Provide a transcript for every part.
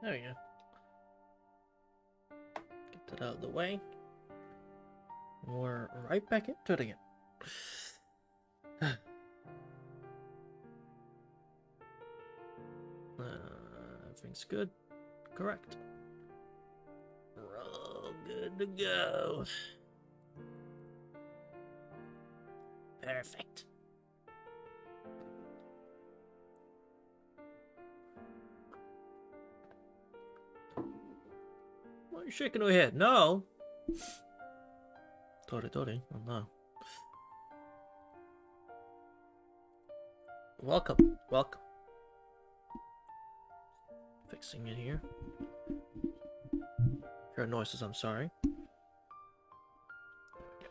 There we go. Get that out of the way. We're right back into it again. Everything's good. Correct. We're all good to go. Perfect. Why are you shaking your head? No. Tori. Oh no. Welcome. Fixing it here. Hear noises, I'm sorry. There we go.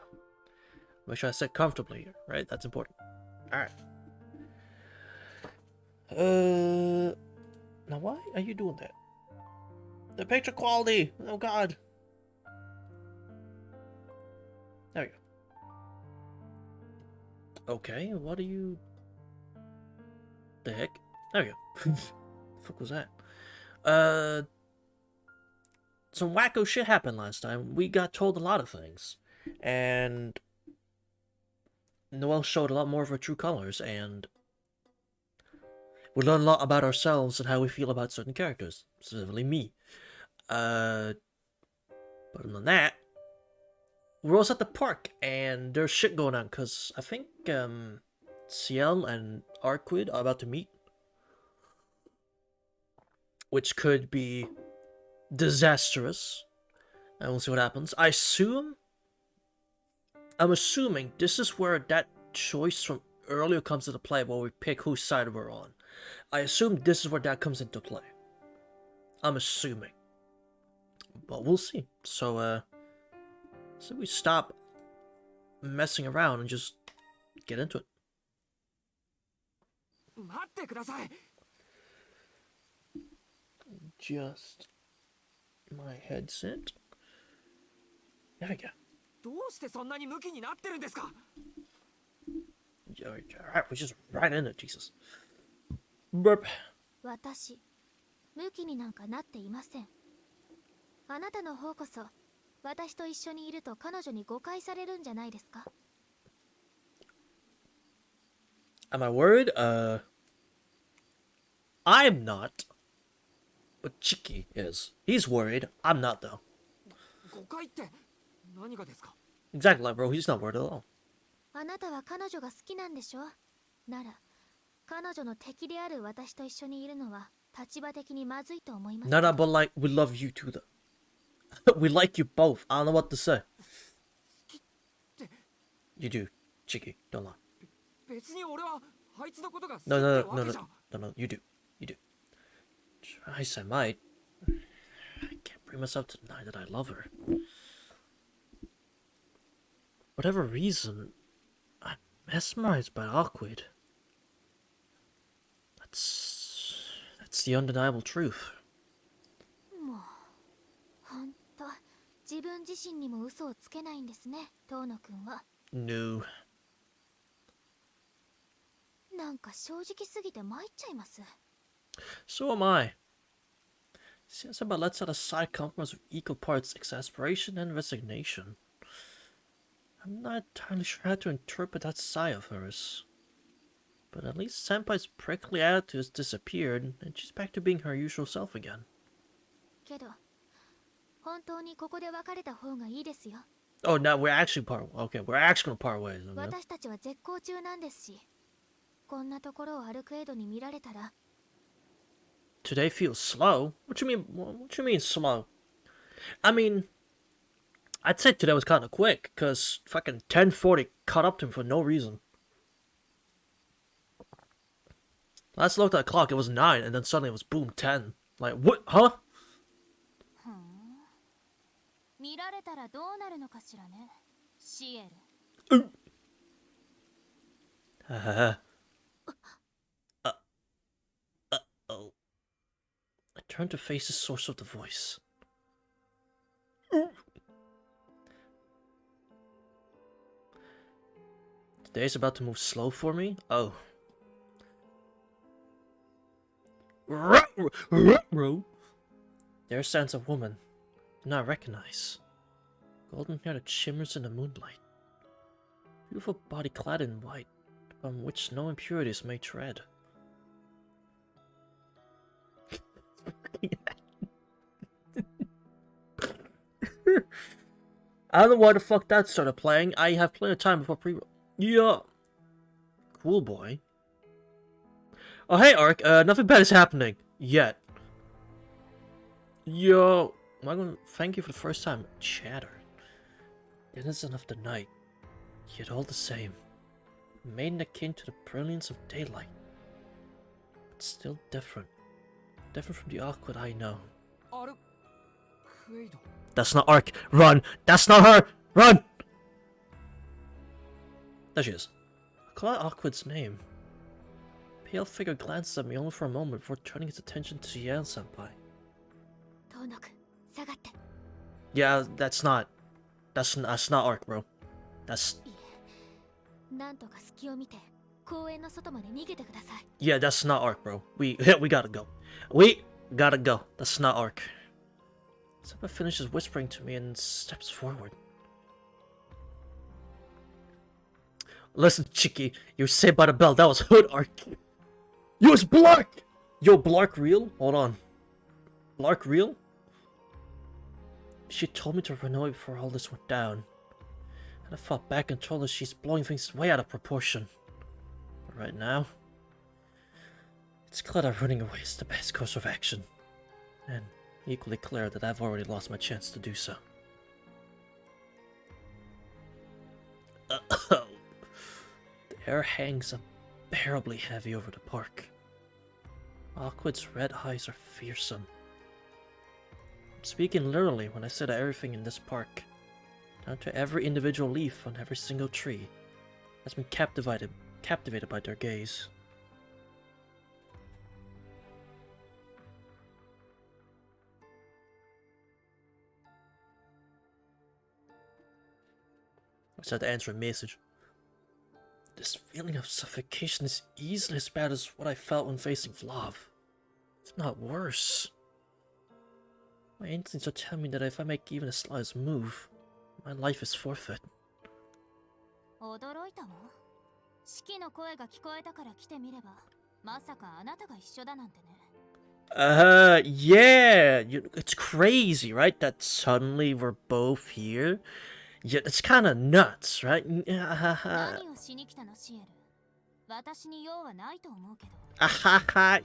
Make sure I sit comfortably here, right? That's important. Alright. Now why are you doing that? The picture quality! Oh god! There we go. Okay, what are you... The heck? There we go. The fuck was that? Some wacko shit happened last time. We got told a lot of things. And Noelle showed a lot more of her true colors, and we learned a lot about ourselves and how we feel about certain characters. Specifically me. But other than that, we're also at the park, and there's shit going on, because I think, Ciel and Arquid are about to meet. Which could be disastrous. And we'll see what happens. I'm assuming this is where that choice from earlier comes into play, where we pick whose side we're on. I assume this is where that comes into play. I'm assuming. But we'll see. So we stop messing around and just get into it. Just my headset. There we go. Alright, we're just right in it, Jesus. Burp. 私、ムキになんかなっていません。あなたの方こそ、私と一緒にいると彼女に誤解されるんじゃないですか? Am I worried? I'm not. But Chiki is. He's worried. I'm not, though. Exactly, bro. He's not worried at all. あなたは彼女が好きなんでしょ? なら、彼女の敵である私と一緒にいるのは立場的にまずいと思います。 Nah, but like, we love you too, though. We like you both. I don't know what to say. You do, Chiki. Don't lie. No, you do. I might. I can't bring myself to deny that I love her. Whatever reason, I'm mesmerized by Awkward. That's the undeniable truth. もう、ほんと、自分自身にも嘘をつけないんですね、遠野くんは。No. なんか正直すぎて参っちゃいます。 So am I. Says about let's set aside compromise with equal parts exasperation and resignation. I'm not entirely sure how to interpret that sigh of hers. But at least Senpai's prickly attitude has disappeared, and she's back to being her usual self again. けど、本当にここで別れた方がいいですよ。 Oh, now we're actually we're actually gonna part ways. Okay? 私たちは絶好中なんですし、こんなところをアルクエイドに見られたら。 Today feels slow? What you mean slow? I mean, I'd say today was kind of quick, because fucking 10:40 caught up to him for no reason. Last I looked at the clock, it was 9, and then suddenly it was boom, 10. Like, what? Huh? 見られたらどうなるのかしらね、シエル。Uh-oh. I turned to face the source of the voice. Today's about to move slow for me? Oh. There stands a woman I do not recognize. Golden hair that shimmers in the moonlight. Beautiful body clad in white, upon which no impurities may tread. I don't know why the fuck that started playing. I have plenty of time before pre- Yeah. Cool boy. Oh hey Ark, nothing bad is happening. Yet. Yo. I'm gonna thank you for the first time. Chatter. Innocent of the night. Yet all the same. Maiden akin to the brilliance of daylight. But still different. Different from the awkward I know. That's not Ark. Run! That's not her! Run! There she is. I call out Awkward's name. Pale figure glances at me only for a moment before turning its attention to Ciel-senpai. Yeah, that's not Ark, bro. That's... Yeah, that's not Ark, bro. We gotta go. We gotta go. That's not Ark. Senpai finishes whispering to me and steps forward. Listen, Chiki, you were saved by the bell. That was Hood Ark. Yo, it's Blark! Yo, Blark real? Hold on. Blark real? She told me to run away before all this went down. And I fought back and told her she's blowing things way out of proportion. But right now, it's clear that running away is the best course of action. And equally clear that I've already lost my chance to do so. The air hangs unbearably heavy over the park. Awkward's red eyes are fearsome. I'm speaking literally when I say that everything in this park, down to every individual leaf on every single tree, has been captivated by their gaze. I just had to answer a message. This feeling of suffocation is easily as bad as what I felt when facing Vlav. If not worse. My instincts are telling me that if I make even the slightest move, my life is forfeit. Yeah, it's crazy, right? That suddenly we're both here. Yeah, it's kind of nuts, right?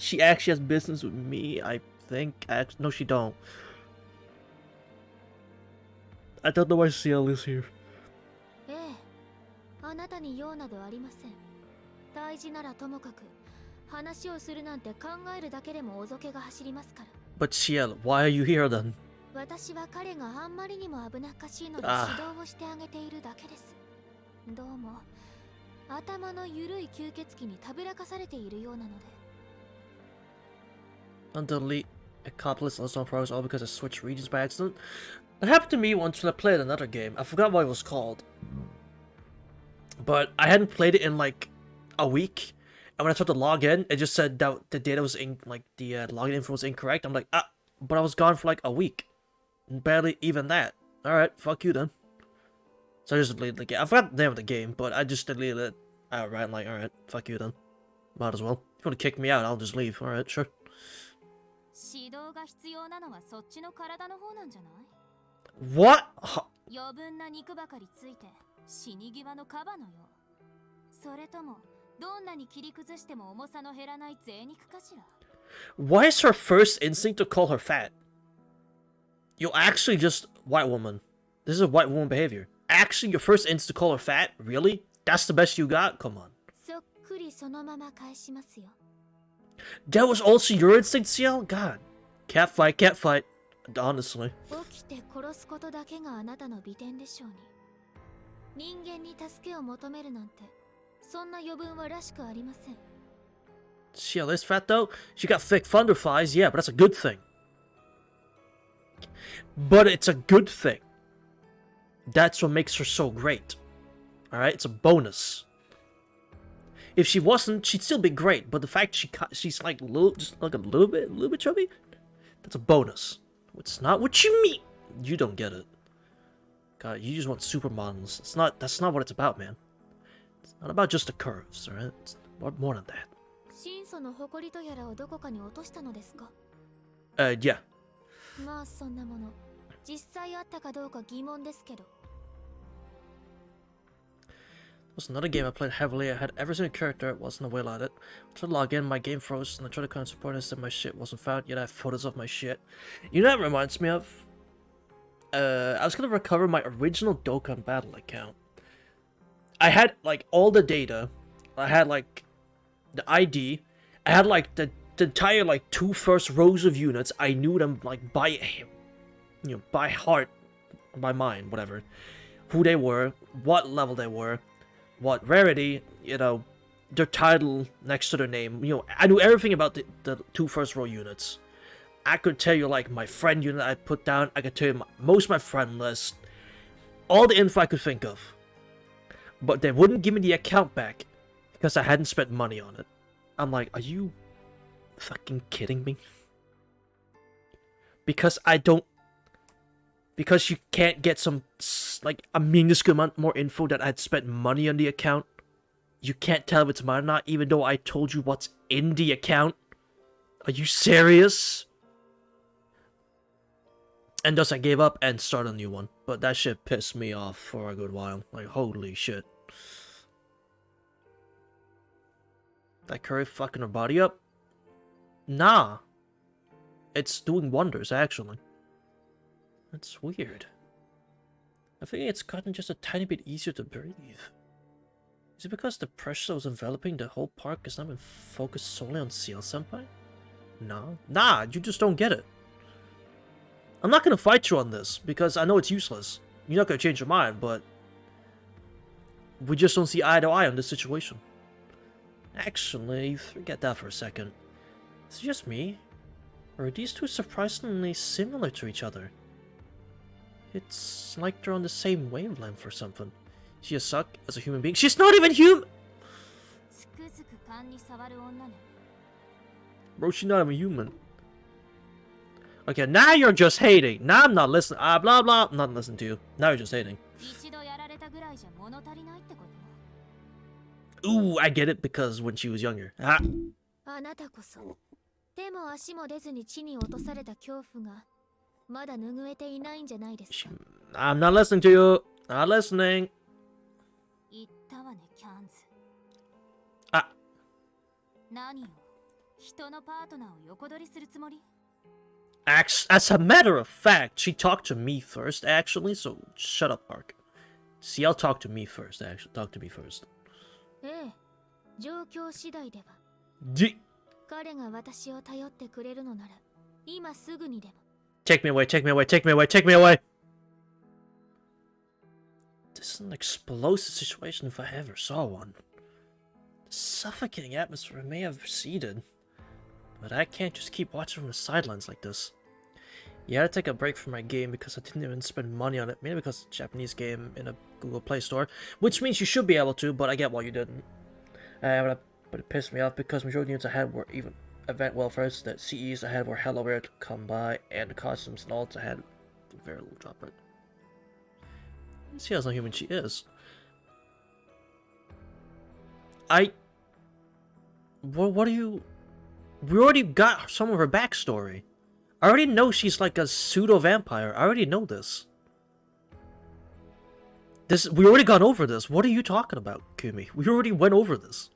She actually has business with me, I think. No, she don't. I don't know why Ciel is here. But Ciel, why are you here then? Undelete a copyless list on progress all because I switched regions by accident. That happened to me once when I played another game. I forgot what it was called. But I hadn't played it in like a week. And when I tried to log in, it just said that the data was the login info was incorrect. I'm like, but I was gone for like a week. Barely even that. Alright, fuck you then. So I just deleted the game. I forgot the name of the game, but I just deleted it outright. I'm like, alright, fuck you then. Might as well. If you want to kick me out, I'll just leave. Alright, sure. What? Why is her first instinct to call her fat? You're actually just white woman. This is a white woman behavior. Actually, your first instinct to call her fat? Really? That's the best you got? Come on. That was also your instinct, Ciel? God. Cat fight. Honestly. Ciel is fat though? She got thick thunder thighs, yeah, but that's a good thing. But it's a good thing. That's what makes her so great. Alright, it's a bonus. If she wasn't, she'd still be great, but the fact she's like just like a little bit chubby, that's a bonus. It's not what you mean. You don't get it. God, you just want supermodels. That's not what it's about, man. It's not about just the curves, alright? It's more than that. 真祖の誇りとやらをどこかに落としたのですか? Yeah. まあそんなもの実際あったかどうか疑問ですけど。It was another game I played heavily. I had every single character. It wasn't a whale at it. I tried to log in, my game froze, and I tried to contact support and said my shit wasn't found. Yet I have photos of my shit. You know what that reminds me of? I was gonna recover my original Dokkan Battle account. I had like all the data. I had like the ID. I had like the entire like 2 first rows of units. I knew them like by by heart, by mind, whatever. Who they were, what level they were, what rarity, their title next to their name. I knew everything about the 2 first row units. I could tell you like my friend unit I put down. I could tell you most of my friend list. All the info I could think of. But they wouldn't give me the account back because I hadn't spent money on it. I'm like, are you fucking kidding me? Because you can't get some, like, a minuscule amount more info that I'd spent money on the account. You can't tell if it's mine or not, even though I told you what's in the account. Are you serious? And thus I gave up and started a new one. But that shit pissed me off for a good while. Like, holy shit. That curry fucking her body up? Nah. It's doing wonders, actually. That's weird. I think it's gotten just a tiny bit easier to breathe. Is it because the pressure that was enveloping the whole park has now been focused solely on Ciel Senpai? No. Nah, you just don't get it. I'm not gonna fight you on this, because I know it's useless. You're not gonna change your mind, but we just don't see eye to eye on this situation. Actually, forget that for a second. Is it just me? Or are these two surprisingly similar to each other? It's like they're on the same wavelength or something. She a suck as a human being. She's not even human! Bro, she's not even human. Okay, now you're just hating. Now I'm not listening. Blah blah. I'm not listening to you. Now you're just hating. Ooh, I get it because when she was younger. Ah. I'm not listening to you. Not listening. Ah. As a matter of fact, she talked to me first, actually, so shut up, Park. See, I'll talk to me first, actually. Talk to me first. Take me away, take me away, take me away, take me away! This is an explosive situation if I ever saw one. The suffocating atmosphere may have receded, but I can't just keep watching from the sidelines like this. Yeah, I had to take a break from my game because I didn't even spend money on it, mainly because it's a Japanese game in a Google Play Store, which means you should be able to, but I get why you didn't. But it pissed me off because majority of the units I had were even event welfares, the CEs I had were hella rare to come by, and the costumes and alts I had very little drop rate. See how human she is. What are you... We already got some of her backstory. I already know she's like a pseudo-vampire. I already know this. We already gone over this. What are you talking about, Kumi? We already went over this.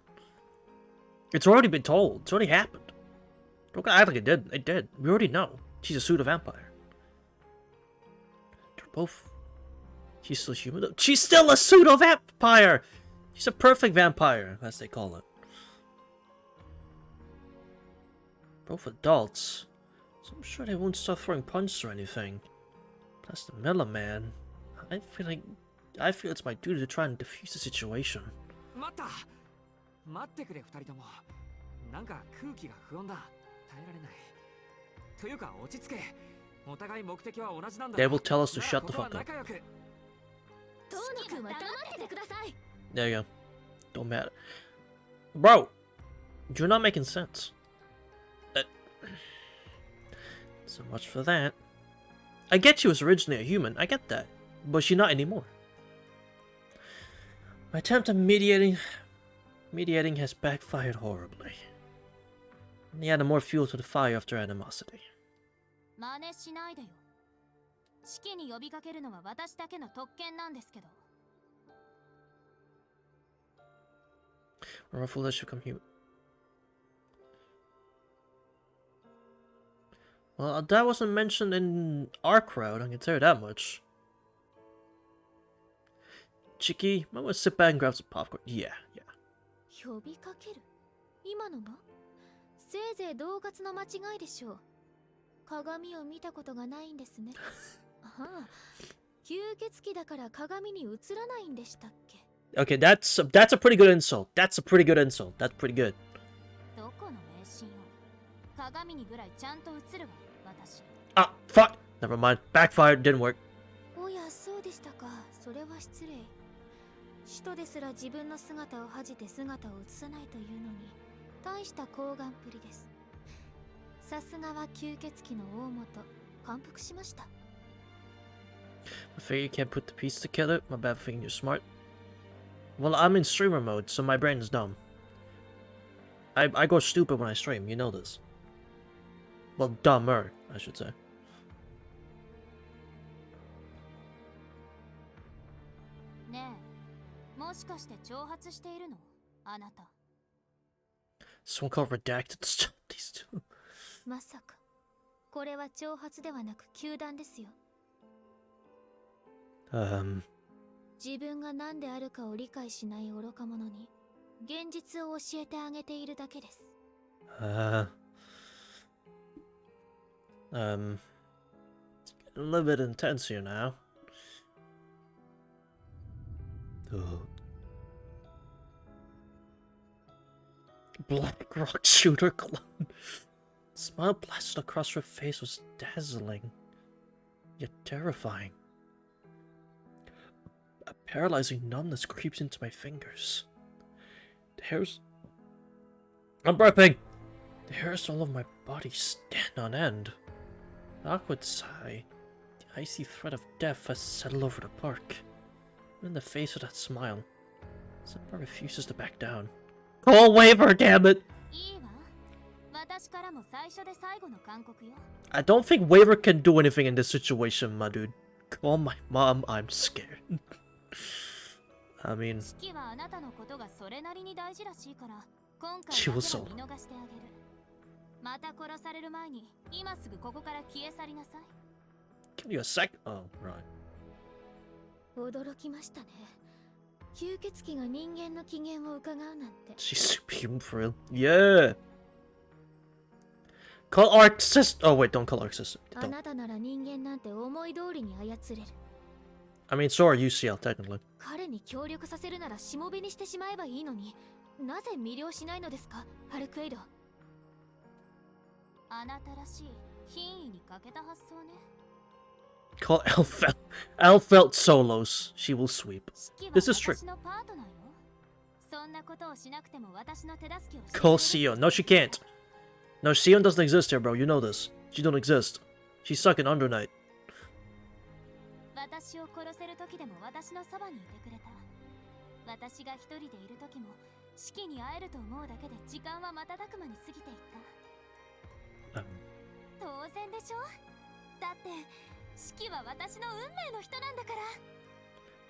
It's already been told. It's already happened. Don't act like it did. It did. We already know. She's a pseudo-vampire. They're both... She's still human. She's still a pseudo-vampire! She's a perfect vampire, as they call it. Both adults. So I'm sure they won't start throwing punches or anything. Plus the middleman. I feel it's my duty to try and defuse the situation. They will tell us to shut the fuck up. There you go. Don't matter. Bro! You're not making sense. So much for that. I get she was originally a human, I get that. But she's not anymore. My attempt at mediating has backfired horribly. He added more fuel to the fire of their animosity. 真似しないでよ。式に呼びかけるのは私だけの特権なんですけど。Or a foolish to become human. Well, that wasn't mentioned in our crowd, I can tell you that much. Chiki, might want to sit back and grab some popcorn. Yeah. 呼びかける？今のが？せいぜい同活の間違いでしょう。鏡を見たことがないんですね。ああ、吸血鬼だから鏡に映らないんでしたっけ？ Okay, that's a pretty good insult. That's a pretty good insult. That's pretty good. どこの迷信よ。鏡にぐらいちゃんと映るわ、私。Ah, fuck! Never mind. Backfired, didn't work. おや、そうでしたか。それは失礼。使徒ですら自分の姿を恥じて姿を映さないというのに、大した厚顔っぷりです。さすがは吸血鬼の大元、感服しました。I figure you can't put the pieces together. My bad for thinking you're smart. Well, I'm in streamer mode, so my brain is dumb. I go stupid when I stream, you know this. Well, dumber, I should say. ねえ、もしかして挑発しているの？あなた。Someone called redacted to stop these two. まさか、これは挑発ではなく糾弾ですよ。自分が何であるかを理解しない愚か者に現実を教えてあげているだけです。A little bit intense here now. Black rock shooter clone. Smile blasted across her face was dazzling, yet terrifying. A paralyzing numbness creeps into my fingers. The hairs... I'm burping! The hairs all over my body stand on end. An awkward sigh. The icy threat of death has settled over the park. In the face of that smile, Senpai refuses to back down. Call waiver, damn it! I don't think waiver can do anything in this situation, my dude. Call my mom, I'm scared. I mean... She was so... Give you a sec... Oh, right. 驚きましたね。吸血鬼が人間の機嫌を伺うなんて。She's superhuman for real. Yeah. Call Arc sister. Oh wait, don't call Arc sister. あなたなら人間なんて思い通りに操れる。I mean, so are UCL technically. 彼に協力させるならしもべにしてしまえばいいのに、なぜ魅了しないのですか、ハルクエイド。あなたらしい品位に欠けた発想ね。Call Elfelt solos. She will sweep. This is true. Call Sion. No, she can't. No, Sion doesn't exist here, bro. You know this. She don't exist. She's stuck in Under Night.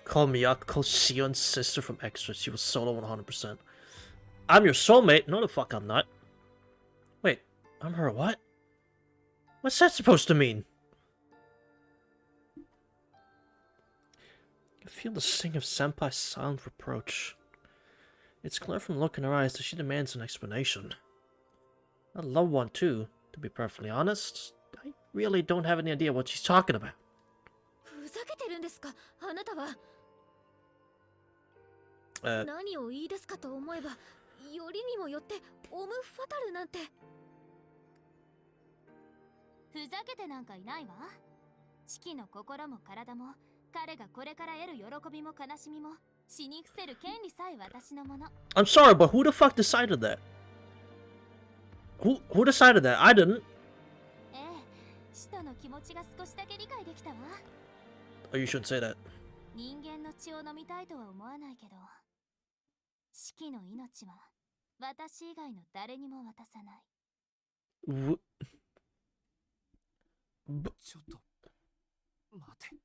Call Miyako, call Sion's sister from Extra. She was solo 100%. I'm your soulmate? No, the fuck I'm not. Wait, I'm her what? What's that supposed to mean? I feel the sting of Senpai's silent reproach. It's clear from the look in her eyes that she demands an explanation. I love one too, to be perfectly honest. I really don't have any idea what she's talking about. ふざけてるんですか、あなたは。何を言い出すかと思えば、よりにもよってオムファタルなんて。ふざけてなんかいないわ。チキの心も体も、彼がこれから得る喜びも悲しみも、死に伏せる権利さえ私のもの。I'm sorry, but who the fuck decided that? Who decided that? I didn't. ええ、使徒の気持持ちが少しだけ理解できたわ。 Oh, you shouldn't say that. 人間の血を飲みたいとは思わないけど、シキの命は私以外の誰にも渡さない。 ちょっと待て。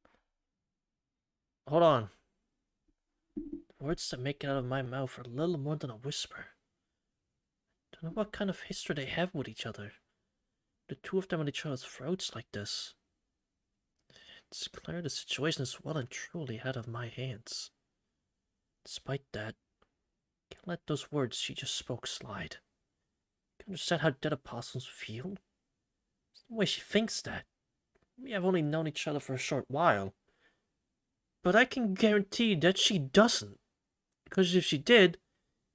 Hold on. Words that make it out of my mouth are little more than a whisper. Don't know what kind of history they have with each other. The two of them at each other's throats like this. It's clear the situation is well and truly out of my hands. Despite that, can't let those words she just spoke slide. Can't understand how dead apostles feel. There's no way she thinks that. We have only known each other for a short while. But I can guarantee that she doesn't. Because if she did, it'd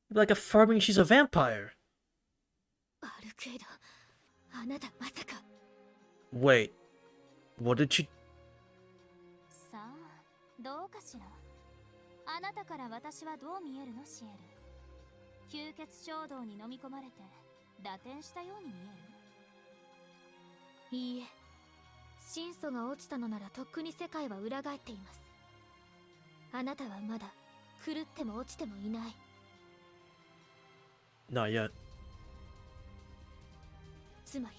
be like affirming she's a vampire. Wait, what did she... さあ、どうかしら。あなたから私はどう見えるの、シエル。吸血衝動に飲み込まれて打点したように見える？いいえ、真相が落ちたのならとっくに世界は裏返っています。あなたはまだ狂っても落ちてもいない。 Not yet. つまり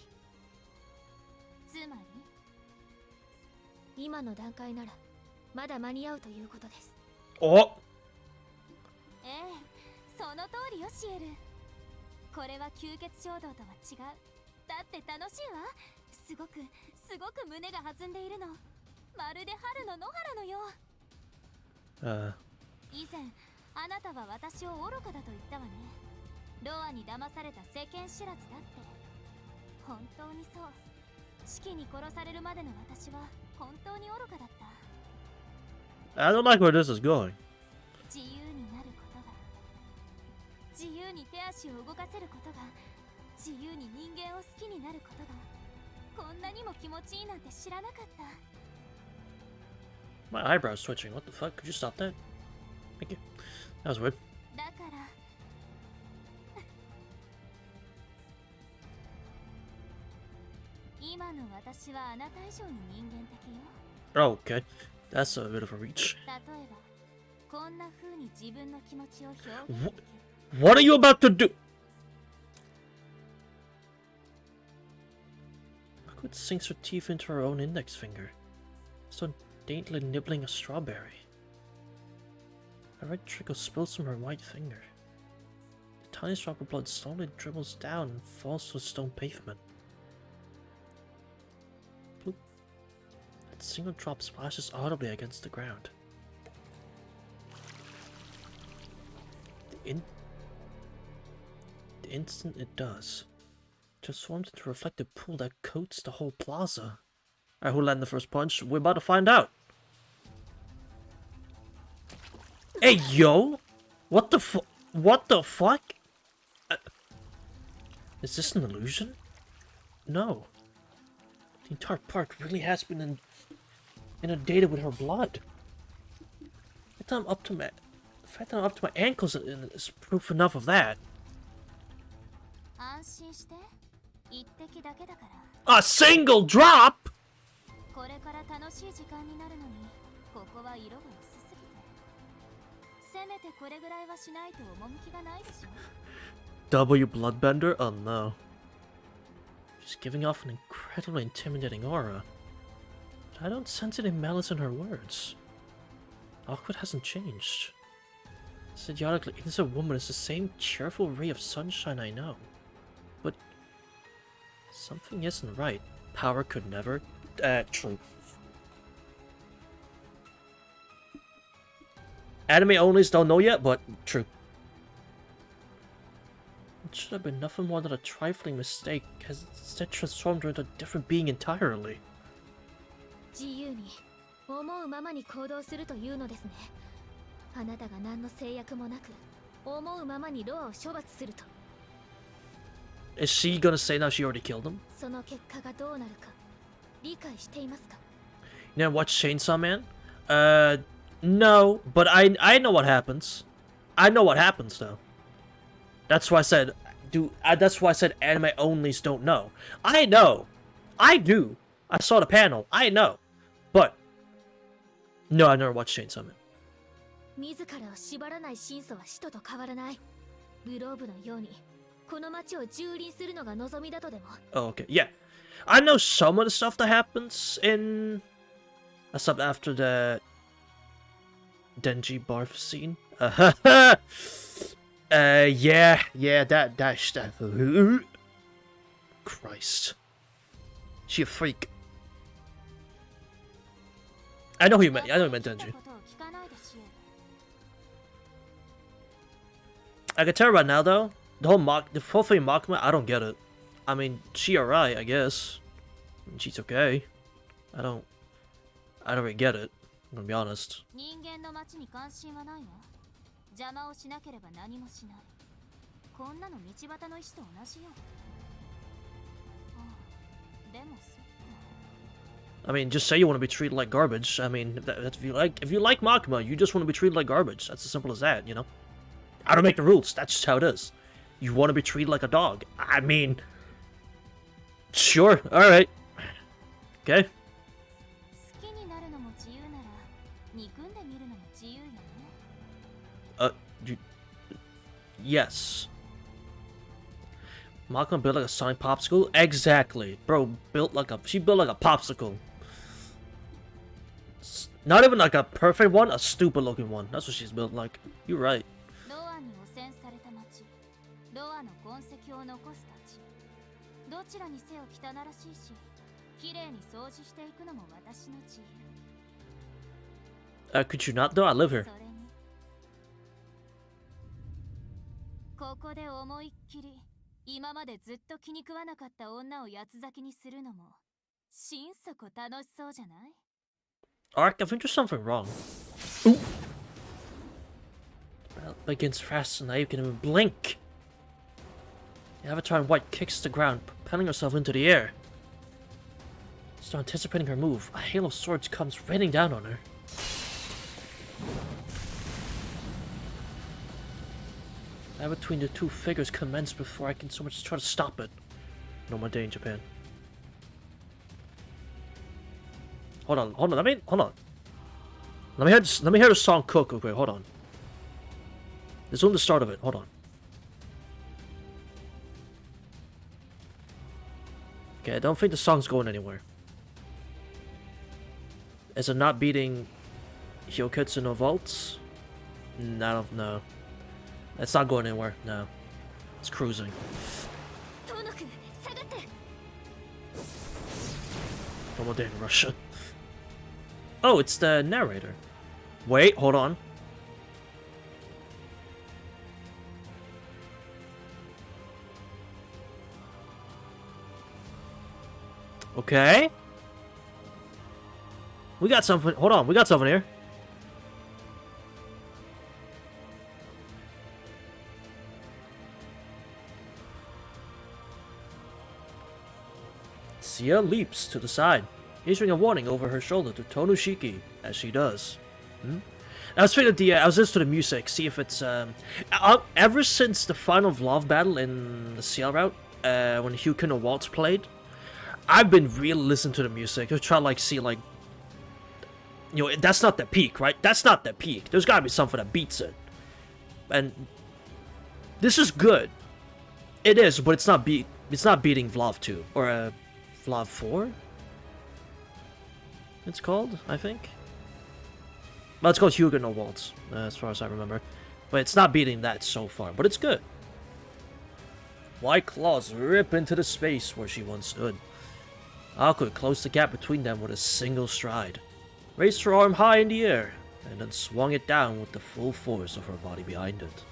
今の段階ならまだ間に合うということです。 Oh! ええ、その通りよ、シエル。これは吸血衝動とは違う。だって楽しいわ。すごく胸が弾んでいるの。まるで春の野原のよう。以前あなたは私を愚かだと言ったわね。ロアに騙された世間知らずだって。本当にそう。シキに殺されるまでの私は本当に愚かだった。 I don't like where this is going. 自由になることが、自由に手足を動かせることが、自由に人間を好きになることが、こんなにも気持ちいいなんて知らなかった。 My eyebrow's twitching. What the fuck? Could you stop that? Thank you. That was weird. だから今の私はあなた以上に人間的よ。 Oh, okay. That's a bit of a reach. 例えばこんな風に自分の気持ちを表現できる。 What are you about to do? Akut sinks her teeth into her own index finger, so daintily nibbling a strawberry. A red trickle spills from her white finger. The tiniest drop of blood slowly dribbles down and falls to the stone pavement. Bloop. That single drop splashes audibly against the ground. The instant it does, it transforms into a reflective pool that coats the whole plaza. Alright, who landed the first punch? We're about to find out. Hey, yo! What the fu- What the fuck? Is this an illusion? No. The entire park really has been inundated with her blood. The fact that I'm up to my ankles is proof enough of that. 安心して、一滴だけだから。 A single drop? これから楽しい時間になるのに、ここは色が薄すぎて。せめてこれぐらいはしないと趣がないでしょ。 W Bloodbender? Oh no. She's giving off an incredibly intimidating aura. But I don't sense any malice in her words. Awkward hasn't changed. This idiotically innocent woman is the same cheerful ray of sunshine I know. But something isn't right. Power could never... true. Anime onlys don't know yet, but true. It should have been nothing more than a trifling mistake, has instead transformed her into a different being entirely. 自由に思うままに行動するというのですね。あなたが何の制約もなく思うままにロアを処罰すると。 Is she gonna say now she already killed him? その結果がどうなるか理解していますか？ You never watched Chainsaw Man? No, but I know what happens. I know what happens though. That's why I said, that's why I said anime onlys don't know. I know. I do. I saw the panel. I know. But, no, I never watched Chainsaw Man. 自らを縛らない真相は使徒と変わらない。グローブのようにこの街を蹂躙するのが望みだとでも。 Oh, okay. Yeah. I know some of the stuff that happens in... Except after the... Denji barf scene. Yeah, that stuff. Christ. She a freak. I know who you meant. I know you meant Denji. I can tell right now though, the whole thing Makima, I don't get it. I mean, she alright, I guess. I mean, she's okay. I don't really get it. I'm gonna be honest. 人間の街に関心はないわ。邪魔をしなければ何もしない。こんなの道端の石と同じよ。ああ、でもそっか。I mean, just say you want to be treated like garbage. I mean, if you like Makima, you just want to be treated like garbage. That's as simple as that, you know? I don't make the rules. That's just how it is. You want to be treated like a dog. I mean, sure. All right. Okay. 好きになるのも自由なら、憎んでみるのも自由よね。Yes. Makima built like a Sonic popsicle? Exactly. Bro, she built like a popsicle. Not even like a perfect one, a stupid looking one. That's what she's built like. You're right. ロアに汚染された街、ロアの痕跡を残すたち。どちらにせよ汚らしいし、綺麗に掃除していくのも私の自由。Could you not though? I live here. それに、ここで思いっきり今までずっと気に食わなかった女を八つ咲きにするのも心底楽しそうじゃない？ Ark, I think there's something wrong. Ooh. Battle begins fast and now you can even blink. The Avatar in white kicks the ground, propelling herself into the air. Still anticipating her move, a hail of swords comes raining down on her. Battle between the two figures commenced before I can so much try to stop it. No more day in Japan. Hold on. Hold on. Let me hear the song cook. Okay, hold on. This is only the start of it. Hold on. Okay, I don't think the song's going anywhere. Is it not beating Hyoketsu no Vaults? No. It's not going anywhere. No. It's cruising. No more day in Russia. Oh, it's the narrator. Wait, hold on. Okay. We got something. Hold on, we got something here. Ciel leaps to the side, issuing a warning over her shoulder to Tonushiki, as she does. I was listening to the music, see if it's ever since the final Love battle in the Ciel route, when Hyukin no Waltz played, I've been really listening to the music to try to see you know, that's not the peak, right? That's not the peak. There's gotta be something that beats it. And this is good. It is, but it's not beating Vlav 2 or Vlav 4. It's called, I think. Well, it's called Hyuga no Waltz, as far as I remember. But it's not beating that so far, but it's good. White claws rip into the space where she once stood. Aqua closed the gap between them with a single stride, raised her arm high in the air, and then swung it down with the full force of her body behind it.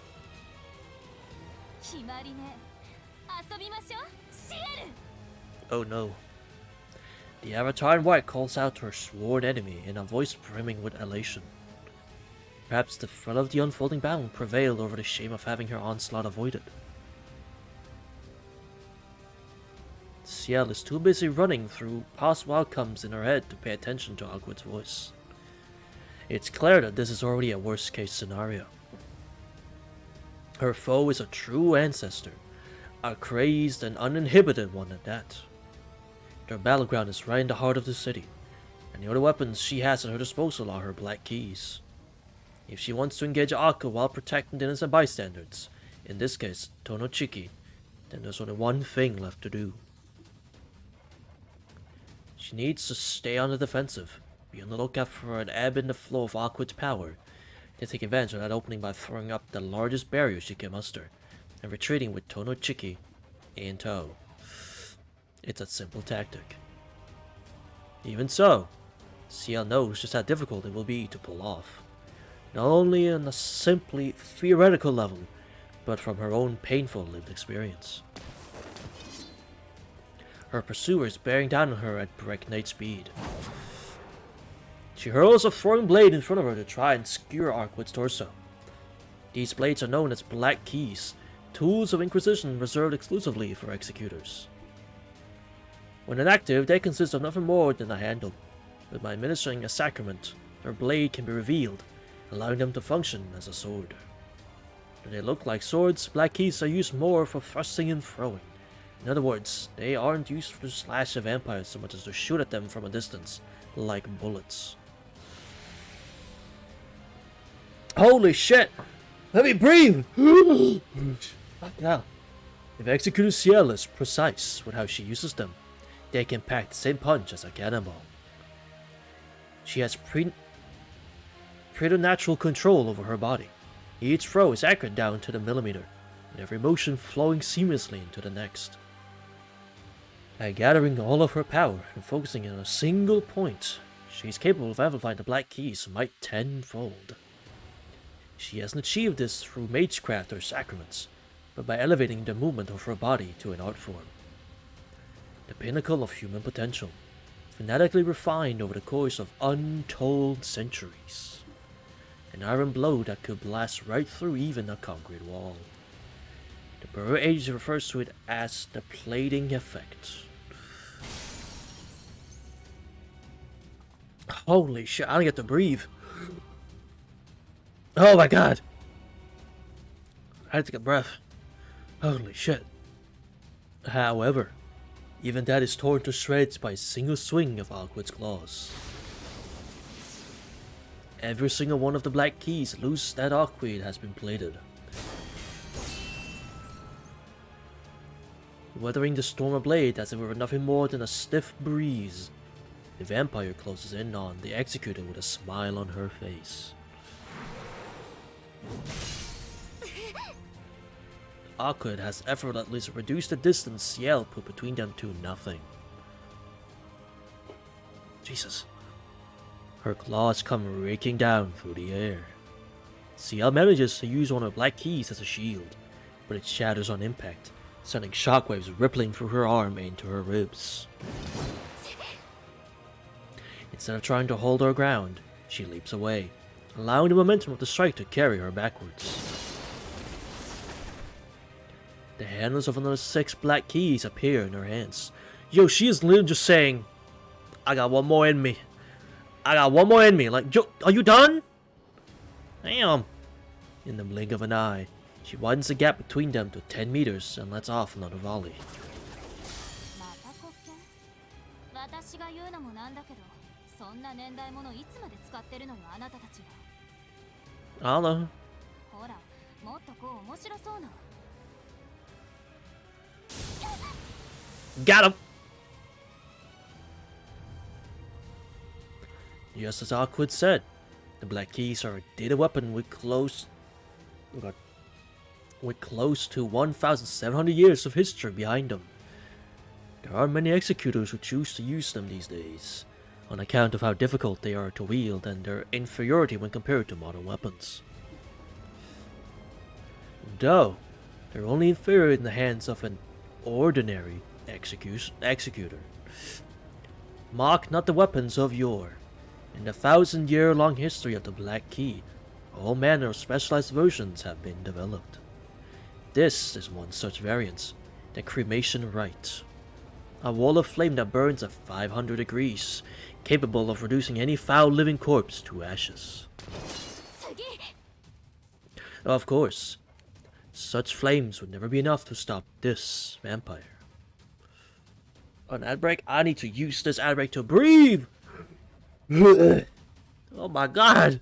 Oh no. The Avatar in white calls out to her sworn enemy in a voice brimming with elation. Perhaps the thrill of the unfolding battle prevailed over the shame of having her onslaught avoided. Ciel is too busy running through possible outcomes in her head to pay attention to Aqua's voice. It's clear that this is already a worst-case scenario. Her foe is a true ancestor, a crazed and uninhibited one at that. Their battleground is right in the heart of the city, and the only weapons she has at her disposal are her black keys. If she wants to engage Aka while protecting the innocent bystanders, in this case Tonochiki, then there's only one thing left to do. She needs to stay on the defensive, be on the lookout for an ebb in the flow of Aquid's power, then take advantage of that opening by throwing up the largest barrier she can muster, and retreating with Tonochiki in tow. It's a simple tactic. Even so, Ciel knows just how difficult it will be to pull off, not only on a simply theoretical level, but from her own painful lived experience. Her pursuers bearing down on her at breakneck speed. She hurls a throwing blade in front of her to try and skewer Aquid's torso. These blades are known as black keys, tools of Inquisition reserved exclusively for executors. When inactive, they consist of nothing more than a handle, but by administering a sacrament, their blade can be revealed, allowing them to function as a sword. When they look like swords, black keys are used more for thrusting and throwing. In other words, they aren't used to slash at vampires so much as to shoot at them from a distance, like bullets. Holy shit! Let me breathe! Fuck hell. If Executor Ciel is precise with how she uses them, they can pack the same punch as a cannonball. She has preternatural control over her body. Each throw is accurate down to the millimeter, and every motion flowing seamlessly into the next. By gathering all of her power and focusing on a single point, she is capable of amplifying the black keys might tenfold. She hasn't achieved this through magecraft or sacraments, but by elevating the movement of her body to an art form. The pinnacle of human potential, fanatically refined over the course of untold centuries. An iron blow that could blast right through even a concrete wall. The Burrow Age refers to it as the plating effect. Holy shit, I don't get to breathe. Oh my god. I had to take a breath. Holy shit. However, even that is torn to shreds by a single swing of Aquid's claws. Every single one of the black keys loose that Aquid has been plated. Weathering the storm of blade as if it were nothing more than a stiff breeze, the vampire closes in on the executor with a smile on her face. Aquid has effortlessly reduced the distance Ciel put between them to nothing. Jesus. Her claws come raking down through the air. Ciel manages to use one of her black keys as a shield, but it shatters on impact, sending shockwaves rippling through her arm into her ribs. Instead of trying to hold her ground, she leaps away, allowing the momentum of the strike to carry her backwards. The handles of another 6 black keys appear in her hands. Yo, she is literally just saying, I got one more in me. I got one more in me. Like, yo, are you done? Damn. In the blink of an eye, she widens the gap between them to 10 meters and lets off another volley. I don't know. Got him! Just as Aquid said, the black keys are a data weapon with close to 1,700 years of history behind them. There are many executors who choose to use them these days, on account of how difficult they are to wield and their inferiority when compared to modern weapons. Though, they're only inferior in the hands of an ordinary executor. Mock not the weapons of yore. In the 1,000-year-long history of the Black Key, all manner of specialized versions have been developed. This is one such variant, the cremation rite. A wall of flame that burns at 500 degrees, capable of reducing any foul living corpse to ashes. Of course, such flames would never be enough to stop this vampire. An ad break? I need to use this ad break to breathe! Oh my god!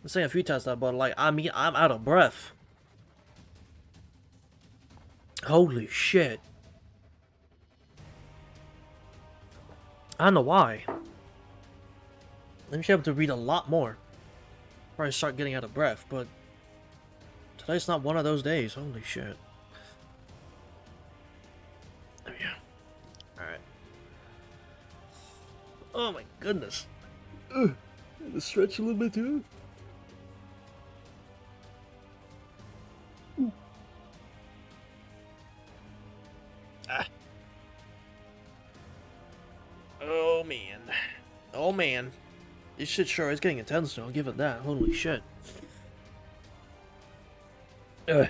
I'm saying a few times now, but like, I mean, I'm out of breath. Holy shit. I don't know why. Let me be able to read a lot more. Before I start getting out of breath, but today's not one of those days. Holy shit. There we go. Alright. Oh my goodness. To stretch a little bit too. Ah. Oh man. Oh man. This shit sure is getting intense though, I'll give it that. Holy shit. Ugh.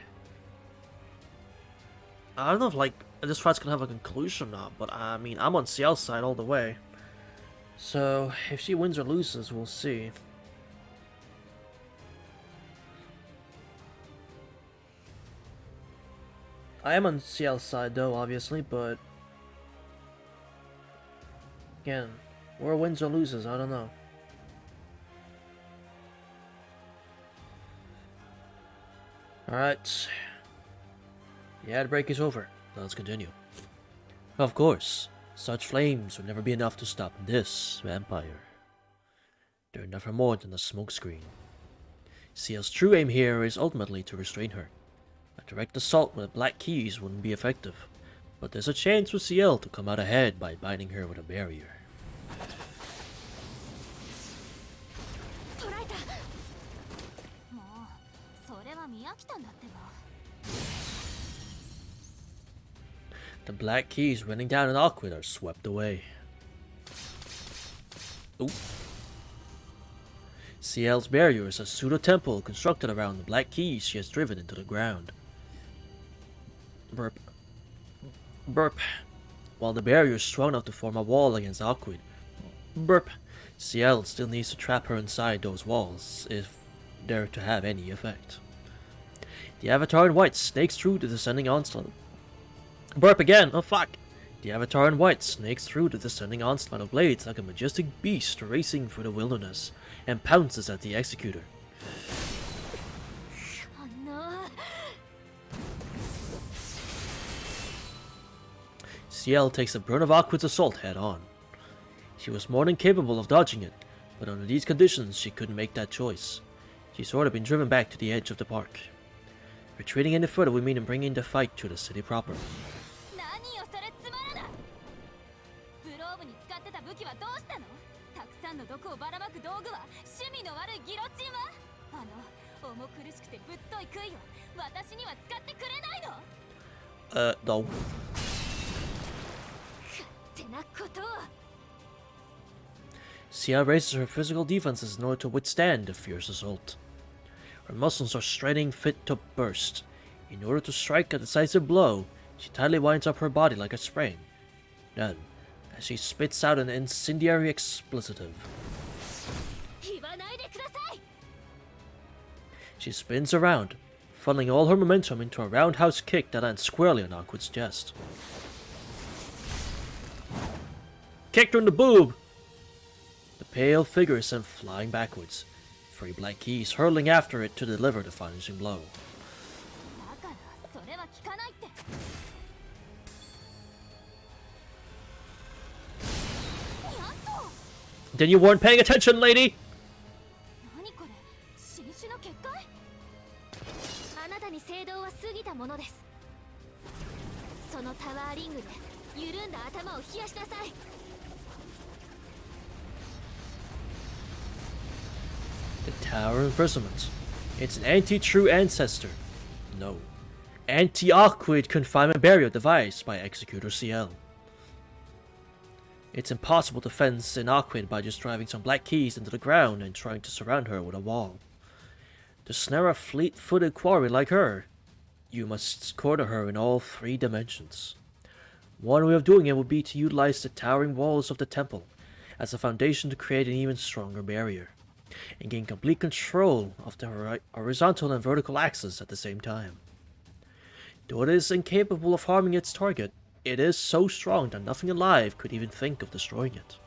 I don't know if like this fight's gonna have a conclusion or not, but I mean I'm on Ciel's side all the way. So if she wins or loses, we'll see. I am on Ciel's side though, obviously, but again, where wins or loses, I don't know. Alright. The ad break is over. Let's continue. Of course, such flames would never be enough to stop this vampire. They're never more than a smokescreen. Ciel's true aim here is ultimately to restrain her. A direct assault with black keys wouldn't be effective, but there's a chance for Ciel to come out ahead by binding her with a barrier. The black keys running down an Aquid are swept away. Oop. Ciel's barrier is a pseudo-temple constructed around the black keys she has driven into the ground. Burp. Burp. While the barrier is strong enough to form a wall against Aquid. Burp. Ciel still needs to trap her inside those walls if they're to have any effect. The Avatar in white snakes through the descending onslaught. Burp again! Oh fuck! The Avatar in white snakes through the descending onslaught of blades like a majestic beast racing through the wilderness, and pounces at the Executor. Oh, no. Ciel takes the brunt of Aquid's assault head on. She was more than capable of dodging it, but under these conditions she couldn't make that choice. She's sort of been driven back to the edge of the park. Retreating any further would mean bringing the fight to the city proper. No. Ciel raises her physical defenses in order to withstand the fierce assault. Her muscles are straining fit to burst. In order to strike a decisive blow, she tightly winds up her body like a spring. Then, as she spits out an incendiary expletive, she spins around, funneling all her momentum into a roundhouse kick that lands squarely on Aquid's chest. Kicked her in the boob! The pale figure is sent flying backwards, 3 black keys hurtling after it to deliver the finishing blow. Then you weren't paying attention, lady! The Tower of Imprisonment. It's an anti-true ancestor. No. Anti-Aquid confinement barrier device by Executor Ciel. It's impossible to fence an Aquid by just driving some black keys into the ground and trying to surround her with a wall. To snare a fleet-footed quarry like her, you must corner her in all 3 dimensions. One way of doing it would be to utilize the towering walls of the temple as a foundation to create an even stronger barrier, and gain complete control of the horizontal and vertical axis at the same time. Though it is incapable of harming its target, it is so strong that nothing alive could even think of destroying it.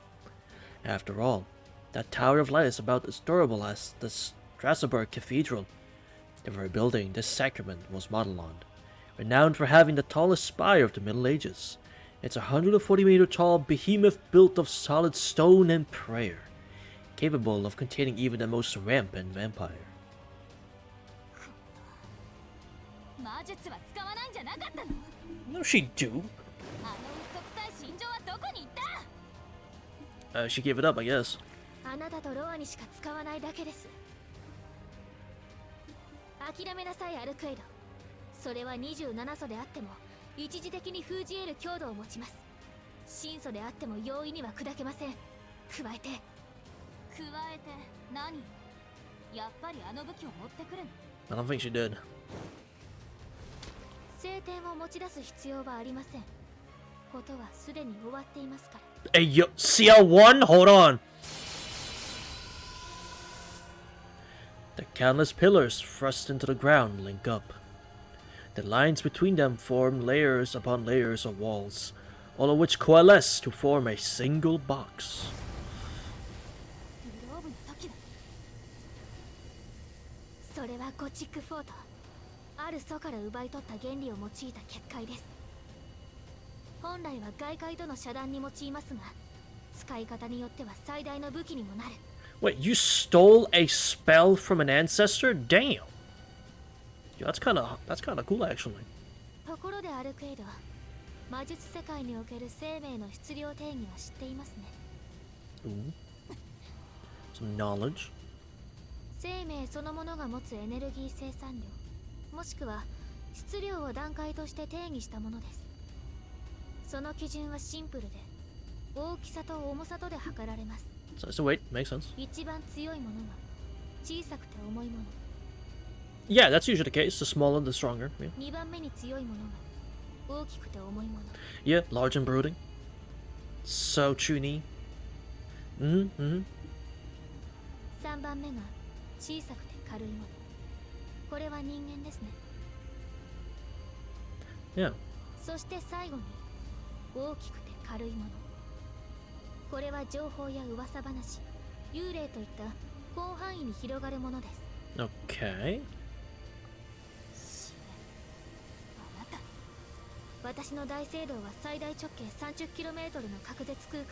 After all, that Tower of Light is about as durable as the Strasbourg Cathedral, the very building this sacrament was modeled on, renowned for having the tallest spire of the Middle Ages. It's a 140-meter tall behemoth built of solid stone and prayer, capable of containing even the most rampant vampire. 魔術は使わないんじゃなかったの？ No, she do. あの嘘くさい心情はどこに行った？ She gave it up, I guess. あなたとロアにしか使わないだけです。諦めなさいアルクエイド。それは27素であっても一時的に封じ得る強度を持ちます。新素であっても容易には砕けません。加えて何？やっぱりあの武器を持ってくるの？ I don't think she did. 聖典を持ち出す必要はありません。ことはすでに終わっていますから。 Hey, yo, CL1? Hold on. The countless pillars thrust into the ground link up. The lines between them form layers upon layers of walls, all of which coalesce to form a single box. グローブの時だ。それはゴチックフォート。ある素から奪い取った原理を用いた結界です。本来は外界との遮断に用いますが、使い方によっては最大の武器にもなる。 Wait, you stole a spell from an ancestor? Damn. Yeah, that's kind of cool, actually. ところでアルクエイド、魔術世界における生命の質量定義は知っていますね。Ooh. Some knowledge. 生命そのものが持つエネルギー生産量、もしくは質量を段階として定義したものです。その基準はシンプルで、大きさと重さとで測られます。 So wait, makes sense. 一番強いものが小さくて重いもの。 Yeah, that's usually the case. The smaller, the stronger. Yeah. 2番目に強いものが大きくて重いもの。 Yeah, large and brooding. So chuny. 3番目が小さくて軽いもの。これは人間ですね。 Yeah. そして最後に大きくて軽いもの。これは情報や噂話、幽霊といった広範囲に広がるものです。 Okay. あなた、私の大聖堂は最大直径 30km の隔絶空間。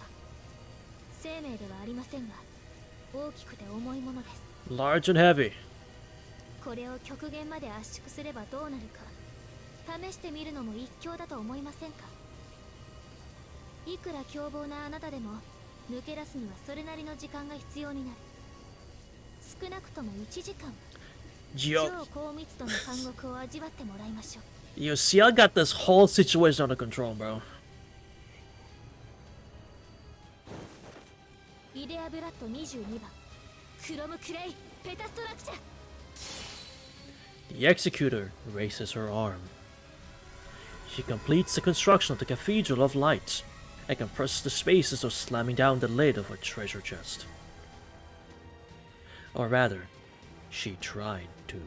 生命ではありませんが、大きくて重いものです。 Large and heavy. これを極限まで圧縮すればどうなるか、試してみるのも一興だと思いませんか？いくら凶暴なあなたでも抜け出すにはそれなりの時間が必要になる。少なくとも1時間 Yo, 超高密度の監獄を味わってもらいましょう。 you see, I got this whole situation under control, bro. イデアブラッド22番クロムクレイペタストラクチャー。 The executor raises her arm. She completes the construction of the Cathedral of Light and compresses the spaces of slamming down the lid of her treasure chest. Or rather, she tried to.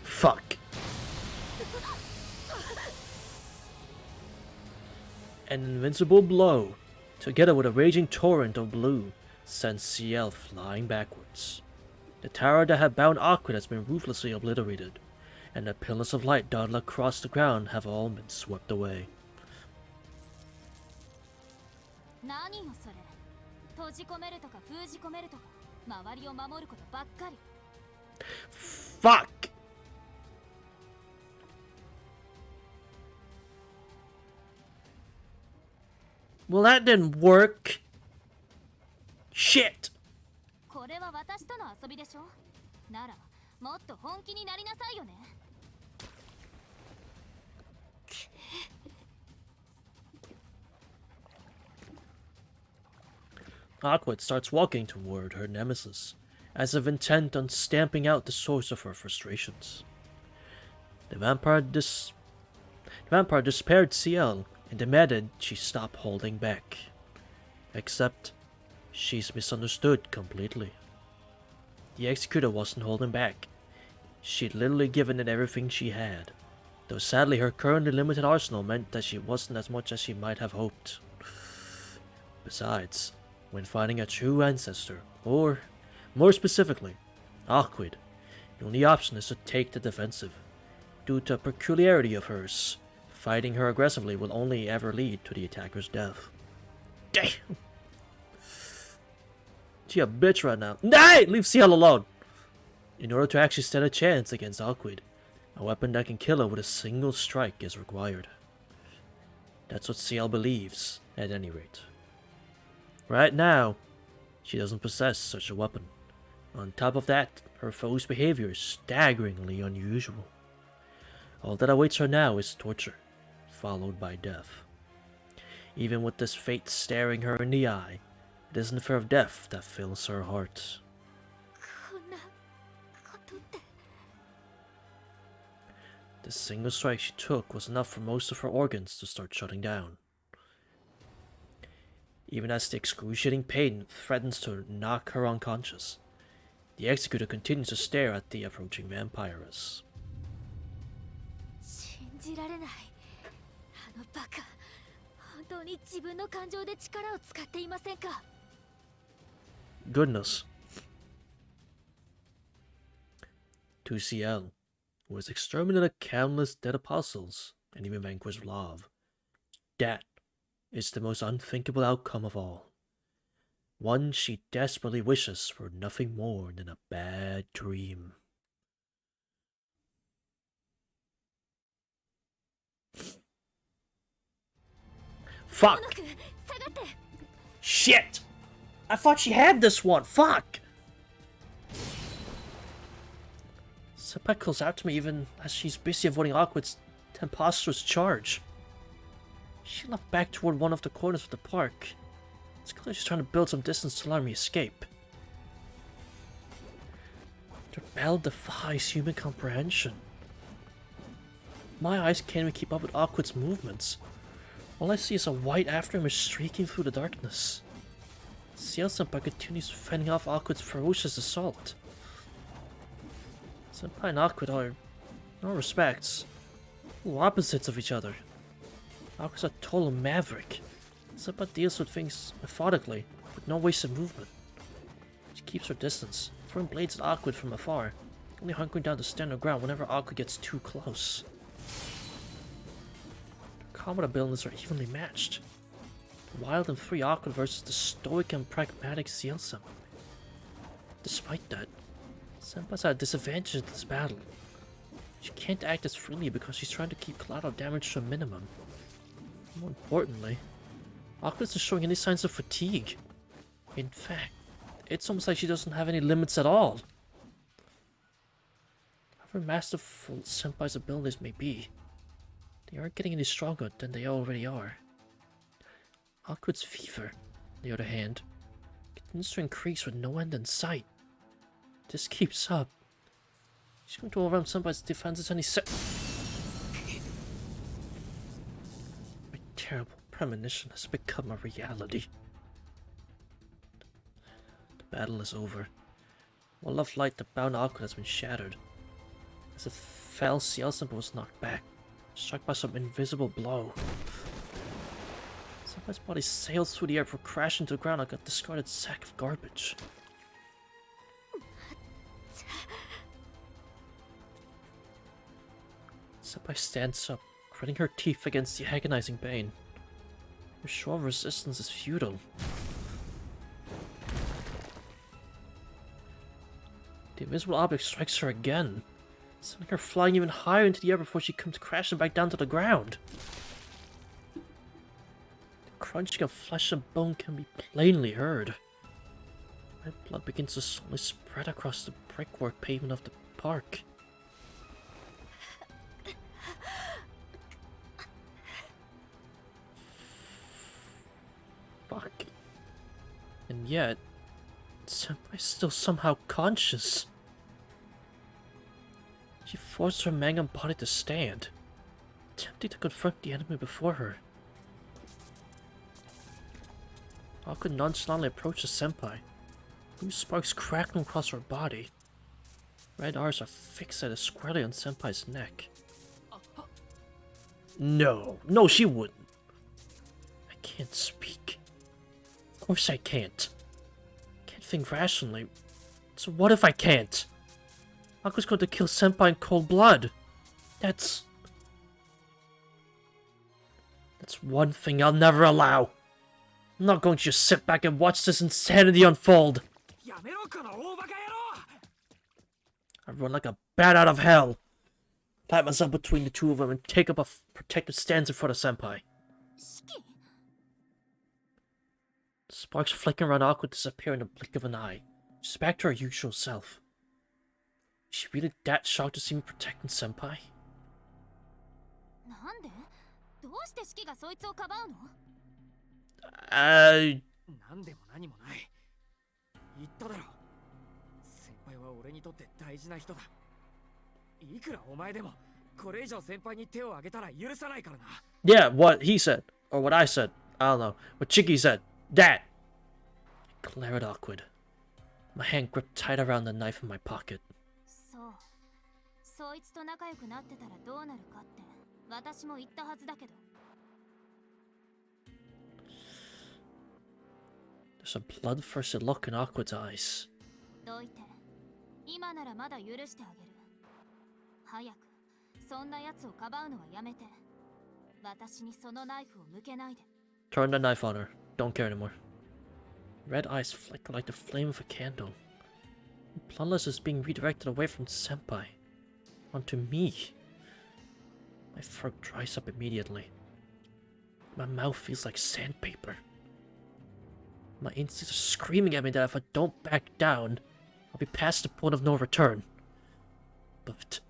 Fuck. An invincible blow, together with a raging torrent of blue, sends Ciel flying backwards. The tower that had bound Aquid has been ruthlessly obliterated, and the pillars of light dotted across the ground have all been swept away. 何よそれ。閉じ込めるとか封じ込めるとか、周りを守ることばっかり。 Fuck! Well, that didn't work. Shit! これは私との遊びでしょ。ならもっと本気になりなさいよね。 Aquid starts walking toward her nemesis, as if intent on stamping out the source of her frustrations. The vampire despaired Ciel and demanded she stop holding back. Except, she's misunderstood completely. The executor wasn't holding back. She'd literally given it everything she had, though sadly her currently limited arsenal meant that she wasn't as much as she might have hoped. Besides, when finding a true ancestor, or, more specifically, Awkward, the only option is to take the defensive. Due to a peculiarity of hers, fighting her aggressively will only ever lead to the attacker's death. Damn! She a bitch right now. Nay! Leave Ciel alone! In order to actually stand a chance against Awkward, a weapon that can kill her with a single strike is required. That's what Ciel believes, at any rate. Right now, she doesn't possess such a weapon. On top of that, her foe's behavior is staggeringly unusual. All that awaits her now is torture, followed by death. Even with this fate staring her in the eye, it isn't the fear of death that fills her heart. こんなことって。 The single strike she took was enough for most of her organs to start shutting down. Even as the excruciating pain threatens to knock her unconscious, the executor continues to stare at the approaching vampiress. 信じられない。あのバカ。本当に自分の感情で力を使っていませんか。 Goodness. To Ciel, who has exterminated countless dead apostles and even vanquished love, that is the most unthinkable outcome of all. One she desperately wishes for nothing more than a bad dream. Fuck! Shit! I thought she had this one! Fuck! Senpai calls out to me even as she's busy avoiding Awkward's tempestuous charge. She left back toward one of the corners of the park. It's clear she's trying to build some distance to let me escape. Their battle defies human comprehension. My eyes can't even keep up with Awkward's movements. All I see is a white afterimage streaking through the darkness. Ciel Senpai continues fending off Awkward's ferocious assault. Senpai and Awkward are, in all respects, opposites of each other. Awkward's a total maverick. Senpai deals with things methodically, with no wasted movement. She keeps her distance, throwing blades at Awkward from afar, only hunkering down to stand her ground whenever Awkward gets too close. Their combat abilities are evenly matched. The wild and free Awkward versus the stoic and pragmatic Ciel Senpai. Despite that, Senpai's at a disadvantage in this battle. She can't act as freely because she's trying to keep collateral damage to a minimum. More importantly, Awkward isn't showing any signs of fatigue. In fact, it's almost like she doesn't have any limits at all. However masterful Senpai's abilities may be, they aren't getting any stronger than they already are. Awkward's fever, on the other hand, continues to increase with no end in sight. If this keeps up, she's going to overwhelm Senpai's defenses any My terrible premonition has become a reality. The battle is over. Wall of light that bound Awkward has been shattered. As it fell, Ciel Senpai was knocked back, struck by some invisible blow. Senpai's body sailed through the air before crashing to the ground like a discarded sack of garbage. Senpai stands up, gritting her teeth against the agonizing pain. Her show of resistance is futile. The invisible object strikes her again, sending her flying even higher into the air before she comes crashing back down to the ground. The crunching of flesh and bone can be plainly heard. Red blood begins to slowly spread across the brickwork pavement of the park. Fuck. And yet, Senpai's still somehow conscious. She forced her mangan body to stand, attempting to confront the enemy before her. Awkward nonchalantly approaches Senpai, blue sparks crackling across her body. Red eyes are fixated squarely on Senpai's neck. No, no, she wouldn't. I can't speak. Of course I can't. Can't think rationally. So what if I can't? Aku's going to kill Senpai in cold blood. That's one thing I'll never allow. I'm not going to just sit back and watch this insanity unfold. I run like a bat out of hell. Plant myself between the two of them and take up a protective stance in front of Senpai. Sparks flickering around Aqua disappear in the blink of an eye. She's back to her usual self. Is she really that shocked to see me protecting Senpai? Yeah, what he said. Or what I said. I don't know. What Chiki said. That! I glare at Awkward. My hand gripped tight around the knife in my pocket. There's a bloodthirsty look in Awkward's eyes. Turn the knife on her. Don't care anymore. Red eyes flicker like the flame of a candle. Bloodlust is being redirected away from Senpai. Onto me. My throat dries up immediately. My mouth feels like sandpaper. My instincts are screaming at me that if I don't back down, I'll be past the point of no return. But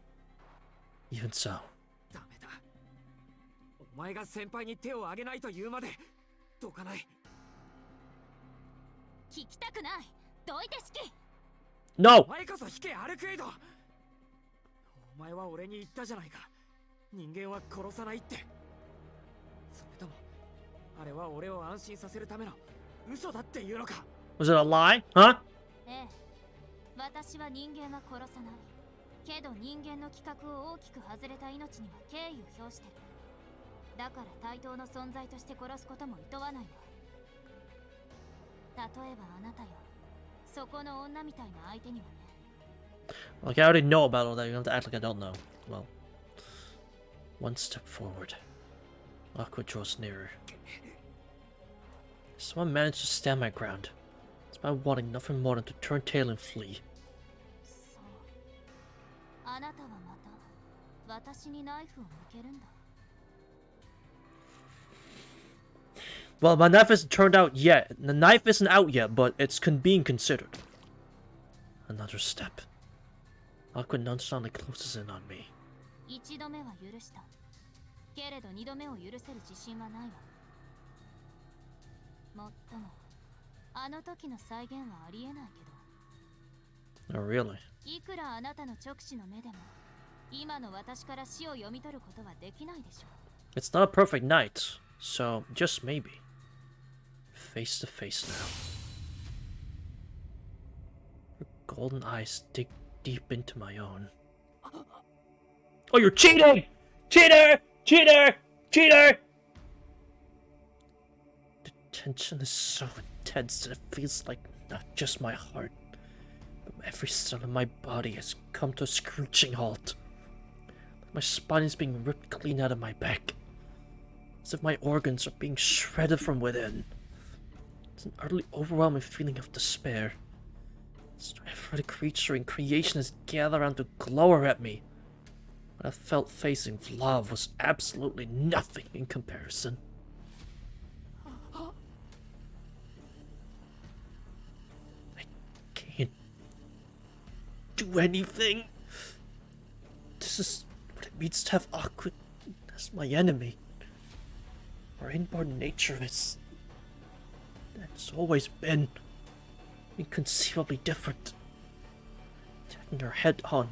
even so. No! Was it a lie? Huh? Like, I already know about all that. You don't have to act like I don't know. Well, one step forward. Aqua draws nearer. Someone managed to stand my ground. It's by wanting nothing more than to turn tail and flee. Well, my knife isn't turned out yet. The knife isn't out yet, but it's being considered. Another step. Aqua nonchalantly closes in on me. Oh, really? It's not a perfect night, so just maybe. Face to face now. Her golden eyes dig deep into my own. Oh, you're cheating! Cheater! Cheater! Cheater! The tension is so intense that it feels like not just my heart, but every cell in my body has come to a screeching halt. My spine is being ripped clean out of my back. As if my organs are being shredded from within. It's an utterly overwhelming feeling of despair. Every creature in creation has gathered around to glower at me. What I felt facing love was absolutely nothing in comparison. I can't do anything. This is what it means to have Aqua as my enemy. Our inborn nature is... It's always been inconceivably different. Taking her head on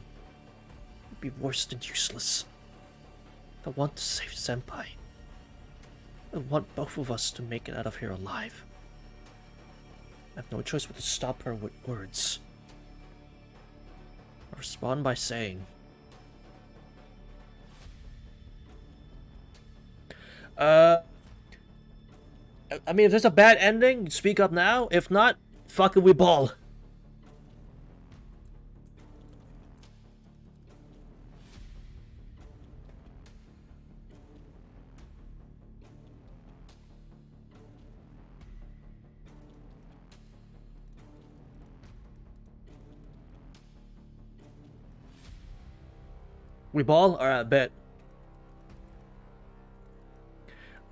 would be worse than useless. I want to save Senpai. I want both of us to make it out of here alive. I have no choice but to stop her with words. Our Respond by saying. I mean, if there's a bad ending, speak up now. If not, fuck it, we ball. We ball? Alright, bet.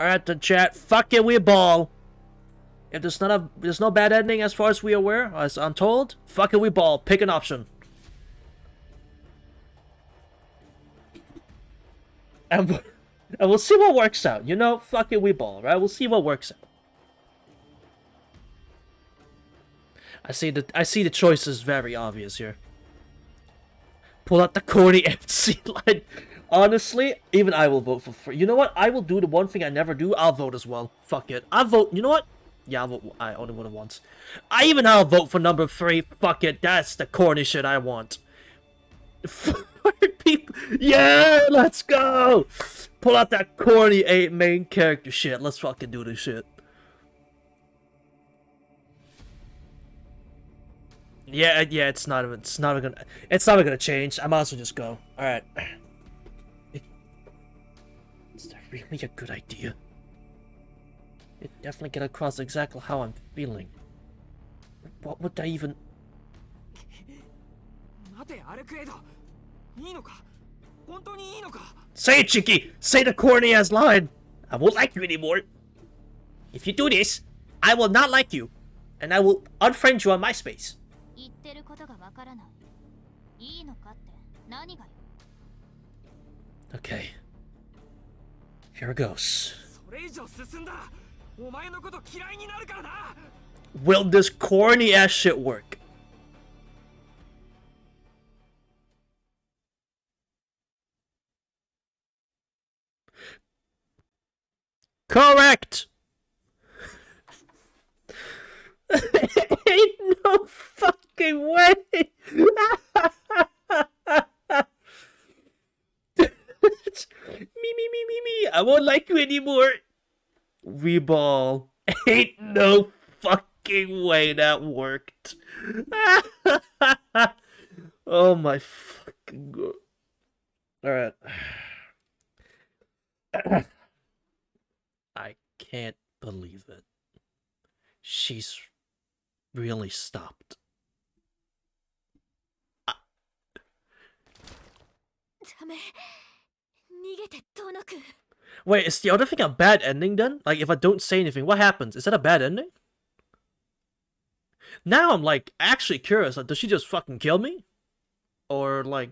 Alright, the chat. Fuck it, we ball. If there's no bad ending as far as we are aware, as I'm told, fuck it, we ball. Pick an option. And we'll see what works out. You know, fuck it, we ball, right? We'll see what works out. I see the choice is very obvious here. Pull out the corny MC line. Honestly, even I will vote for free. You know what? I will do the one thing I never do. I'll vote as well. Fuck it. I'll vote. You know what? Yeah, I'll vote. I only voted once. I'll vote for number 3. Fuck it. That's the corny shit I want. People. Yeah, let's go. Pull out that corny 8 main character shit. Let's fucking do this shit. Yeah, it's not even gonna change. I might as well just go. Alright. Is that really a good idea? It definitely get across exactly how I'm feeling. But what would I even... Say it, Chiki! Say the corny ass line! I won't like you anymore. If you do this, I will not like you. And I will unfriend you on MySpace. Okay. Here goes. Will this corny ass shit work? Correct! Ain't no fucking way! Me. I won't like you anymore. Reball. Ain't no fucking way that worked. Oh my fucking god. Alright. I can't believe it. She's really stopped. Wait, is the other thing a bad ending then? Like, if I don't say anything, what happens? Is that a bad ending? Now I'm, like, actually curious. Like, does she just fucking kill me? Or, like,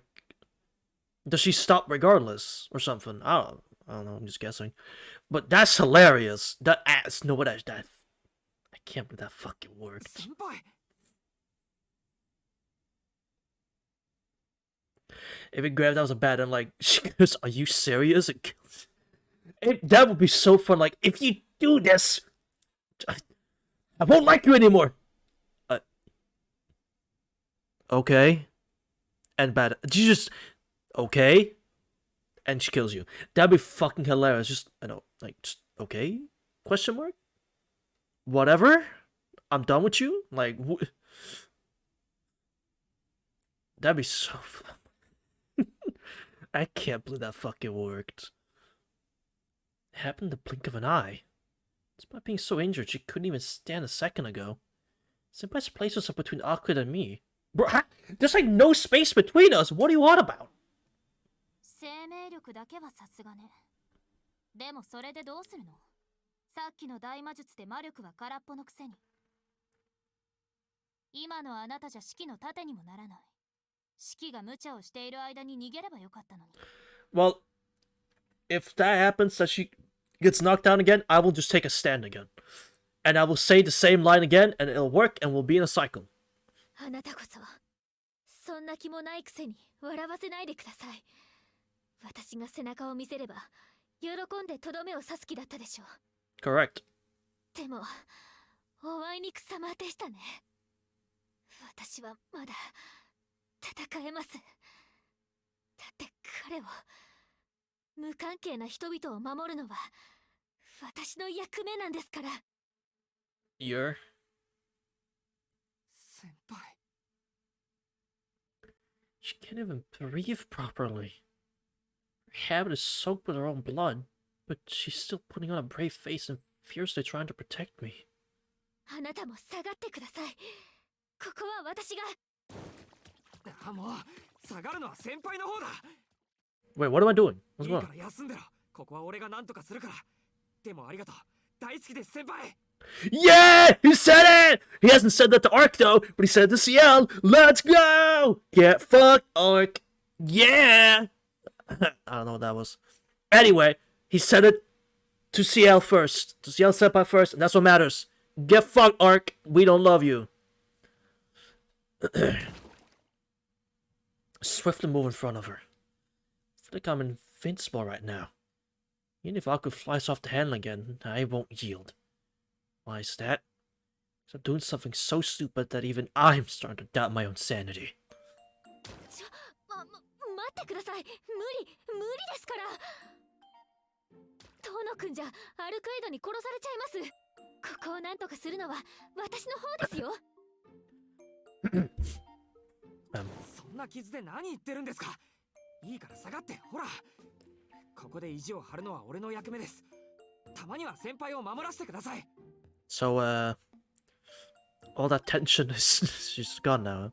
does she stop regardless? Or something? I don't know, I'm just guessing. But that's hilarious. That ass. No, what that. I can't believe that fucking worked. If it grabbed, that was a bad end. Like, she goes, "Are you serious?" That would be so fun. Like, if you do this, I won't like you anymore. Okay. And bad. Did you just... Okay. And she kills you. That'd be fucking hilarious. Just, I know, like, just, okay? Question mark? Whatever? I'm done with you? Like, that'd be so fun. I can't believe that fucking worked. It happened in the blink of an eye. Despite being so injured, she couldn't even stand a second ago. Senpai's place was up between Akira and me. Bro, there's like no space between us. What are you on about? Well, if that happens, that she gets knocked down again, I will just take a stand again. And I will say the same line again, and it'll work, and we'll be in a cycle. Correct. 戦えます。だって彼を、無関係な人々を守るのは私の役目なんですから。 You're. 先輩。 She can't even breathe properly. Her habit is soaked with her own blood, but she's still putting on a brave face and fiercely trying to protect me. あなたも下がってください。ここは私が。あ、もう下がるのは先輩の方だ。 Wait, what am I doing? What's いい going か on? ら休んでろ。ここは俺が何とかするから。でもありがとう。大好きです先輩。 Yeah! He said it! He hasn't said that to Ark though, but he said it to Ciel. Let's go! Get fucked, Ark. Yeah! I don't know what that was. Anyway, he said it to Ciel first. To Ciel Senpai first, and that's what matters. Get fucked, Ark. We don't love you. Swiftly move in front of her. I feel like I'm invincible right now. Even if Aku flies off the handle again, I won't yield. Why is that? Because I'm doing something so stupid that even I'm starting to doubt my own sanity. 待ってください。無理ですから。遠野くんじゃアルクエイドに殺されちゃいます。ここを何とかするのは私の方ですよ。そんな傷で何言ってるんですか。いいから下がって。ほら、ここで意地を張るのは俺の役目です。たまには先輩を守らせてください。 So, all that tension is she's gone now.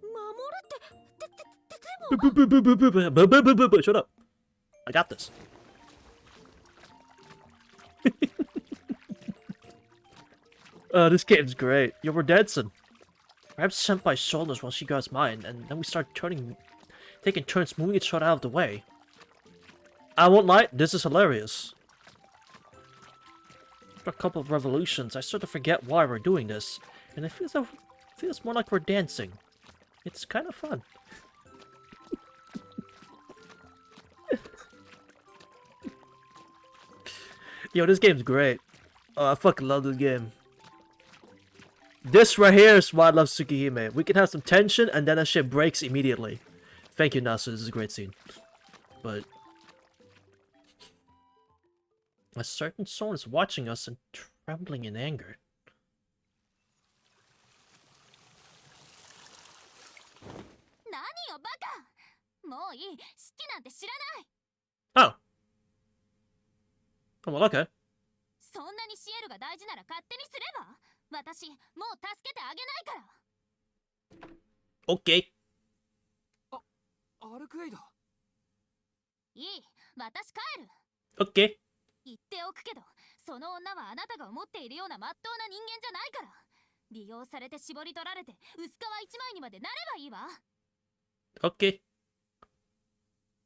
守るって、 Shut up. I got this. This game's great. Yo, we're dancing. Grab Senpai's shoulders while she grabs mine, and then we start taking turns moving each other out of the way. I won't lie, this is hilarious. After a couple of revolutions, I start to forget why we're doing this, and it feels more like we're dancing. It's kind of fun. Yo, this game's great. Oh, I fucking love this game. This right here is why I love Tsukihime. We can have some tension and then that shit breaks immediately. Thank you, Nasu. This is a great scene. But a certain soul is watching us and trembling in anger. 何よバカ。もういい。好きなんて知らない。 Oh. Oh, well, okay. そんなにシエルが大事なら勝手にすれば。私もう助けてあげないから。 Okay. アルクエイド。いい、私帰る。 Okay. 言っておくけど、その女はあなたが思っているような真っ当な人間じゃないから。利用されて絞り取られて薄皮一枚にまでなればいいわ。 Okay.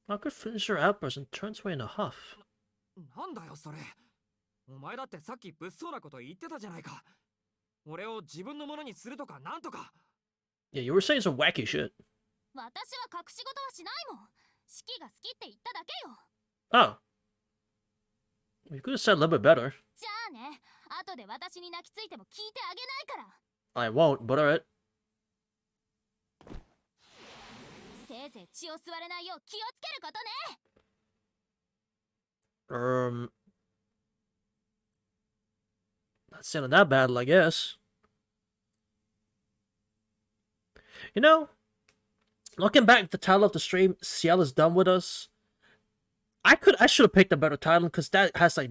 I could finish her outburst and turns away in a huff. なんだよそれ。お前だってさっき物騒なこと言ってたじゃないか。俺を自分のものにするとかなんとか。 Yeah, you were saying some wacky shit. 私は隠し事はしないもん。四季が好きって言っただけよ。 Oh. You could have said a little bit better. じゃあね、後で私に泣きついても聞いてあげないから。 I won't, but alright. せいぜい血を吸われないよう気をつけることね。 Not sounding that bad, I guess. You know, looking back at the title of the stream, Ciel is done with us. I should have picked a better title because that has like,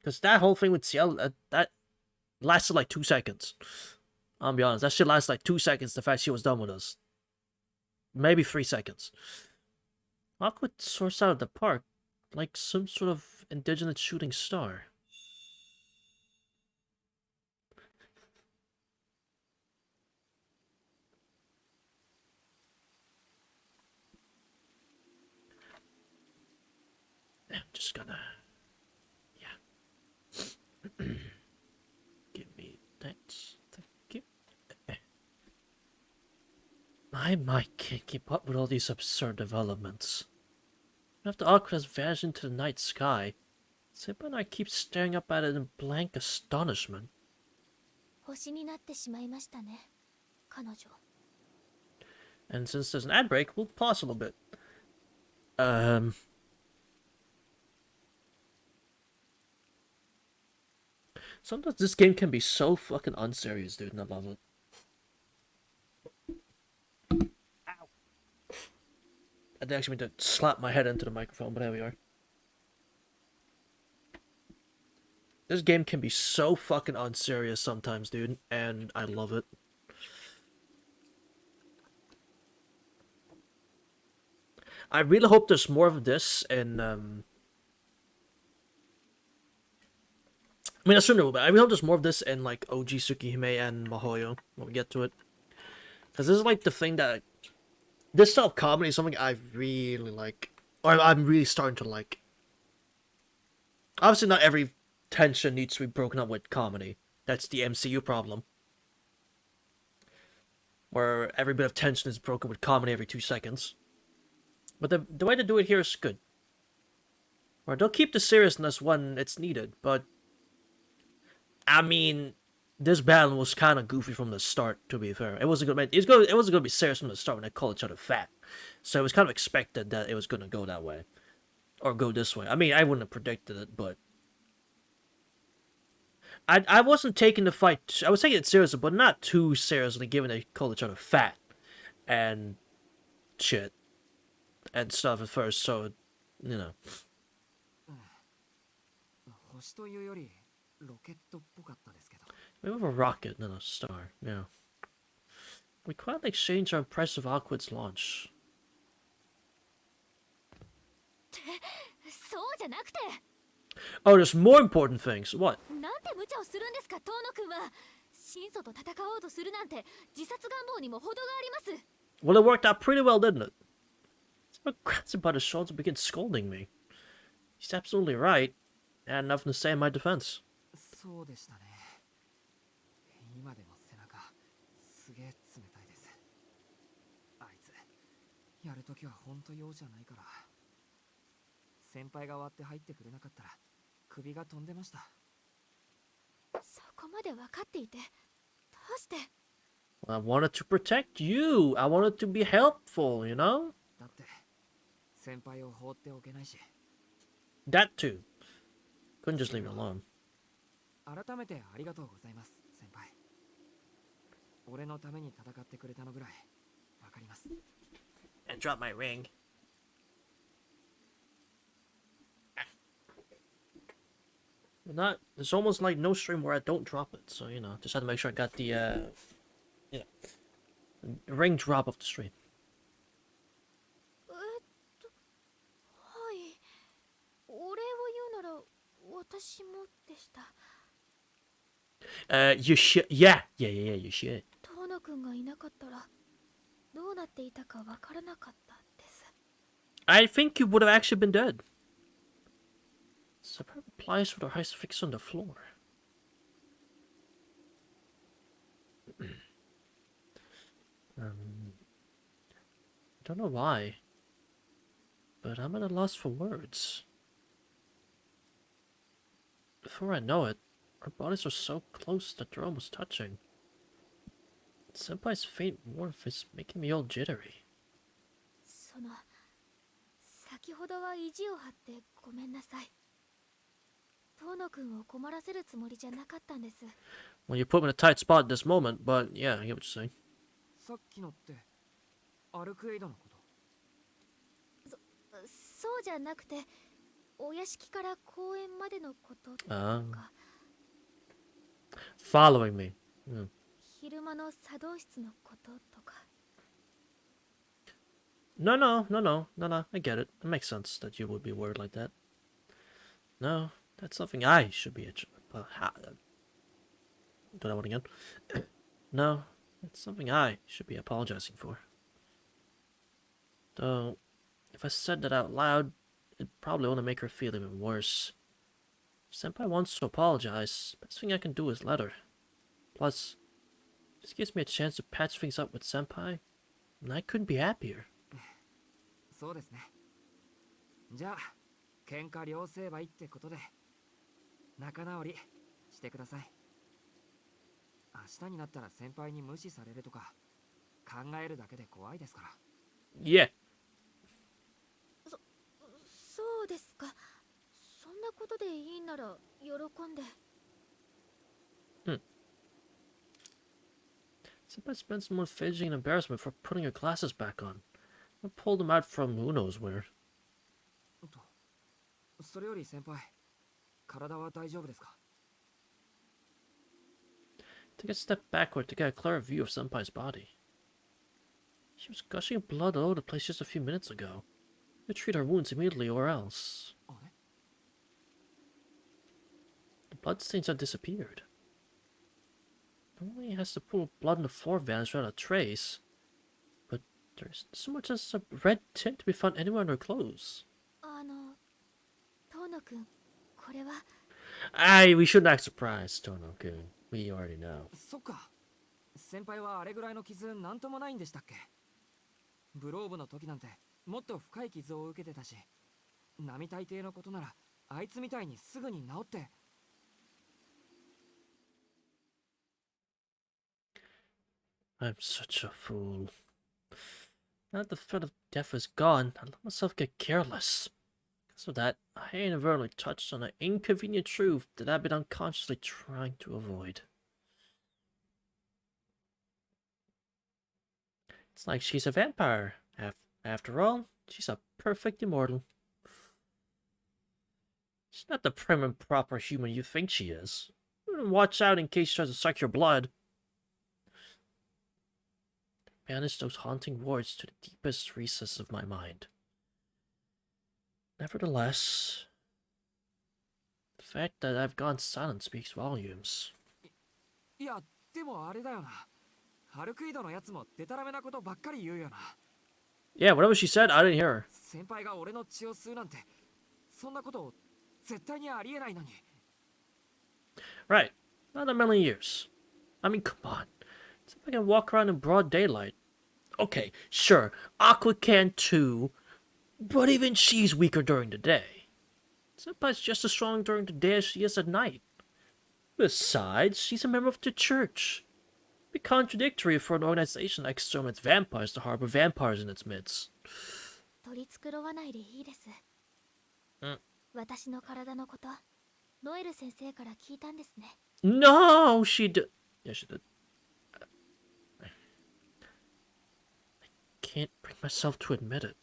because that whole thing with Ciel that lasted like 2 seconds. I'll be honest, that shit lasted like 2 seconds. The fact she was done with us, maybe 3 seconds. Awkward source out of the park, like some sort of indigenous shooting star. I'm just gonna, yeah. Give me that. Thank you. My mic can't keep up with all these absurd developments. After Aqua has vanished into the night sky, Senpai and I keep staring up at it in blank astonishment. 星になってしまいましたね、彼女。And since there's an ad break, we'll pause a little bit. Sometimes this game can be so fucking unserious, dude, and I love it. Ow. I didn't actually mean to slap my head into the microphone, but there we are. This game can be so fucking unserious sometimes, dude, and I love it. I really hope there's more of this in, I mean, I assume there will be. I really hope there's more of this in, like, OG Tsukihime and Mahoyo when we get to it. Because this is, like, the thing that... This style of comedy is something I really like. Or I'm really starting to like. Obviously, not every tension needs to be broken up with comedy. That's the MCU problem. Where every bit of tension is broken with comedy every 2 seconds. But the way to do it here is good. Or they'll keep the seriousness when it's needed, but... I mean, this battle was kind of goofy from the start, to be fair. It wasn't going to be serious from the start when they called each other fat. So it was kind of expected that it was going to go that way. Or go this way. I mean, I wouldn't have predicted it, but... I wasn't taking the fight... I was taking it seriously, but not too seriously, given they called each other fat. And... shit. And stuff at first, so... You know. 星というよりロケットっぽかったですけど。 We have a rocket and a star, yeah. We quietly exchanged our impressive Aquid's launch. そうじゃなくて Oh, there's more important things. What? なんて無茶をするんですか遠野くんは神祖と戦おうとするなんて自殺願望にも程があります Well, it worked out pretty well, didn't it? Someone grabs him by the shoulders and begins scolding me. He's absolutely right. I had nothing to say in my defense. そうでしたね。今でも背中すげえ冷たいです。あいつやるときは本当用じゃないから。先輩が終わって入ってくれなかったら首が飛んでました。そこまで分かっていてどうして I wanted to protect you. I wanted to be helpful, you know? だって先輩を放っておけないし。 That too. Couldn't just leave him alone. 改めてありがとうございます先輩。俺のために戦ってくれたのぐらいわかります。 And drop my ring. Not. It's almost like no stream where I don't drop it. So you know, just had to make sure I got the you know, ring drop of the stream. はいお礼を言うなら私もでした You should. Yeah, you should. 遠野くんがいなかったらどうなっていたかわからなかったです I think you would have actually been dead. Superb replies with her eyes fixed on the floor. I don't know why, but I'm at a loss for words. Before I know it, our bodies are so close that they're almost touching. Senpai's faint warmth is making me all jittery. その先ほどは意地を張ってごめんなさい遠野くんを困らせるつもりじゃなかったんです Well, you put me in a tight spot at this moment, but yeah, I get what you're saying. さっきのってアルクエイドのこと。そうじゃなくてお屋敷から公園までのこととか、Following me. 昼間の茶道室のこととか No, I get it. It makes sense that you would be worried like that. No, that's something I should be... do that one again. No, it's something I should be apologizing for. Though, if I said that out loud, it'd probably only make her feel even worse. If Senpai wants to apologize, best thing I can do is let her. Plus, this gives me a chance to patch things up with Senpai, and I couldn't be happier. そうですね。じゃあ喧嘩両成敗ってことで仲直りしてください。明日になったら先輩に無視されるとか考えるだけで怖いですから。 Yeah. そうですか。そんなことでいいなら喜んで。 Senpai spends more fidgeting and embarrassment for putting her glasses back on. I pulled them out from who knows where. それより先輩、体は大丈夫ですか？ Take a step backward to get a clearer view of Senpai's body. She was gushing blood all over the place just a few minutes ago. We treat her wounds immediately or else. あれ？ The bloodstains have disappeared. Normally has to pull blood on the floor vanish without a trace. But there isn't so much as a red tint to be found anywhere on her clothes. 遠野くん、これは。 We shouldn't act surprised, Tono-kun. We already know. そっか。先輩はあれぐらいの傷なんともないんでしたっけ？ブローブの時なんてもっと深い傷を受けてたし、並大抵のことならあいつみたいにすぐに治って。 I'm such a fool. Now that the threat of death is gone, I let myself get careless. So that I inadvertently touched on an inconvenient truth that I've been unconsciously trying to avoid. It's like she's a vampire. After all, she's a perfect immortal. She's not the prim and proper human you think she is. Watch out in case she tries to suck your blood. Banish those haunting words to the deepest recesses of my mind. Nevertheless, the fact that I've gone silent speaks volumes. いや、でもあれだよな。ハルクイドのやつもデタラメなことばっかり言うよな。 Yeah, whatever she said, I didn't hear her. 先輩が俺の血を吸うなんて、そんなこと絶対にありえないのに。 Right. Not a million years. I mean, come on. It's if I can walk around in broad daylight. Okay, sure, Aqua can too, but even she's weaker during the day. Senpai's just as strong during the day as she is at night. Besides, she's a member of the church. It'd be contradictory for an organization that exterminates vampires to harbor vampires in its midst. 取り繕わないでいいです。私の体のこと、ノエル先生から聞いたんですね。 No, she did. Yeah, she did. I can't bring myself to admit it.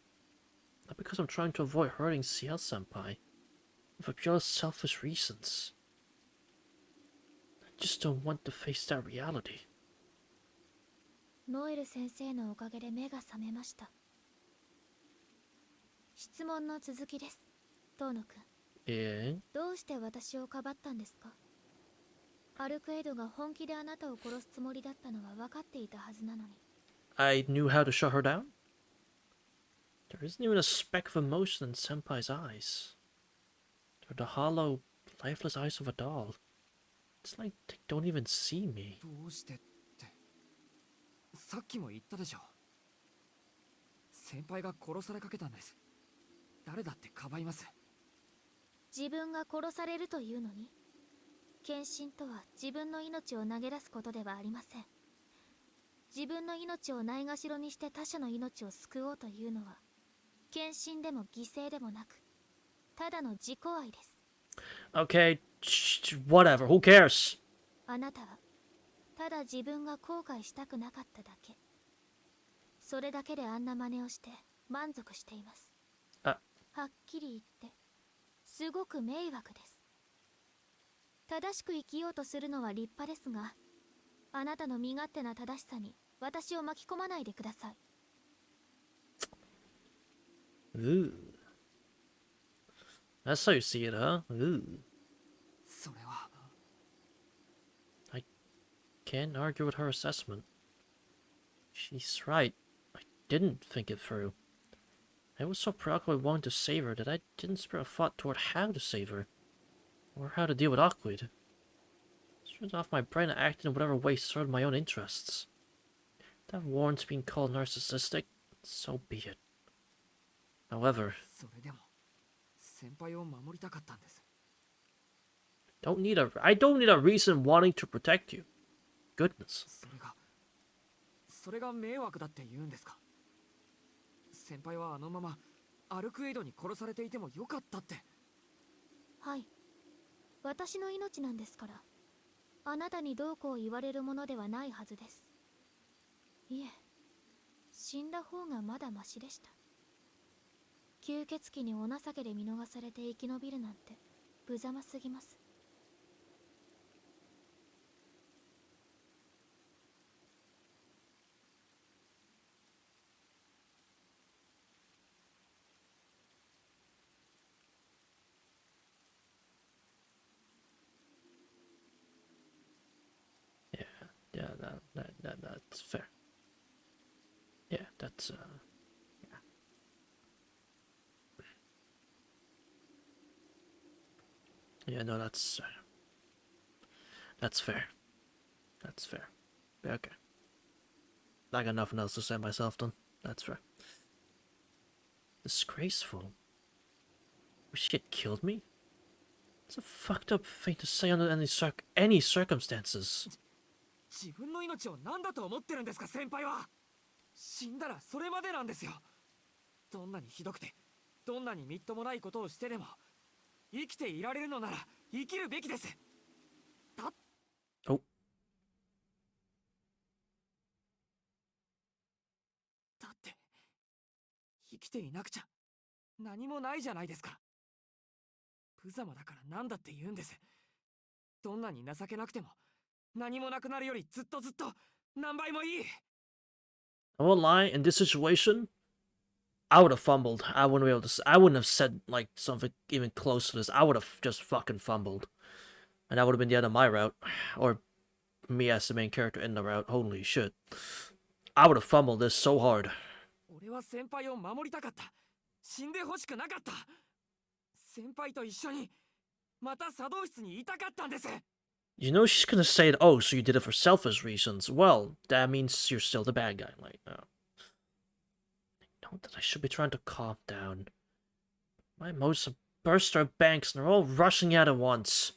Not because I'm trying to avoid hurting Ciel-senpai, but for pure selfish reasons. I just don't want to face that reality. ノエル先生のおかげで目が覚めました。質問の続きです。遠野くん。Yeah? どうして私をかばったんですか？アルクエドが本気であなたを殺すつもりだったのは分かっていたはずなのに。 I knew how to shut her down? There isn't even a speck of emotion in Senpai's eyes. They're the hollow, lifeless eyes of a doll. It's like they don't even see me. どうしてって、さっきも言ったでしょ。先輩が殺されかけたんです。誰だってかばいます。自分が殺されるというのに、献身とは自分の命を投げ出すことではありません。自分の命をないがしろにして他者の命を救おうというのは、献身でも犠牲でもなく、ただの自己愛です。 Okay, whatever, who cares? あなたはただ自分が後悔したくなかっただけ。それだけであんな真似をして満足しています。あ、はっきり言ってすごく迷惑です。正しく生きようとするのは立派ですが、あなたの身勝手な正しさに私を巻き込まないでください。 Ooh. That's how you see it, huh? Ooh. それは。 I can't argue with her assessment. She's right. I didn't think it through. I was so preoccupied wanting to save her that I didn't spare a thought toward how to save her. Or how to deal with Awkward. Straight off my brain and acted in whatever way served my own interests. That warrants being called narcissistic, so be it. However, それでも先輩を守りたかったんです。 I don't need a reason wanting to protect you. Goodness. それがそれが迷惑だって言うんですか？先輩はあのままアルクエイドに殺されていてもよかったって。はい、私の命なんですから、あなたにどうこう言われるものではないはずです。いえ、死んだ方がまだマシでした。吸血鬼にお情けで見逃されて生き延びるなんて無様すぎます。Yeah, yeah, that's fair. Yeah, that's yeah, no, that's fair. That's fair. Yeah, okay. I got nothing else to say myself then. That's fair. Disgraceful. She had killed me? It's a fucked up thing to say under any circumstances. 自分の命を何だと思ってるんですか、先輩は。死んだらそれまでなんですよ。どんなにひどくて、どんなにみっともないことをしてでも、生きていられるのなら生きるべきです。Oh. だって生きていなくちゃ何もないじゃないですか。無様だから何だって言うんです。どんなに情けなくても何もなくなるよりずっと何倍もいい。 I won't lie, in this situation, I would have fumbled. I wouldn't be able to. I wouldn't have said like something even close to this. I would have just fucking fumbled, and that would have been the end of my route, or me as the main character in the route. Holy shit! I would have fumbled this so hard. 俺は先輩を守りたかった。死んでほしくなかった。先輩と一緒にまた作動室にいたかったんです。 You know she's gonna say, "Oh, so you did it for selfish reasons." Well, that means you're still the bad guy. Like, I know that I should be trying to calm down. My emotions have burst our banks, and they're all rushing out at once.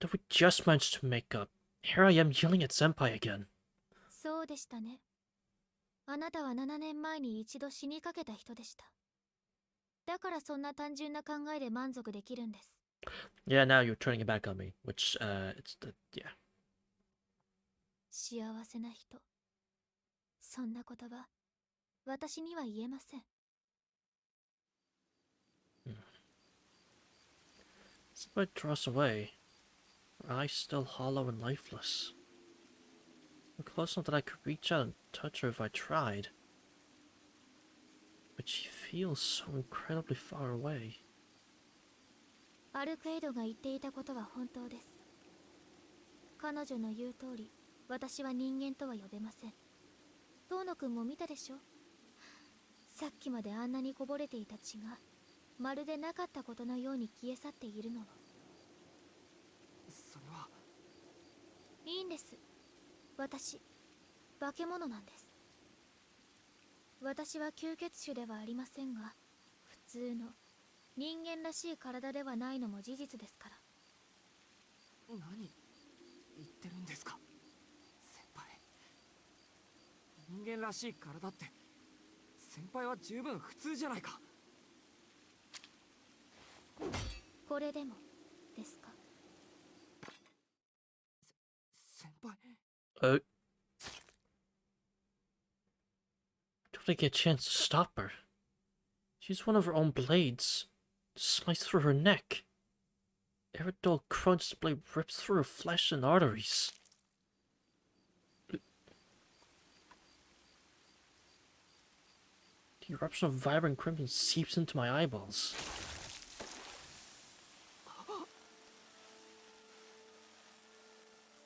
That we just managed to make up. Here I am yelling at Senpai again. そうでしたね。あなたは7年前に一度死にかけた人でした。だからそんな単純な考えで満足できるんです。Yeah, now you're turning it back on me, which, yeah. 幸せな人。そんな言葉、私には言えません。Senpai draws away, her eyes still hollow and lifeless. I'm close enough that I could reach out and touch her if I tried. But she feels so incredibly far away. アルクエイドが言っていたことは本当です。彼女の言う通り、私は人間とは呼べません。遠野くんも見たでしょ。さっきまであんなにこぼれていた血が、まるでなかったことのように消え去っているのを。それは。いいんです。私、化け物なんです。私は吸血種ではありませんが、普通の人間らしい体ではないのも事実ですから。何言ってるんですか、先輩。人間らしい体って先輩は十分普通じゃないか。これでもですか。先輩。Don't I get a chance to stop her? She's one of her own blades. Slice through her neck. Every dull crunch blade rips through her flesh and arteries. The eruption of vibrant crimson seeps into my eyeballs.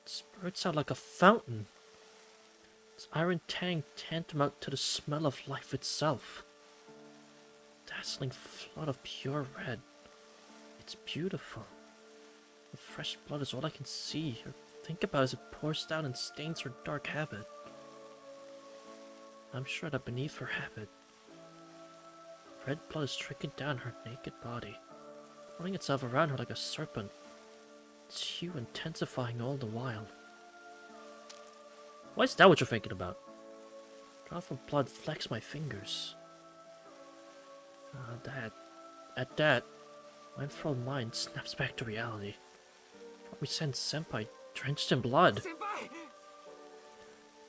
It spurts out like a fountain. Its iron tang tantamount to the smell of life itself. Dazzling flood of pure red. It's beautiful. The fresh blood is all I can see or think about as it pours down and stains her dark habit. I'm sure that beneath her habit, red blood is trickling down her naked body, running itself around her like a serpent, its hue intensifying all the while. Why is that what you're thinking about? Drop of blood flecks my fingers. At that, my enthralled mind snaps back to reality. We sent Senpai drenched in blood. 先輩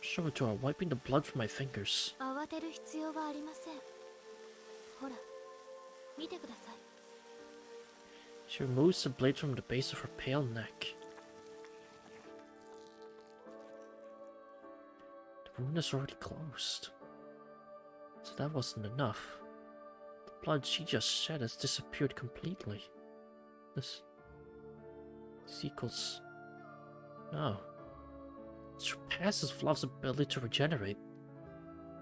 Show it to her, wiping the blood from my fingers. 慌てる必要はありません。ほら、見てください。 She removes the blade from the base of her pale neck. The wound is already closed. So that wasn't enough. The blood she just shed has disappeared completely. This equals... No. It surpasses Fluff's ability to regenerate.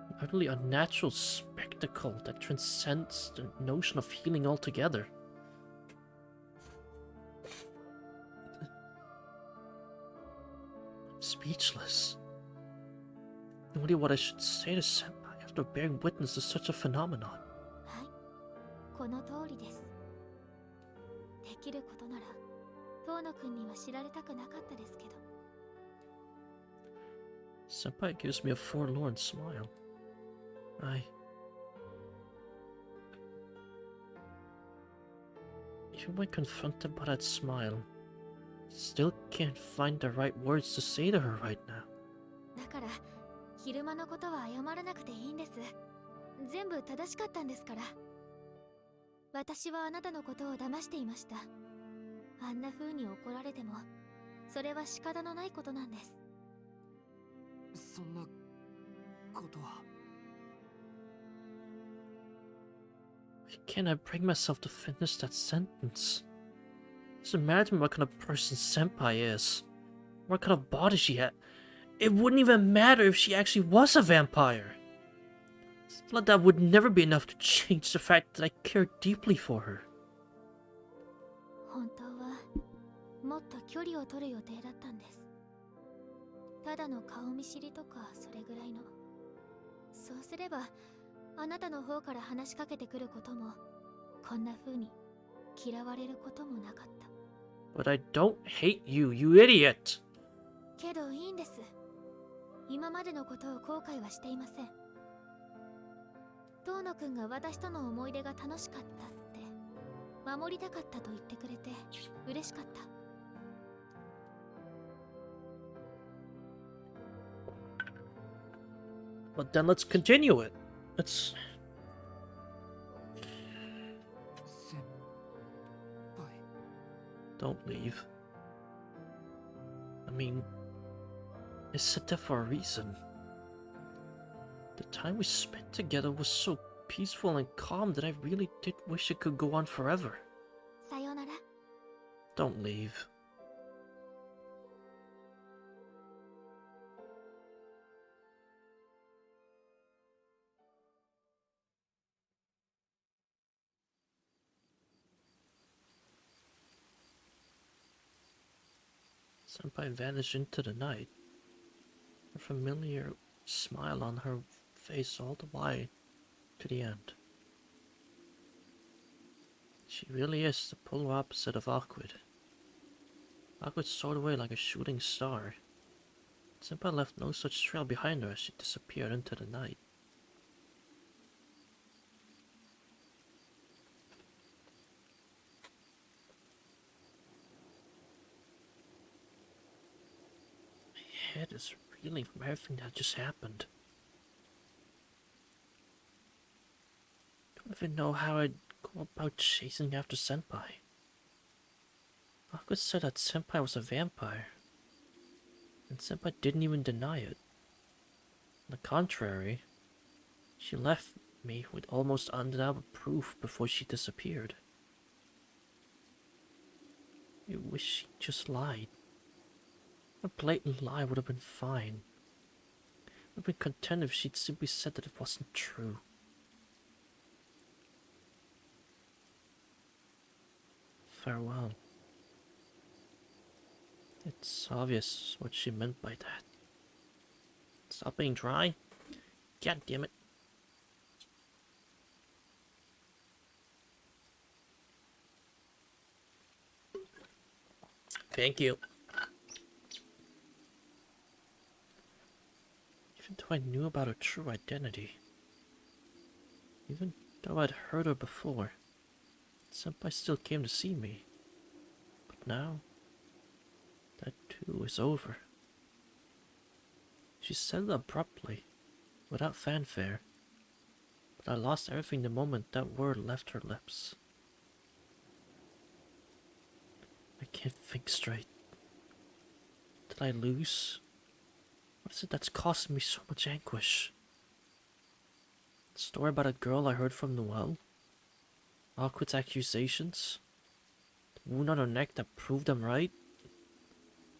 An utterly unnatural spectacle that transcends the notion of healing altogether. I'm speechless. No idea what I should say to Senpai after bearing witness to such a phenomenon. はい、この通りです。できることなら、遠野くんには知られたくなかったですけど。 Senpai gives me a forlorn smile. Even when confronted by that smile, still can't find the right words to say to her right now. だから、昼間のことは謝らなくていいんです。全部正しかったんですから。私はあなたのことを騙していました。あんな風に怒られても、それは仕方のないことなんです。 そんなことは Why can't I bring myself to finish that sentence? Doesn't matter to me what kind of person Senpai is, what kind of body she had. It wouldn't even matter if she actually was a vampire. But that would never be enough to change the fact that I care deeply for her. 本当はもっと距離を取る予定だったんです。ただの顔見知りとかそれぐらいの。そうすればあなたの方から話しかけてくることもこんな風に嫌われることもなかった。 But I don't hate you, you idiot! けどいいんです。今までのことを後悔はしていません。遠野くんが私との思い出が楽しかったって守りたかったと言ってくれて嬉しかった。 But then let's continue it. Let's... 先輩 Don't leave. I mean, I said that for a reason. The time we spent together was so peaceful and calm that I really did wish it could go on forever. さようなら。 Don't leave. Senpai vanished into the night, a familiar smile on her face all the way to the end. She really is the polar opposite of awkward. Awkward soared away like a shooting star. Senpai left no such trail behind her as she disappeared into the night. My head is reeling from everything that just happened. I don't even know how I'd go about chasing after Senpai. Awkward said that Senpai was a vampire, and Senpai didn't even deny it. On the contrary, she left me with almost undeniable proof before she disappeared. I wish she just lied. A blatant lie would have been fine. I would have been content if she'd simply said that it wasn't true. Farewell. It's obvious what she meant by that. Stop being dry. God damn it. Thank you. Even though I knew about her true identity, even though I'd heard her before, Senpai still came to see me. But now, that too is over. She said it abruptly, without fanfare, but I lost everything the moment that word left her lips. I can't think straight. Did I lose? What is it that's causing me so much anguish? The story about a girl I heard from the well? Awkward accusations? The wound on her neck that proved I'm right?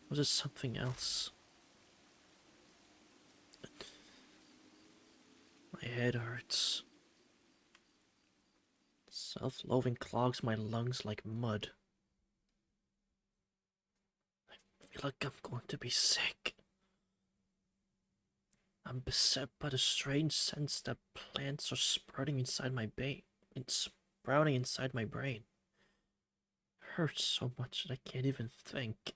Or was it something else? My head hurts. Self-loathing clogs my lungs like mud. I feel like I'm going to be sick. I'm beset by the strange sense that plants are sprouting inside my brain. It's sprouting inside my brain. It hurts so much that I can't even think.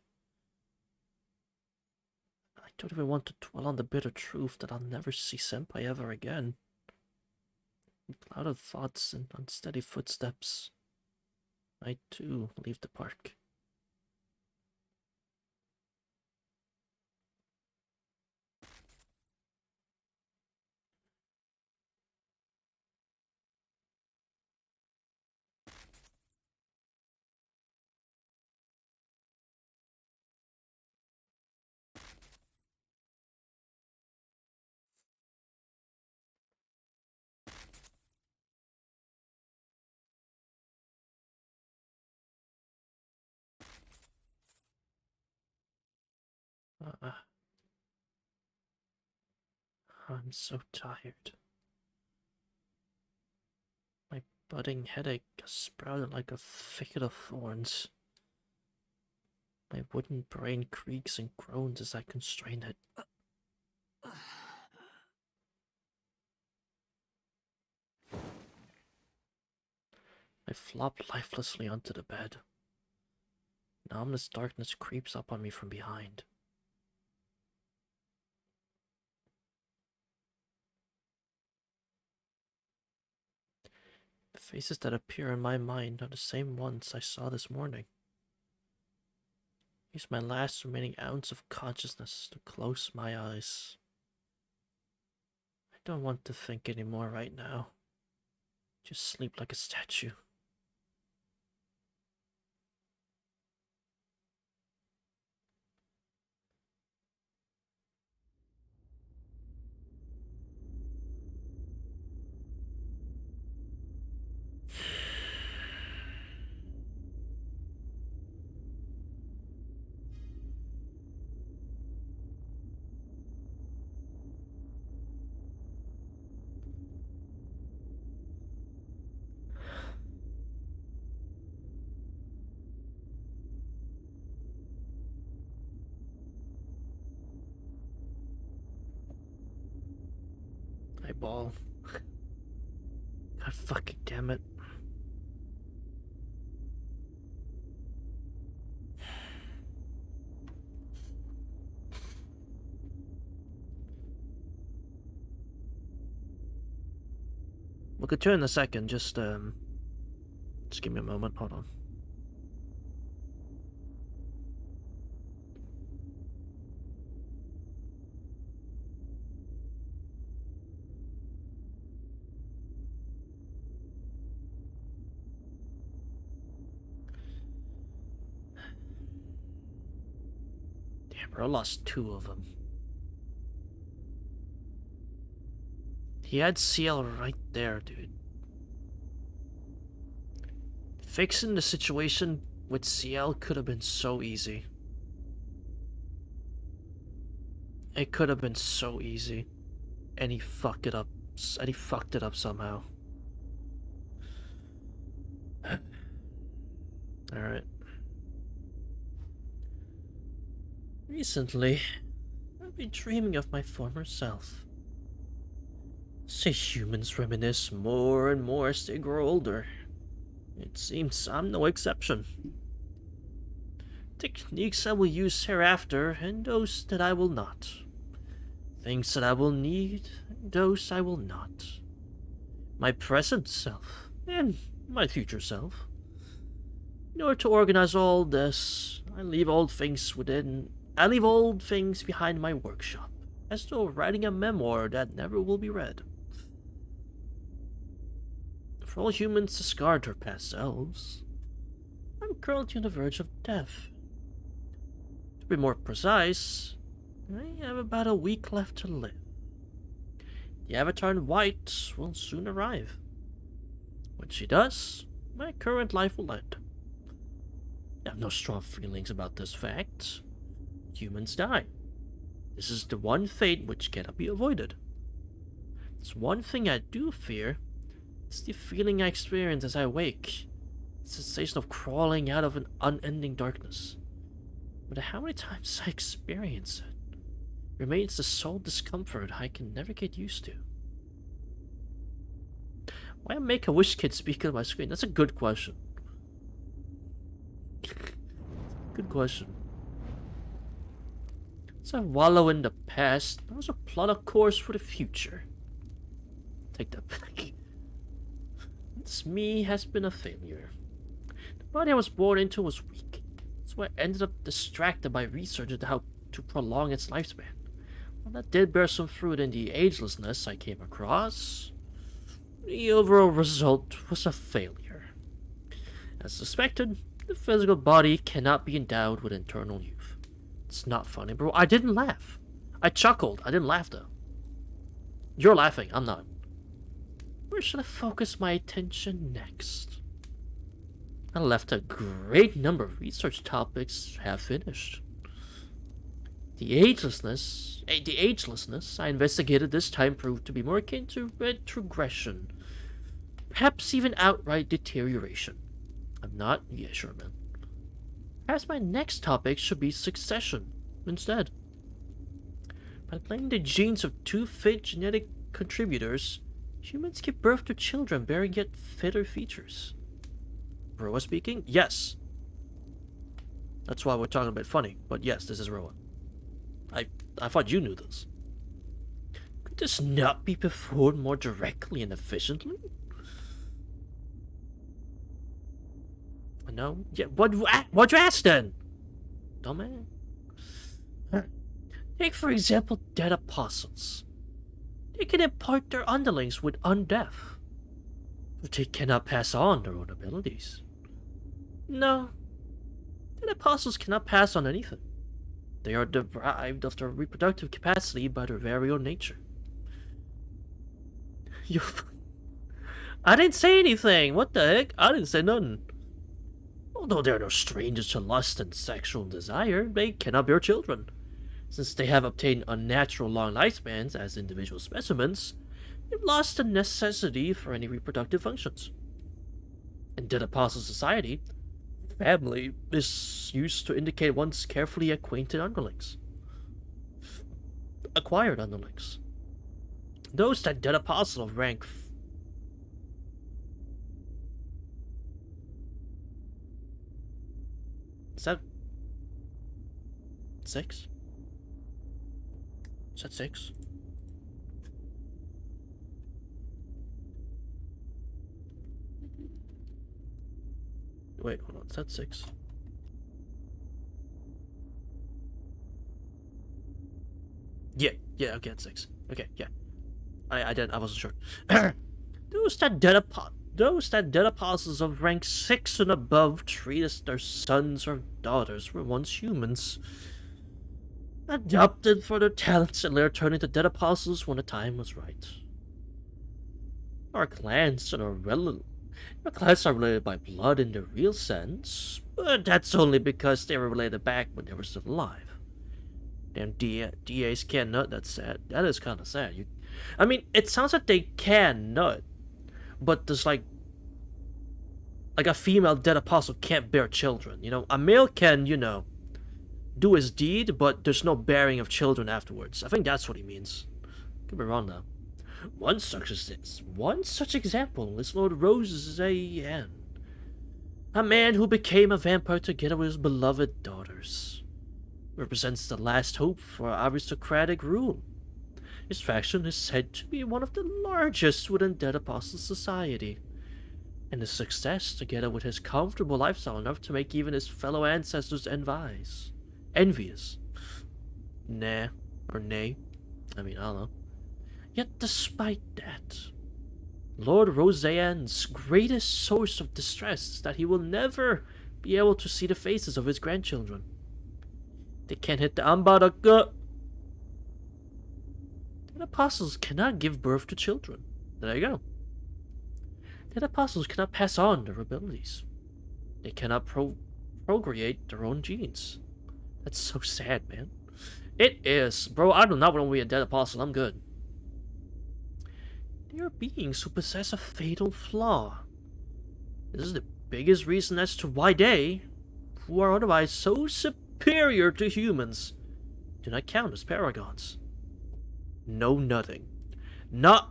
I don't even want to dwell on the bitter truth that I'll never see Senpai ever again. With clouded thoughts and unsteady footsteps, I too leave the park. I'm so tired. My budding headache has sprouted like a thicket of thorns. My wooden brain creaks and groans as I constrain it. I flop lifelessly onto the bed. An ominous darkness creeps up on me from behind. The faces that appear in my mind are the same ones I saw this morning. Use my last remaining ounce of consciousness to close my eyes. I don't want to think anymore right now. Just sleep like a statue. I bawl. God fucking damn it. We'll get to it in a second, just give me a moment, hold on. Damn, bro, I lost 2 of them. He had Ciel right there, dude. Fixing the situation with Ciel could have been so easy. It could have been so easy. And he fucked it up. And he fucked it up somehow. Alright. Recently, I've been dreaming of my former self. Say humans reminisce more and more as they grow older. It seems I'm no exception. Techniques I will use hereafter, and those that I will not. Things that I will need, those I will not. My present self, and my future self. In order to organize all this, I leave old things behind my workshop, as though writing a memoir that never will be read. For all humans discard their past selves, I'm currently on the verge of death. To be more precise, I have about a week left to live. The Avatar in White will soon arrive. When she does, my current life will end. I have no strong feelings about this fact. Humans die. This is the one fate which cannot be avoided. There's one thing I do fear. It's the feeling I experience as I wake. The sensation of crawling out of an unending darkness. No matter how many times I experience it, remains the sole discomfort I can never get used to. Why make a wish kid speak on my screen? That's a good question. Good question. So I wallow in the past, I also plot a course for the future. Take that back. This me has been a failure. The body I was born into was weak, so I ended up distracted by research into how to prolong its lifespan. While that did bear some fruit in the agelessness I came across, the overall result was a failure. As suspected, the physical body cannot be endowed with eternal youth. It's not funny, bro. I didn't laugh. I chuckled. I didn't laugh, though. You're laughing. I'm not. Where should I focus my attention next? I left a great number of research topics half finished. The agelessness I investigated this time proved to be more akin to retrogression. Perhaps even outright deterioration. I'm not? Yeah, sure, man. Perhaps my next topic should be succession instead. By playing the genes of two fit genetic contributors, humans give birth to children bearing yet fitter features. Roa speaking? Yes. That's why we're talking about funny, but yes, this is Roa. I thought you knew this. Could this not be performed more directly and efficiently? No? Yeah, what'd you ask then? Dumbass. Take for example dead apostles. They can impart their underlings with undeath, but they cannot pass on their own abilities. No, dead apostles cannot pass on anything. They are deprived of their reproductive capacity by their very own nature. I didn't say anything. What the heck? I didn't say nothing. Although they are no strangers to lust and sexual desire, they cannot bear children. Since they have obtained unnatural long lifespans as individual specimens, they've lost the necessity for any reproductive functions. In Dead Apostle society, family is used to indicate one's carefully acquired underlings. Those that Dead Apostle of rank Is that 6? Is that 6? Wait, hold on. Is that 6? Yeah, okay, it's 6. Okay, yeah. I wasn't sure. Those that dead apostles of rank 6 and above treat as their sons or daughters were once humans. Adopted for their talents and later turned into dead apostles when the time was right. Our clans are related by blood in the real sense, but that's only because they were related back when they were still alive. Damn DAs can't nut, that's sad. That is kind of sad. I mean, it sounds like they can nut, but there's like a female dead apostle can't bear children. You know, a male can, do his deed, but there's no bearing of children afterwards. I think that's what he means. Could be wrong though. One such example is Lord Roseanne, a man who became a vampire together with his beloved daughters. Represents the last hope for aristocratic rule. His faction is said to be one of the largest within Dead Apostle society, and his success, together with his comfortable lifestyle, enough to make even his fellow ancestors envious. Nah, or nay. I mean, I don't know. Yet despite that, Lord Roseanne's greatest source of distress is that he will never be able to see the faces of his grandchildren. They can't hit the Ambaraka. Dead apostles cannot give birth to children. There you go. Dead apostles cannot pass on their abilities. They cannot procreate their own genes. That's so sad, man. It is. Bro, I do not want to be a dead apostle. I'm good. They are beings who possess a fatal flaw. This is the biggest reason as to why they, who are otherwise so superior to humans, do not count as paragons. No nutting.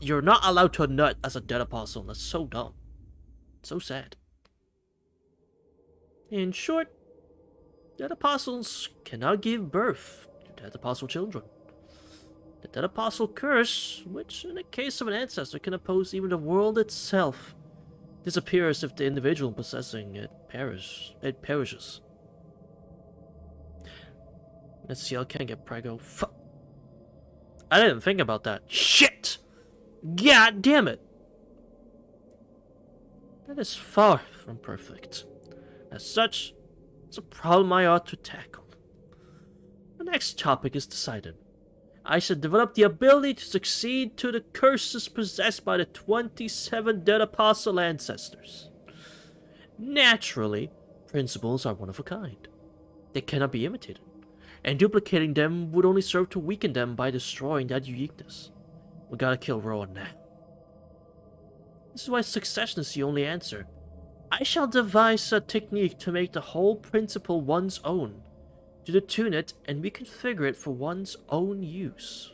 You're not allowed to nut as a dead apostle. That's so dumb. So sad. In short, dead apostles cannot give birth to dead apostle children. The dead apostle curse, which in the case of an ancestor can oppose even the world itself, disappears if the individual possessing it perishes. Let's see, I can't get prego. I didn't think about that. Shit! God damn it! That is far from perfect. As such, it's a problem I ought to tackle. The next topic is decided. I should develop the ability to succeed to the curses possessed by the 27 dead apostle ancestors. Naturally, principles are one of a kind. They cannot be imitated, and duplicating them would only serve to weaken them by destroying that uniqueness. We gotta kill Rowan now. This is why succession is the only answer. I shall devise a technique to make the whole principle one's own, to detune it and reconfigure it for one's own use.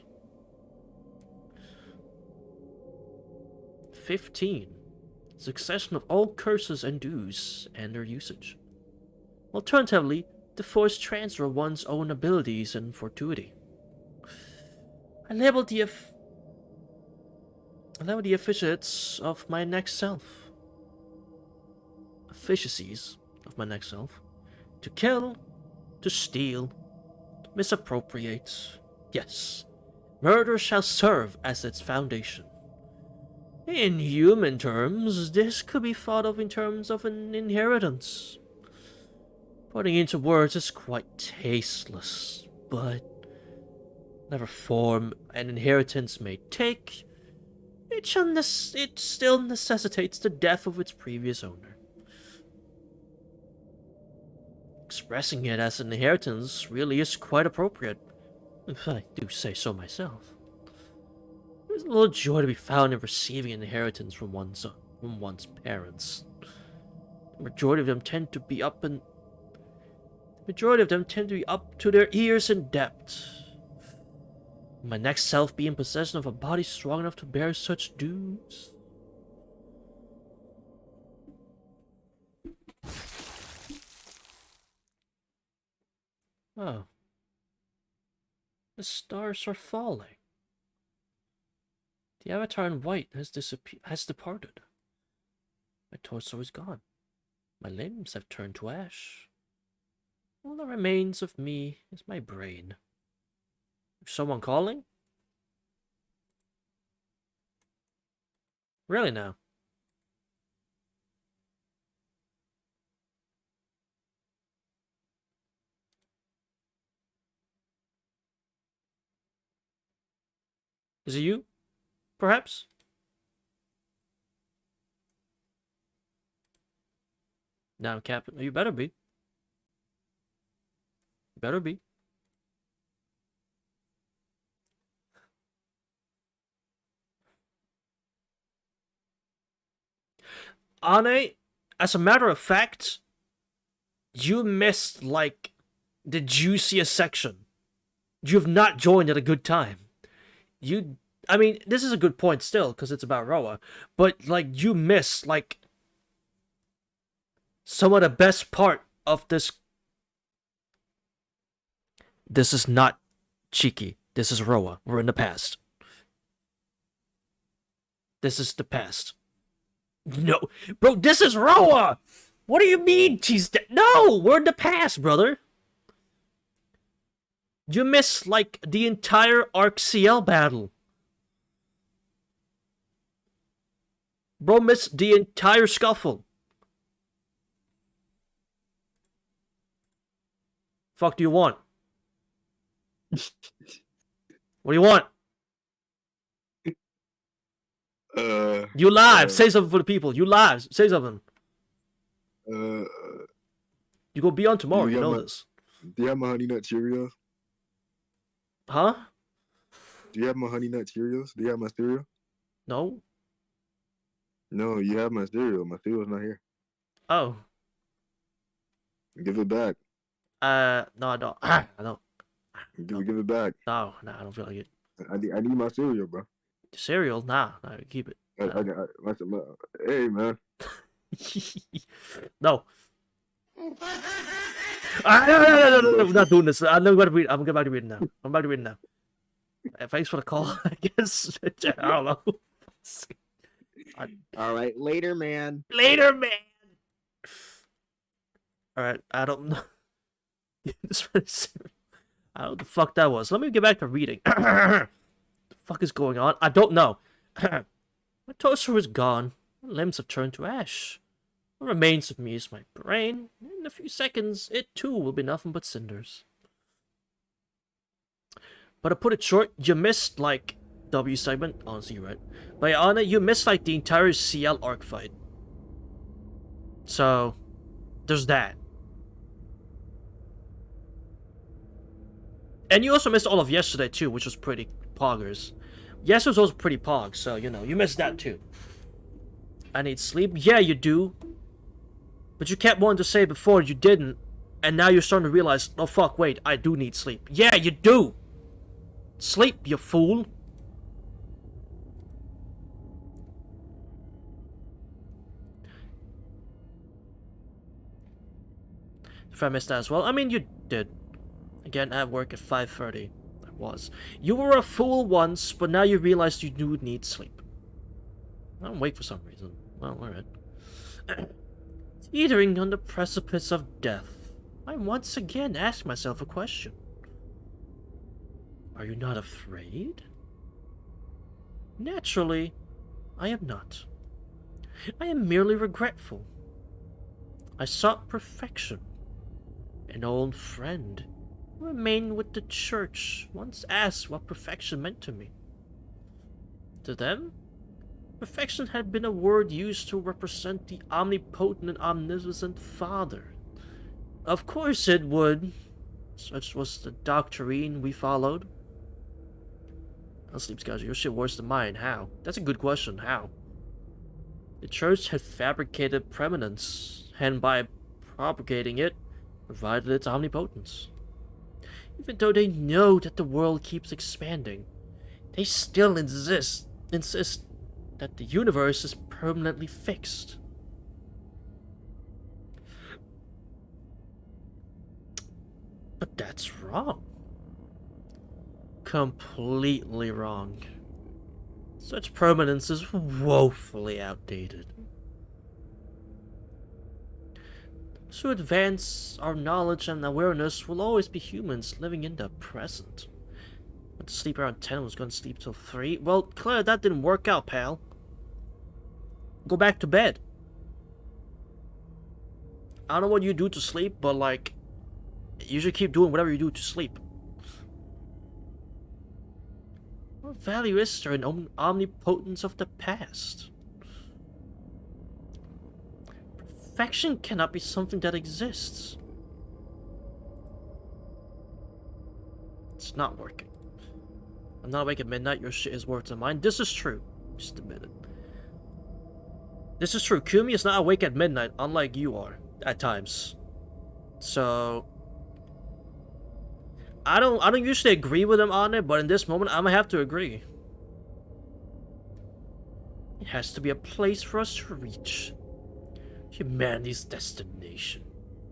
15. Succession of all curses and dues and their usage. Alternatively, the forced transfer of one's own abilities and fortuity. I labeled the efficiencies of my next self. Efficiencies of my next self. To kill, to steal, to misappropriate. Yes, murder shall serve as its foundation. In human terms, this could be thought of in terms of an inheritance. Putting into words is quite tasteless, but whatever form an inheritance may take, it still necessitates the death of its previous owner. Expressing it as an inheritance really is quite appropriate, if I do say so myself. There's a little joy to be found in receiving an inheritance from one's parents. The majority of them tend to be up to their ears in debt. My next self be in possession of a body strong enough to bear such dues. Oh. The stars are falling. The avatar in white has departed. My torso is gone. My limbs have turned to ash. All that remains of me is my brain. Is someone calling? Really now? Is it you? Perhaps? Now, Captain, you better be. Better be. Ane, as a matter of fact, you missed, like, the juiciest section. You have not joined at a good time. I mean, this is a good point still, because it's about Roa, but, like, you missed, like, some of the best part of this. This is not Chiki. This is Roa. We're in the past. This is the past. No, bro, this is Roa! What do you mean she's dead? No, we're in the past, brother. You missed, like, the entire Arc Ciel battle. Bro missed the entire scuffle. Fuck do you want? What do you want? You live. Say something for the people. You live. Say something. You go be on tomorrow. You know this. Do you have my Honey Nut Cheerios? Huh? Do you have my Honey Nut Cheerios? Do you have my cereal? No. No, you have my cereal. My cereal's not here. Oh. Give it back. No, I don't. I don't. Give it back. No, I don't feel like it. I need my cereal, bro. Cereal? Nah, keep it. Hey, man. No. No, we're not doing this. I'm going to read. I'm about to read it now. I'm about to read it now. Thanks for the call, I guess. I don't know. All right, later, man. Later, man. All right, I don't know. I don't know what the fuck that was. Let me get back to reading. The fuck is going on? I don't know. My toaster is gone. My limbs have turned to ash. What remains of me is my brain. In a few seconds, it too will be nothing but cinders. But to put it short, you missed, like, W segment. Honestly, you're right. But Anna, you missed, like, the entire Ciel arc fight. So, there's that. And you also missed all of yesterday, too, which was pretty poggers. Yesterday was also pretty pog, so, you know, you missed that, too. I need sleep? Yeah, you do. But you kept wanting to say before you didn't, and now you're starting to realize, oh fuck, wait, I do need sleep. Yeah, you do! Sleep, you fool! If I missed that as well, I mean, you did. Again, I have work at 5:30. I was. You were a fool once, but now you realize you do need sleep. I don't wake for some reason. Well, alright. Teetering on the precipice of death, I once again ask myself a question. Are you not afraid? Naturally, I am not. I am merely regretful. I sought perfection. An old friend who remained with the church once asked what perfection meant to me. To them, perfection had been a word used to represent the omnipotent and omniscient Father. Of course it would. Such was the doctrine we followed. Sleep Scouser, your shit worse than mine. How? That's a good question. How? The church had fabricated preeminence, and by propagating it, provided its omnipotence. Even though they know that the world keeps expanding, they still insist that the universe is permanently fixed. But that's wrong. Completely wrong. Such permanence is woefully outdated. To advance our knowledge and awareness, will always be humans living in the present. Went to sleep around 10, was going to sleep till 3. Well, Claire, that didn't work out, pal. Go back to bed. I don't know what you do to sleep, but, like, you should keep doing whatever you do to sleep. What value is there in omnipotence of the past? Perfection cannot be something that exists. It's not working. I'm not awake at midnight, your shit is worse than mine. This is true. Just admit it. This is true. Kumi is not awake at midnight, unlike you are, at times. So I don't usually agree with him on it, but in this moment I'm gonna have to agree. It has to be a place for us to reach. Humanity's destination.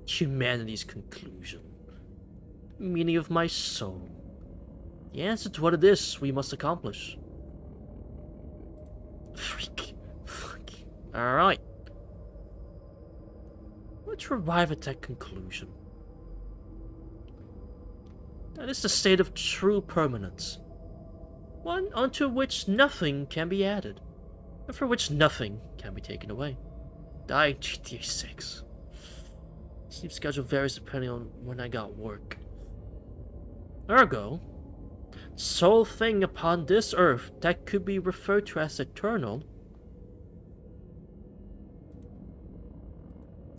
Humanity's conclusion. The meaning of my soul. The answer to what it is we must accomplish. Freak. Fuck. Alright. Let's arrive at that conclusion. That is the state of true permanence. One unto which nothing can be added, and for which nothing can be taken away. Die GTA 6. Sleep schedule varies depending on when I got work. Ergo, sole thing upon this earth that could be referred to as eternal,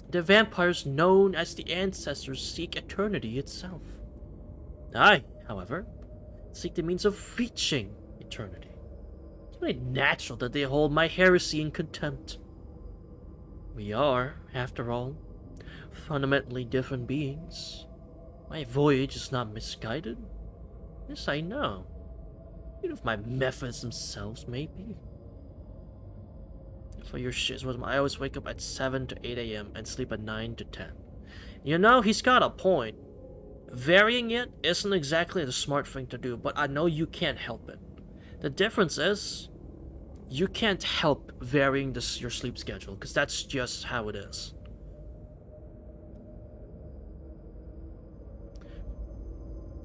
the vampires known as the ancestors seek eternity itself. I, however, seek the means of reaching eternity. It's only natural that they hold my heresy in contempt. We are, after all, fundamentally different beings. My voyage is not misguided. This I know, even if my methods themselves may be. For your shit, I always wake up at 7 to 8 a.m. and sleep at 9 to 10. You know, he's got a point. Varying it isn't exactly the smart thing to do, but I know you can't help it. The difference is, you can't help varying your sleep schedule, because that's just how it is.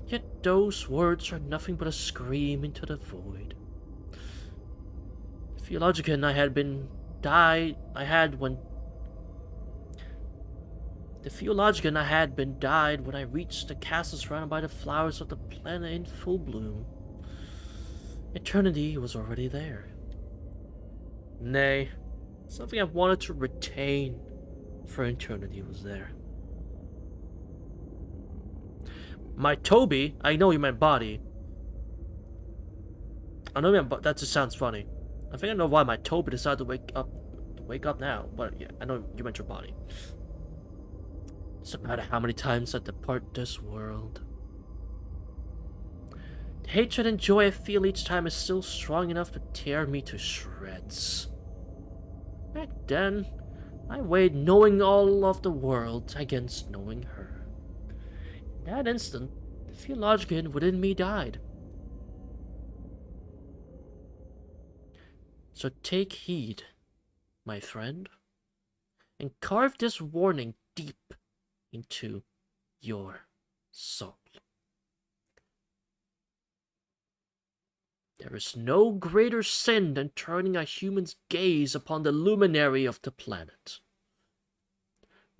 Yet those words are nothing but a scream into the void. The theologian I had when I reached the castle surrounded by the flowers of the planet in full bloom. Eternity was already there. Nay, something I wanted to retain for eternity was there. My Toby, I know you meant body. I know you meant, but that just sounds funny. I think I know why my Toby decided to wake up now, but yeah, I know you meant your body. Doesn't matter how many times I depart this world. The hatred and joy I feel each time is still strong enough to tear me to shreds. Back then, I weighed knowing all of the world against knowing her. In that instant, the theologian within me died. So take heed, my friend, and carve this warning deep into your soul. There is no greater sin than turning a human's gaze upon the luminary of the planet.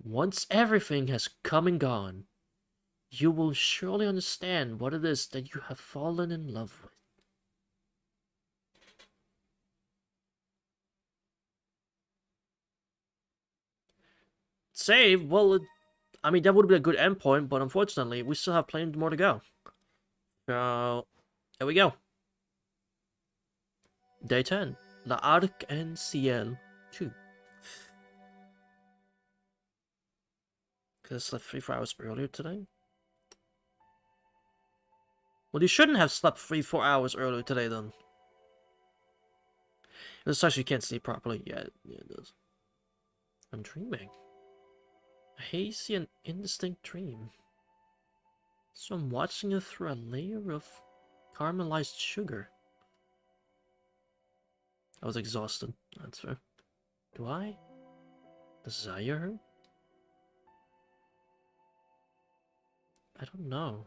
Once everything has come and gone, you will surely understand what it is that you have fallen in love with. Save? Well, I mean, that would be a good endpoint, but unfortunately, we still have plenty more to go. So, here we go. Day 10. La Arc en Ciel 2. Because I slept 3-4 hours earlier today. Well, you shouldn't have slept 3-4 hours earlier today, then. It's actually you can't sleep properly. Yeah, it does. I'm dreaming. A hazy and indistinct dream. So I'm watching it through a layer of caramelized sugar. I was exhausted. That's fair. Do I desire her? I don't know.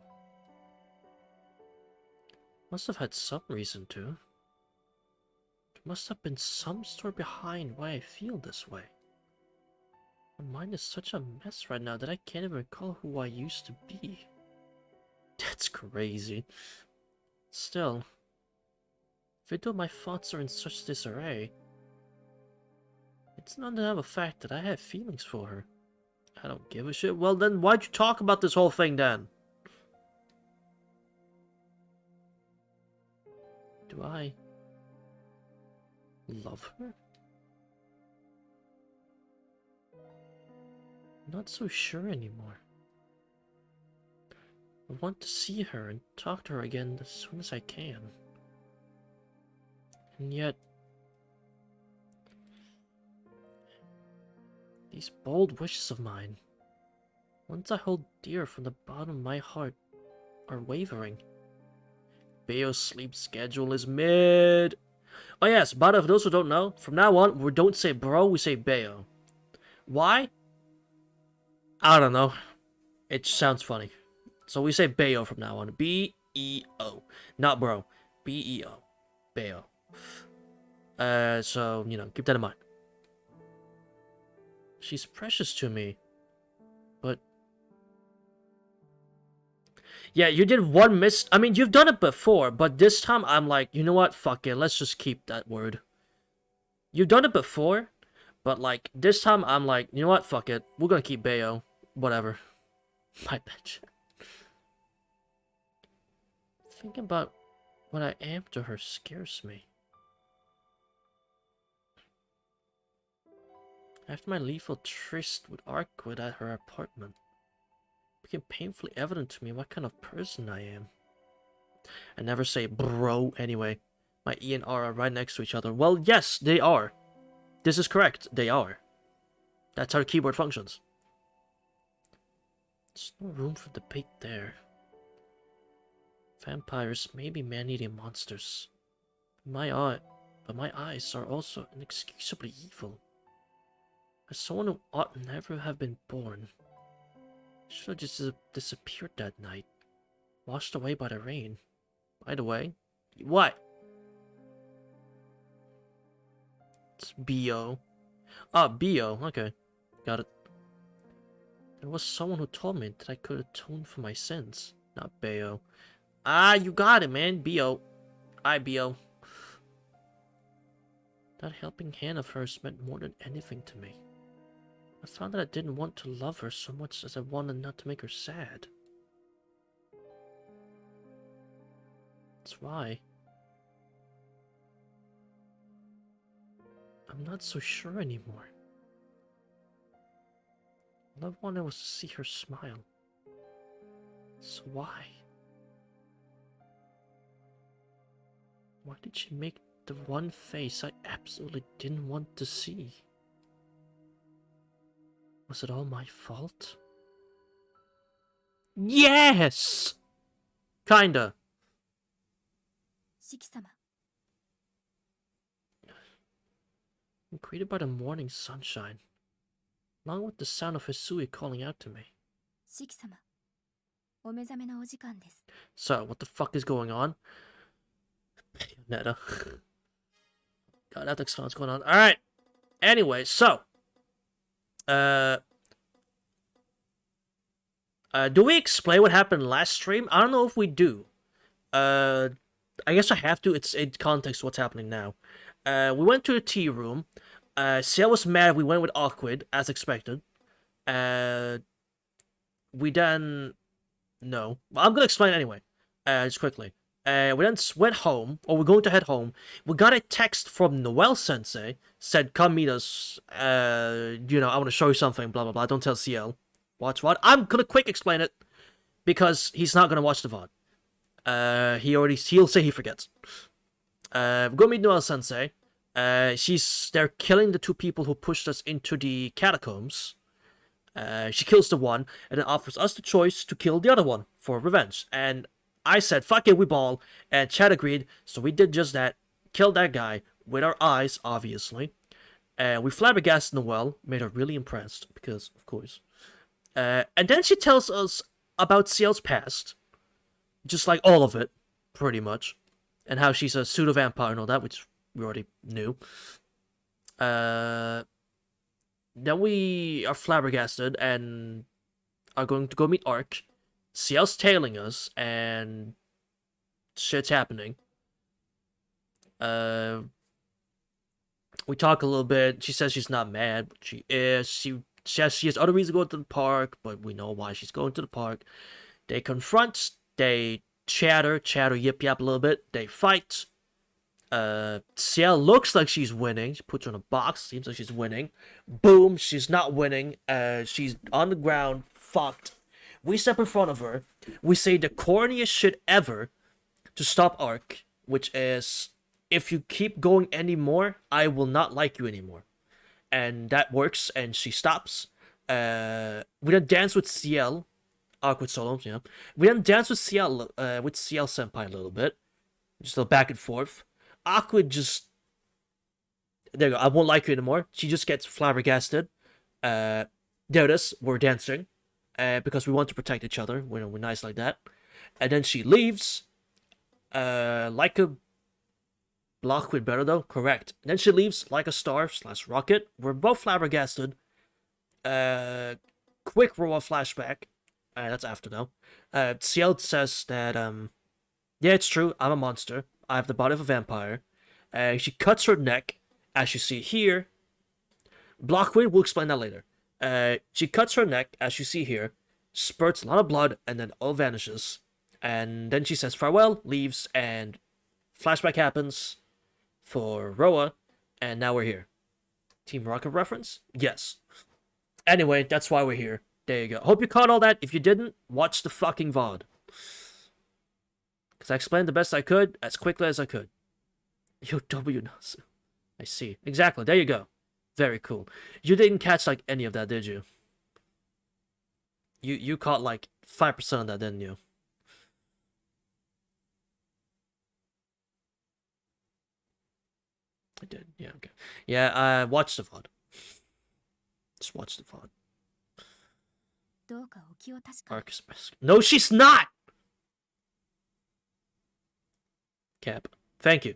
Must have had some reason to. There must have been some story behind why I feel this way. My mind is such a mess right now that I can't even recall who I used to be. That's crazy. Still, even though my thoughts are in such disarray, it's not undeniable fact that I have feelings for her. I don't give a shit. Well then, why'd you talk about this whole thing then? Do I love her? I'm not so sure anymore. I want to see her and talk to her again as soon as I can. And yet, these bold wishes of mine, ones I hold dear from the bottom of my heart, are wavering. Bayo's sleep schedule is mid. Oh yes, but for those who don't know, from now on, we don't say bro, we say Bayo. Why? I don't know. It sounds funny. So we say Bayo from now on. B-E-O. Not bro. B-E-O. Bayo. So, you know, keep that in mind. She's precious to me. But... yeah, you did one miss... I mean, you've done it before, but this time I'm like, you know what? Fuck it, let's just keep that word. You've done it before, but like, this time I'm like, you know what? Fuck it. We're gonna keep Bayo. Whatever. My bitch. Thinking about what I am to her scares me. After my lethal tryst with Arkwood at her apartment, it became painfully evident to me what kind of person I am. I never say bro anyway. My E and R are right next to each other. Well, yes, they are. This is correct. They are. That's how the keyboard functions. There's no room for debate there. Vampires may be man-eating monsters. But my eyes are also inexcusably evil. As someone who ought never have been born, I should have just disappeared that night, washed away by the rain. By the way, what? It's B.O. Ah, B.O. Okay, got it. There was someone who told me that I could atone for my sins, not B.O. Ah, you got it, man. B.O. B.O. That helping hand of hers meant more than anything to me. I found that I didn't want to love her so much as I wanted not to make her sad. That's why. I'm not so sure anymore. All I wanted was to see her smile. So why? Why did she make the one face I absolutely didn't want to see? Was it all my fault? Yes! Kinda. シキ様 I'm greeted by the morning sunshine, along with the sound of Hisui calling out to me. シキ様お目覚めのお時間です So, what the fuck is going on? Netta. God, that explains what's going on. Alright. Anyway, so. Do we explain what happened last stream? I don't know if we do. I guess I have to. It's in context to what's happening now. We went to the tea room. Ciel was mad we went with Awkward, as expected. We then... No. I'm gonna explain anyway. Just quickly. We then went home, or we're going to head home. We got a text from Noel-sensei, said, come meet us, you know, I want to show you something, blah, blah, blah, don't tell Ciel. Watch what? I'm gonna quick explain it, because he's not gonna watch the VOD. He'll say he forgets. We're gonna meet Noel-sensei. They're killing the two people who pushed us into the catacombs. She kills the one, and then offers us the choice to kill the other one, for revenge. And I said, fuck it, we ball. And Chad agreed, so we did just that. Killed that guy, with our eyes, obviously. We flabbergasted Noelle, made her really impressed, because, of course. And then she tells us about Ciel's past. Just like all of it, pretty much. And how she's a pseudo-vampire and all that, which we already knew. Then we are flabbergasted and are going to go meet Ark. Ciel's tailing us, and shit's happening. We talk a little bit. She says she's not mad, but she is. She says she has other reasons to go to the park, but we know why she's going to the park. They confront, they chatter, yip yap a little bit. They fight. Ciel looks like she's winning. She puts her in a box. Seems like she's winning. Boom, she's not winning. She's on the ground, fucked. We step in front of her. We say the corniest shit ever to stop Ark, which is, if you keep going anymore, I will not like you anymore. And that works, and she stops. We then dance with Ciel. Awkward solos, yeah. We then dance with Ciel senpai a little bit. Just a little back and forth. Aqua just... There you go, I won't like you anymore. She just gets flabbergasted. There it is, we're dancing. Because we want to protect each other. We're nice like that. And then she leaves. Like a... Blockwood better though? Correct. And then she leaves like a star / rocket. We're both flabbergasted. Quick Roa flashback. That's after though. Ciel says that, yeah, it's true, I'm a monster. I have the body of a vampire. She cuts her neck, as you see here. Blockwind will explain that later. She cuts her neck, as you see here, spurts a lot of blood, and then all vanishes. And then she says farewell, leaves, and flashback happens for Roa, and now we're here. Team Rocket reference? Yes. Anyway, that's why we're here. There you go. Hope you caught all that. If you didn't, watch the fucking VOD. Because I explained the best I could, as quickly as I could. Yo, W Nasu. I see. Exactly. There you go. Very cool. You didn't catch, like, any of that, did you? You caught, like, 5% of that, didn't you? I did. Yeah, okay. Yeah, I watched the VOD. Just watch the VOD. Arc is best. No, she's not! Cap. Thank you.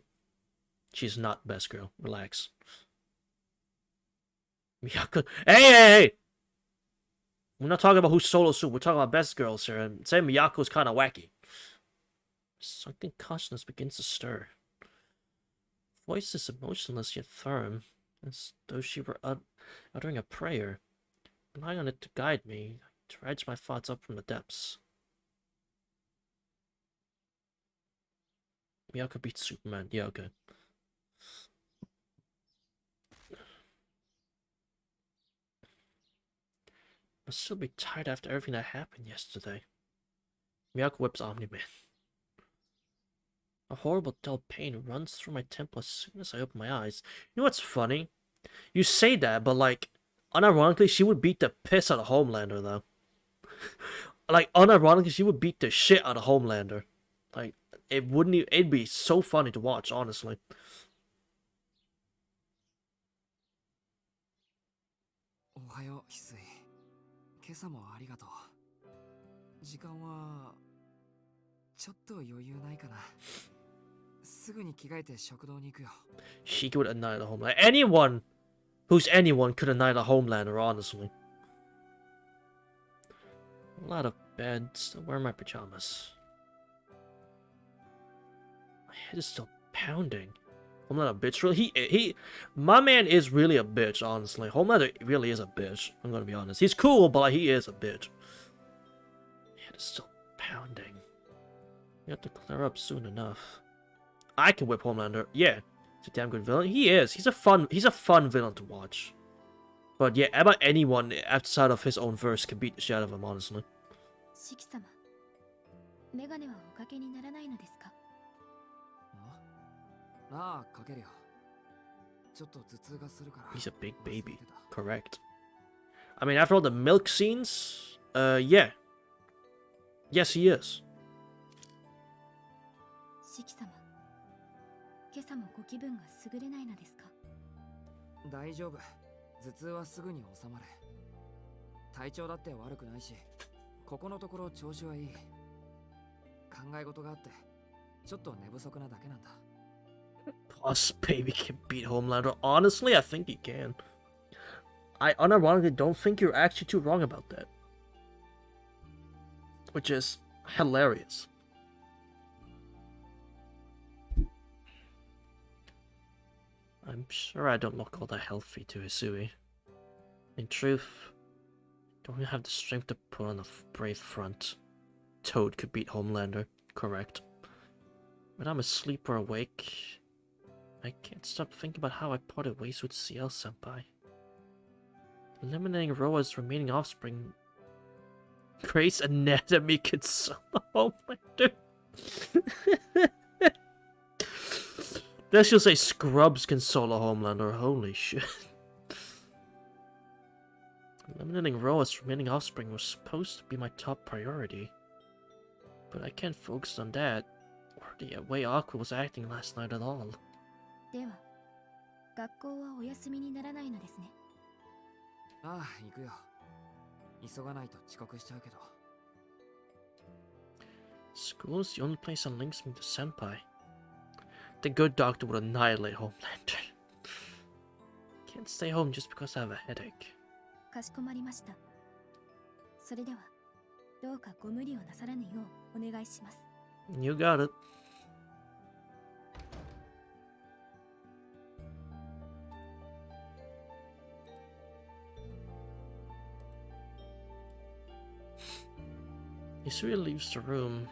She's not best girl. Relax. Miyako. Hey! We're not talking about who's solo suit. We're talking about best girls here. And saying Miyako's kind of wacky. Something consciousness begins to stir. Voice is emotionless yet firm, as though she were uttering a prayer. Relying on it to guide me, I dredge my thoughts up from the depths. Miyako beats Superman. Yeah, okay. Must still be tired after everything that happened yesterday. Miyako whips Omni-Man. A horrible dull pain runs through my temple as soon as I open my eyes. You know what's funny? You say that, but like, unironically, she would beat the piss out of Homelander, though. Like, unironically, she would beat the shit out of Homelander. Like, it'd be so funny to watch, honestly. Ohayo, Hisui. 今朝もありがとう。時間はちょっと余裕ないかな。すぐに着替えて食堂に行くよ。She could annihilate a Homelander. Anyone who's anyone could annihilate a Homelander, honestly. A lot of beds. Where are my pajamas? My head is still pounding. Homelander, bitch. Really, my man is really a bitch. Honestly, Homelander really is a bitch. I'm gonna be honest. He's cool, but like, he is a bitch. My head is still pounding. You have to clear up soon enough. I can whip Homelander. Yeah, he's a damn good villain. He is. He's a fun villain to watch. But yeah, about anyone outside of his own verse can beat the shit out of him, honestly. Shiki-sama, メガネはおかけにならないのですか? ああ、かけるよ。ちょっと頭痛がするから。 He's a big baby. Correct. I mean, after all the milk scenes, yeah. Yes, he is. シキ様、今朝もご気分が優れないのですか? 大丈夫。頭痛はすぐに治まる。体調だって悪くないし、ここのところ調子はいい。考え事があって、ちょっと寝不足なだけなんだ。Plus, baby can beat Homelander. Honestly, I think he can. I unironically don't think you're actually too wrong about that. Which is hilarious. I'm sure I don't look all that healthy to Hisui. In truth, don't even have the strength to put on a brave front. Toad could beat Homelander, correct. When I'm asleep or awake, I can't stop thinking about how I parted ways with Ciel-senpai. Eliminating Roa's remaining offspring, Grey's Anatomy could solo Homelander. Then she'll say Scrubs can solo Homelander. Holy shit. Eliminating Roa's remaining offspring was supposed to be my top priority. But I can't focus on that, or the way Aqua was acting last night at all. では学校はお休みにならないのですね。ああ、行くよ。急がないと遅刻しちゃうけど。 School is the only place that links me to Senpai. The good doctor would annihilate Homelander. Can't stay home just because I have a headache. かしこまりました。それではどうかご無理をなさらぬようお願いします。 You got it. Isui leaves the room.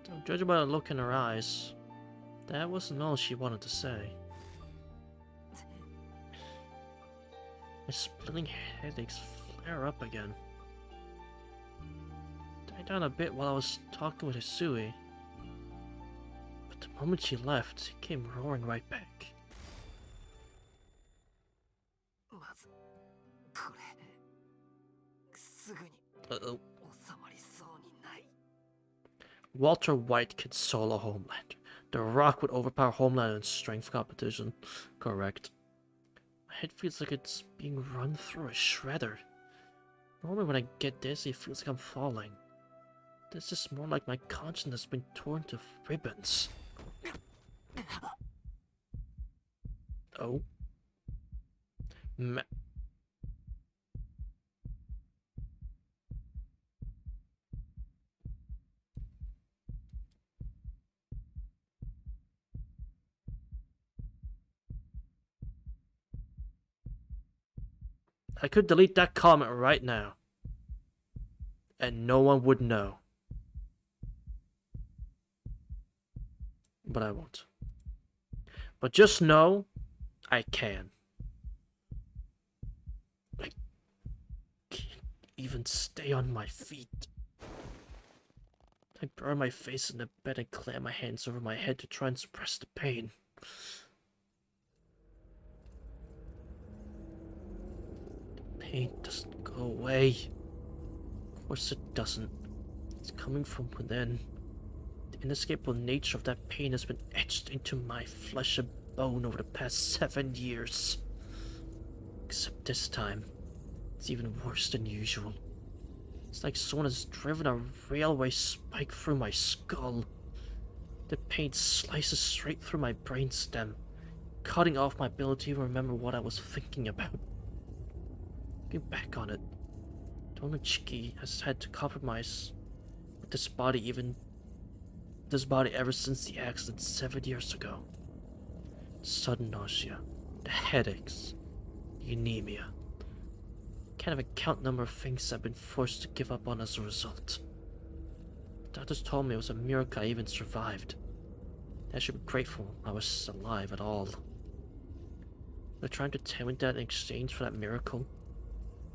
Don't judge by the look in her eyes. That wasn't all she wanted to say. My splitting headaches flare up again. Died down a bit while I was talking with Isui. But the moment she left, it came roaring right back. まずこれすぐに Uh-oh. 収まりそうにない。 Walter White could solo Homelander. The Rock would overpower Homelander in strength competition. Correct. My head feels like it's being run through a shredder. Normally when I get dizzy, it feels like I'm falling. This is more like my conscience has been torn to ribbons. Oh. I could delete that comment right now. And no one would know. But I won't. But just know, I can. I can't even stay on my feet. I bury my face in the bed and clamp my hands over my head to try and suppress the pain. The pain doesn't go away. Of course it doesn't. It's coming from within. The inescapable nature of that pain has been etched into my flesh and bone over the past 7 years. Except this time, it's even worse than usual. It's like someone has driven a railway spike through my skull. The pain slices straight through my brainstem, cutting off my ability to remember what I was thinking about. Looking back on it, Tonichiki has had to compromise with this body ever since the accident 7 years ago. Sudden nausea, the headaches, the anemia. Can't even count the number of things I've been forced to give up on as a result. The doctors told me it was a miracle I even survived. I should be grateful I was alive at all. They're trying to tell me that in exchange for that miracle,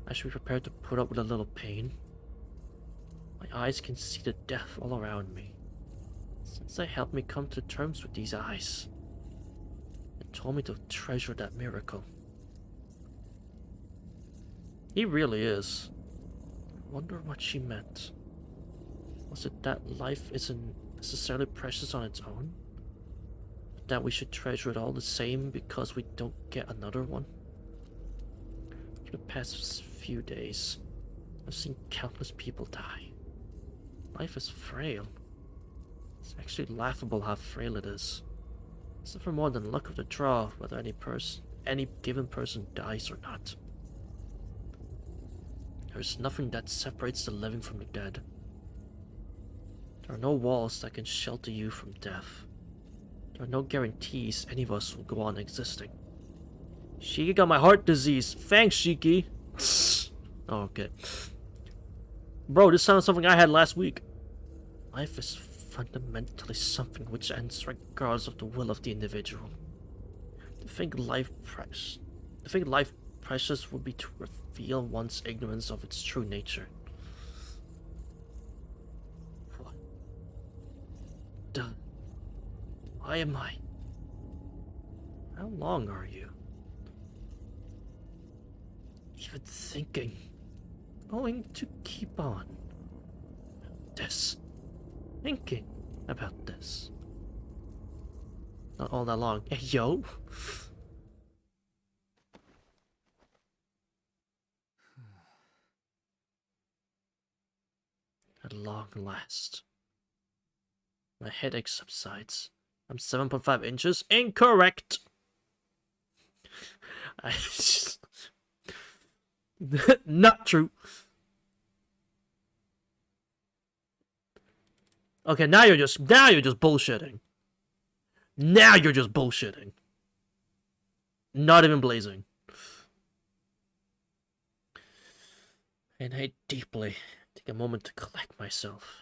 I should be prepared to put up with a little pain. My eyes can see the death all around me. Since they helped me come to terms with these eyes, they told me to treasure that miracle. He really is. I wonder what she meant. Was it that life isn't necessarily precious on its own? That we should treasure it all the same because we don't get another one? For the past few days, I've seen countless people die. Life is frail. It's actually laughable how frail it is. It's never more than luck of the draw whether any given person dies or not. There's nothing that separates the living from the dead. There are no walls that can shelter you from death. There are no guarantees any of us will go on existing. Shiki got my heart disease. Thanks, Shiki. Oh, okay. Bro, this sounds something I had last week. Life is fundamentally something which ends regardless of the will of the individual. To think life precious would be to reveal one's ignorance of its true nature. What? Why am I? How long are you? Even thinking. Going to keep on. This. Thinking about this. Not all that long. Hey, yo. At long last. My headache subsides. I'm 7.5 inches. Incorrect! I just... Not true. Okay, now you're just bullshitting. Now you're just bullshitting. Not even blazing. And I deeply take a moment to collect myself.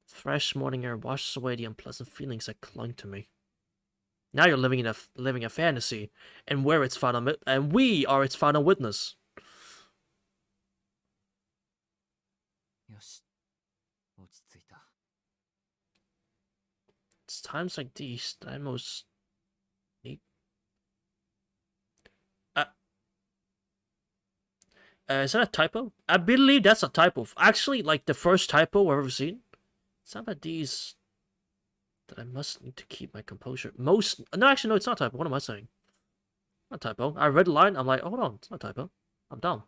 Fresh morning air washes away the unpleasant feelings that clung to me. Now you're living a fantasy, and we are its final witness. よし、落ち着いた。 It's times like these that I most need. Is that a typo? I believe that's a typo. Actually, like the first typo I've ever seen. It's not at these that I must need to keep my composure. No, actually, no, it's not a typo. What am I saying? Not a typo. I read the line. I'm like, hold on, it's not a typo. I'm dumb.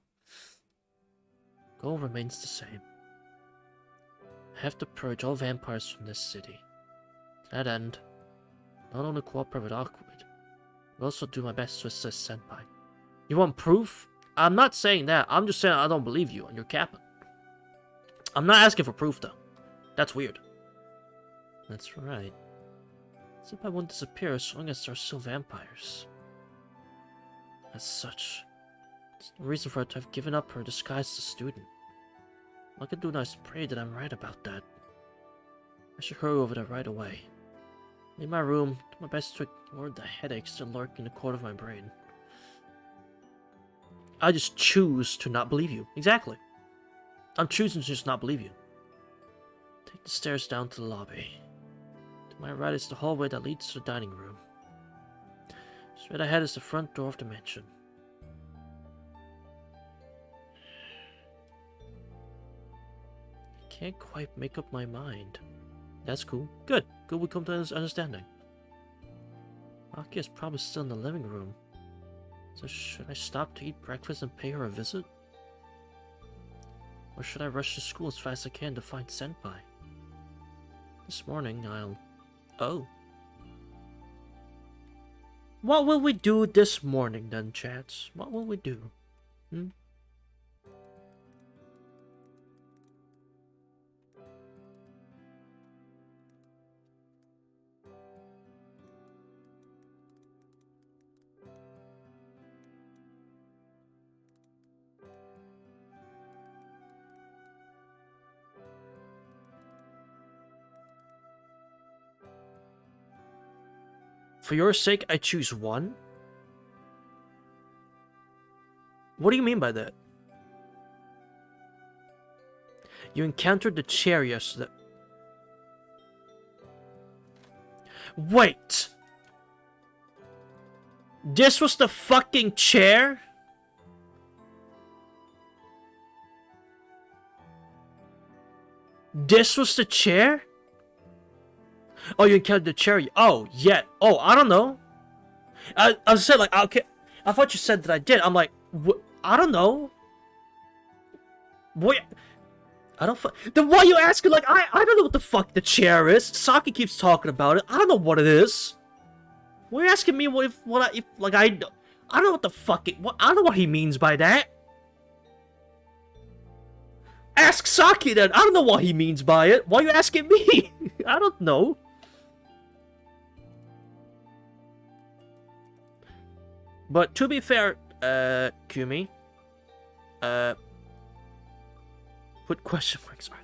Goal remains the same. I have to purge all vampires from this city. To that end, not only cooperate with Awkward, but also do my best to assist Senpai. You want proof? I'm not saying that. I'm just saying I don't believe you and you're capping. I'm not asking for proof though. That's weird. That's right. Senpai won't disappear as long as there are still vampires. As such, there's no reason for her to have given up her disguise as a student. All I can do now is pray that I'm right about that. I should hurry over there right away. Leave my room, do my best to ignore the headaches that lurk in the corner of my brain. I just choose to not believe you. Exactly. I'm choosing to just not believe you. Take the stairs down to the lobby. To my right is the hallway that leads to the dining room. Straight ahead is the front door of the mansion. I can't quite make up my mind. That's cool. Good. Good we come to an understanding. Maki is probably still in the living room. So should I stop to eat breakfast and pay her a visit? Or should I rush to school as fast as I can to find Senpai? This morning I'll... Oh. What will we do this morning then, chats? What will we do? For your sake, I choose one? What do you mean by that? You encountered the chair yesterday. Wait! This was the fucking chair? This was the chair? Oh, you encountered the chair. Oh, yeah. Oh, I don't know. I said like, okay. I thought you said that I did. I'm like, I don't know. What? I don't. Then why are you asking? Like, I don't know what the fuck the chair is. Saki keeps talking about it. I don't know what it is. Why are you asking me I don't know what the fuck it. What I don't know what he means by that. Ask Saki then. I don't know what he means by it. Why are you asking me? I don't know. But to be fair, Kumi, put question marks on.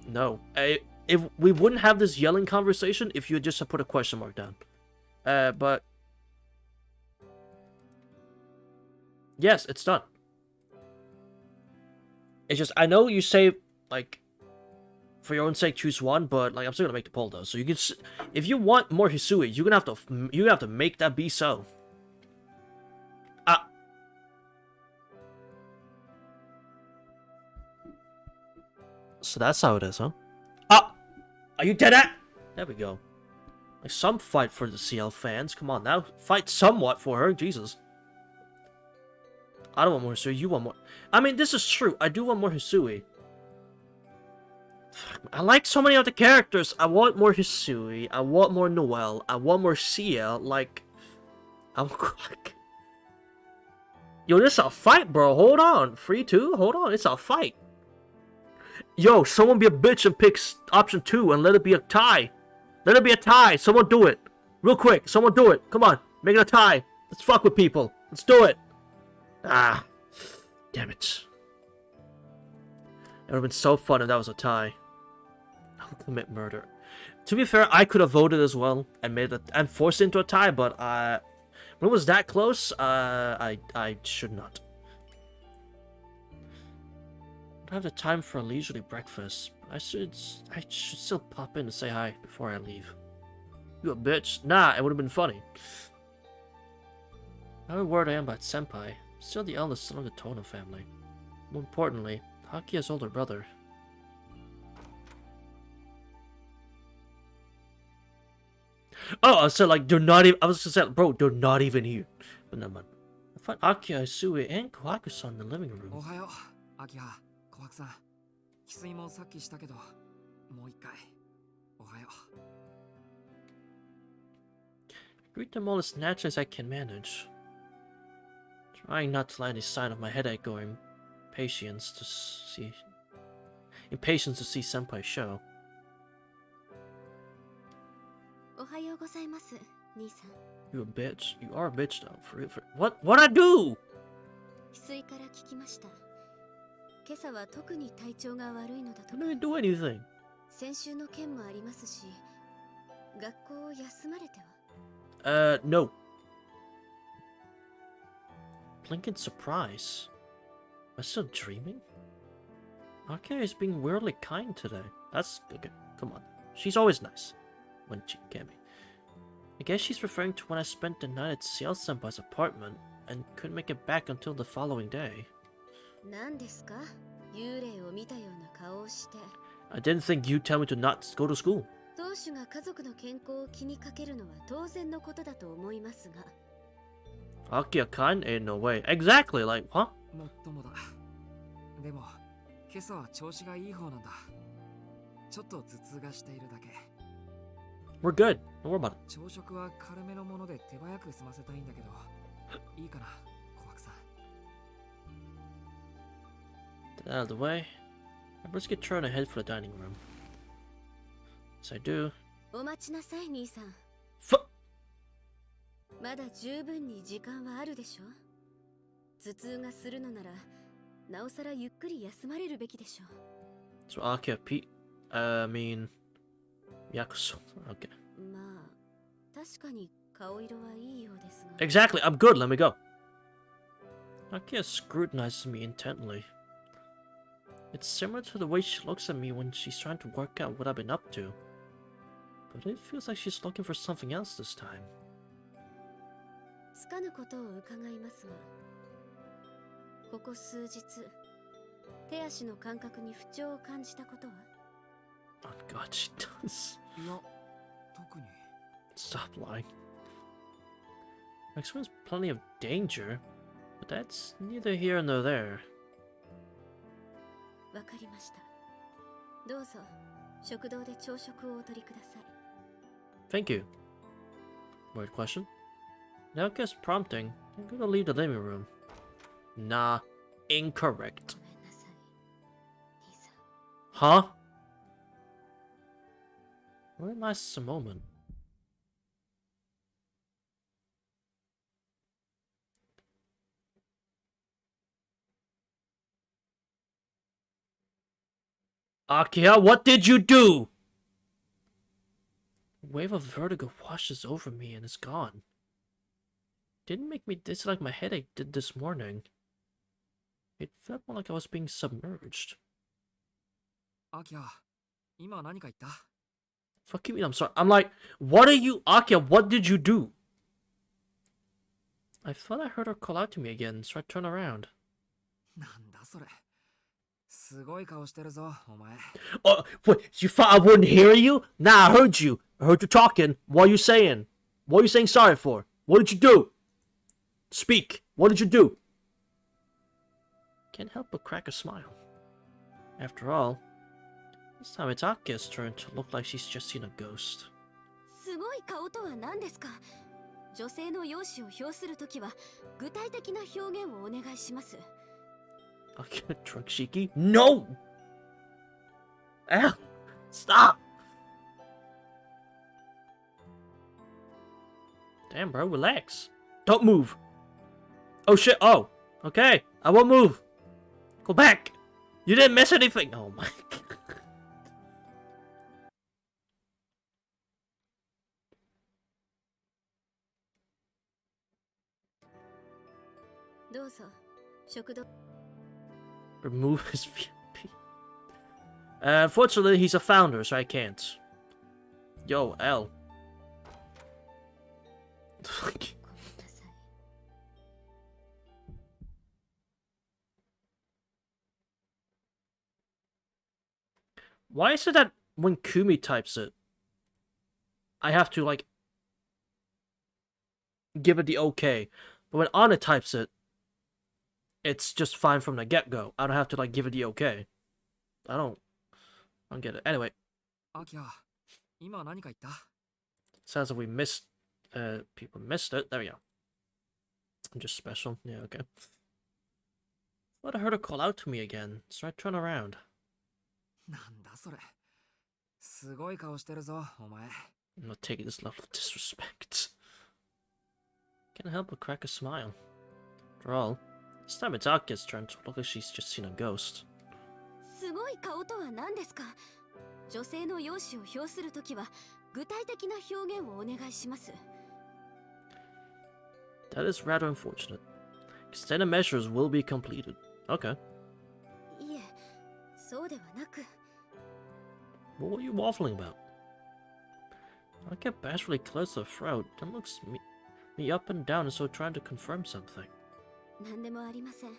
No, if we wouldn't have this yelling conversation if you just put a question mark down. But yes, it's done. It's just I know you say like. For your own sake, choose one, but like I'm still gonna make the poll though. So you can, if you want more Hisui, you're gonna have to make that be so. So that's how it is, huh? Are you dead at? There we go. Like some fight for the Ciel fans. Come on now. Fight somewhat for her. Jesus. I don't want more Hisui. You want more. I mean, this is true. I do want more Hisui. I like so many of the characters. I want more Hisui. I want more Noelle. I want more Ciel. Like, I'm like, yo, this is a fight, bro. Hold on. Free 2? Hold on. It's a fight. Yo, someone be a bitch and pick option 2 and let it be a tie. Let it be a tie. Someone do it. Real quick. Someone do it. Come on. Make it a tie. Let's fuck with people. Let's do it. Ah. Damn it. It would have been so fun if that was a tie. I'll commit murder. To be fair, I could have voted as well and made it and forced it into a tie, but when it was that close, I should not. I don't have the time for a leisurely breakfast. I should still pop in to say hi before I leave. You a bitch? Nah, it would have been funny. How worried I am about Senpai. Still the eldest son of the Tono family. More importantly, Hakiya's older brother. Oh, so like they're not even. I was gonna say, bro, they're not even here. But never mind. I find Akiya, Isue, and Kohaku-san in the living room. Ohayo, Akiya, Kohaku-san. Kisui mo sakki shita kedo, mou ikkai. Ohayo. Greet them all as naturally as I can manage. Trying not to let any sign of my headache or impatience to see Senpai show. おはようございます、兄さん。 You a bitch? You are a bitch though. For what I do? 翡翠から聞きました。今朝は特に体調が悪いのだと I didn't do anything. 先週の件もありますし、学校を休まれては No. Blink in surprise. Am I still dreaming? Akiya is being weirdly kind today. That's okay. Come on. She's always nice. When she can be. I guess she's referring to when I spent the night at Ciel Senpai's apartment and couldn't make it back until the following day. 何ですか？幽霊を見たような顔をして。 I didn't think you'd tell me to not go to school. 当主が家族の健康を気にかけるのは当然のことだと思いますが。 Akiya-kan? Ain't no way. Exactly, like, huh? もっともだ。でも、今朝は調子がいい方なんだ。ちょっと頭痛がしているだけ。 We're good. Don't worry about it. 朝食は軽めのもので手早く済ませたいんだけど、いいかな、コハクさん。 Get out of the way. Let's get turned ahead for the dining room. Yes, I do. お待ちなさい、兄さん。 まだ十分に時間はあるでしょ。頭痛がするのなら、なおさらゆっくり休まれるべきでしょう。 So Akiya, Yakuso. Okay. まあ、確かに顔色はいいようですが。 Exactly. I'm good. Let me go. Akiya scrutinizes me intently. It's similar to the way she looks at me when she's trying to work out what I've been up to. But it feels like she's looking for something else this time. つかぬことを伺いますが、ここ数日、手足の感覚に不調を感じたことは？ Oh god, she does. いや、特に。 Stop lying. I experience plenty of danger, but that's neither here nor there. わかりました。どうぞ、食堂で朝食をお取りください。 Thank you. Weird question. Now guess prompting, I'm gonna leave the living room. Nah, incorrect. ごめんなさい、兄さん。 Huh? Well, it lasts a moment. Akiya, what did you do? A wave of vertigo washes over me and is gone. Didn't make me dislike my headache did this morning. It felt more like I was being submerged. アキヤ、今何か言った？ Fuck you mean I'm sorry. I'm like, what are you, Akiya? What did you do? I thought I heard her call out to me again, so I turned around. なんだそれ。すごい顔してるぞ、お前。Oh, what? You thought I wouldn't hear you? Nah, I heard you. I heard you talking. What are you saying? What are you saying sorry for? What did you do? Speak. What did you do? Can't help but crack a smile. After all, this time it's Akia's turn to look like she's just seen a ghost. すごい顔とは何ですか？女性の容姿を表するときは具体的な表現をお願いします。Akia drunk Shiki? No! Al! Stop! Damn, bro, relax. Don't move. Oh shit, oh. Okay, I won't move. Go back. You didn't miss anything. Oh my god. どうぞ、食堂。Remove his VIP. Unfortunately, he's a founder, so I can't. Yo, L. ごめんなさい。 Why is it that when Kumi types it, I have to, like, give it the okay, but when Anna types it, it's just fine from the get-go. I don't have to, like, give it the okay. I don't get it. Anyway, アキラ、今何か言った？ sounds like we missed, people missed it. There we go. I'm just special. Yeah, okay. Thought I heard her call out to me again, so I turn around. なんだそれ。すごい顔してるぞ、お前。 I'm not taking this level of disrespect. Can't help but crack a smile. After all, this time it's Akia's turn to look like she's just seen a ghost. すごい顔とは何ですか？女性の容姿を表するときは具体的な表現をお願いします。 That is rather unfortunate. Extended measures will be completed. Okay. いえ、そうではなく。 What were you waffling about? Akia bashfully clears her throat, then looks me up and down as though trying to confirm something. 何でもありません。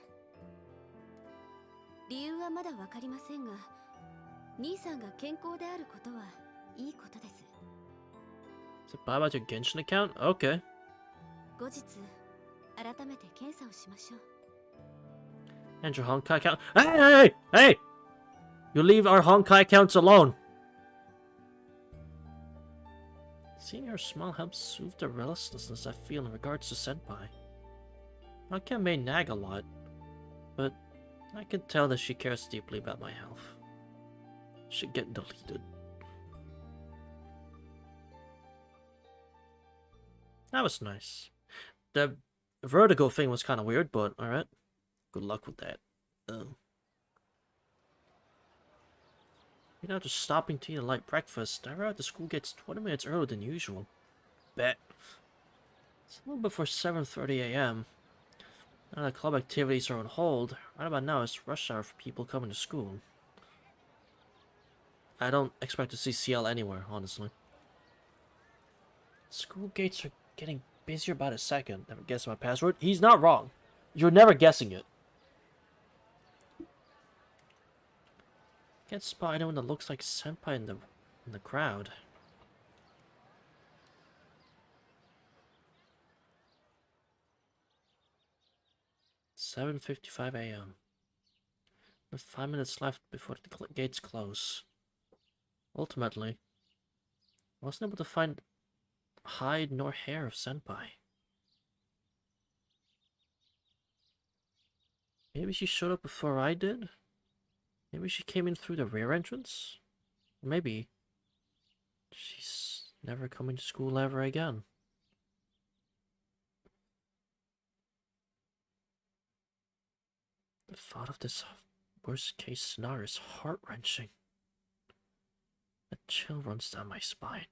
理由はまだわかりませんが、兄さんが健康であることはいいことです。 Is it buy about your Genshin account? Okay. 後日、改めて検査をしましょう。 And your Honkai account. Hey! You leave our Honkai accounts alone! Seeing her smile helps soothe the restlessness I feel in regards to Senpai. Akia may nag a lot, but I can tell that she cares deeply about my health. Should get deleted. That was nice. The vertigo thing was kind of weird, but alright. Good luck with that. You know, just stopping to eat a light breakfast. I arrived at the school gates 20 minutes earlier than usual. Bet. It's a little before 7:30 a.m. Now that club activities are on hold, right about now it's rush hour for people coming to school. I don't expect to see Ciel anywhere, honestly. School gates are getting busier by the second. Never guess my password. He's not wrong. You're never guessing it. Can't spot anyone that looks like Senpai in the crowd. "7:55 a.m. With 5 minutes left before the gates close. Ultimately, I wasn't able to find hide nor hair of Senpai. Maybe she showed up before I did? Maybe she came in through the rear entrance? Or maybe she's never coming to school ever again." The thought of this worst-case scenario is heart-wrenching. A chill runs down my spine.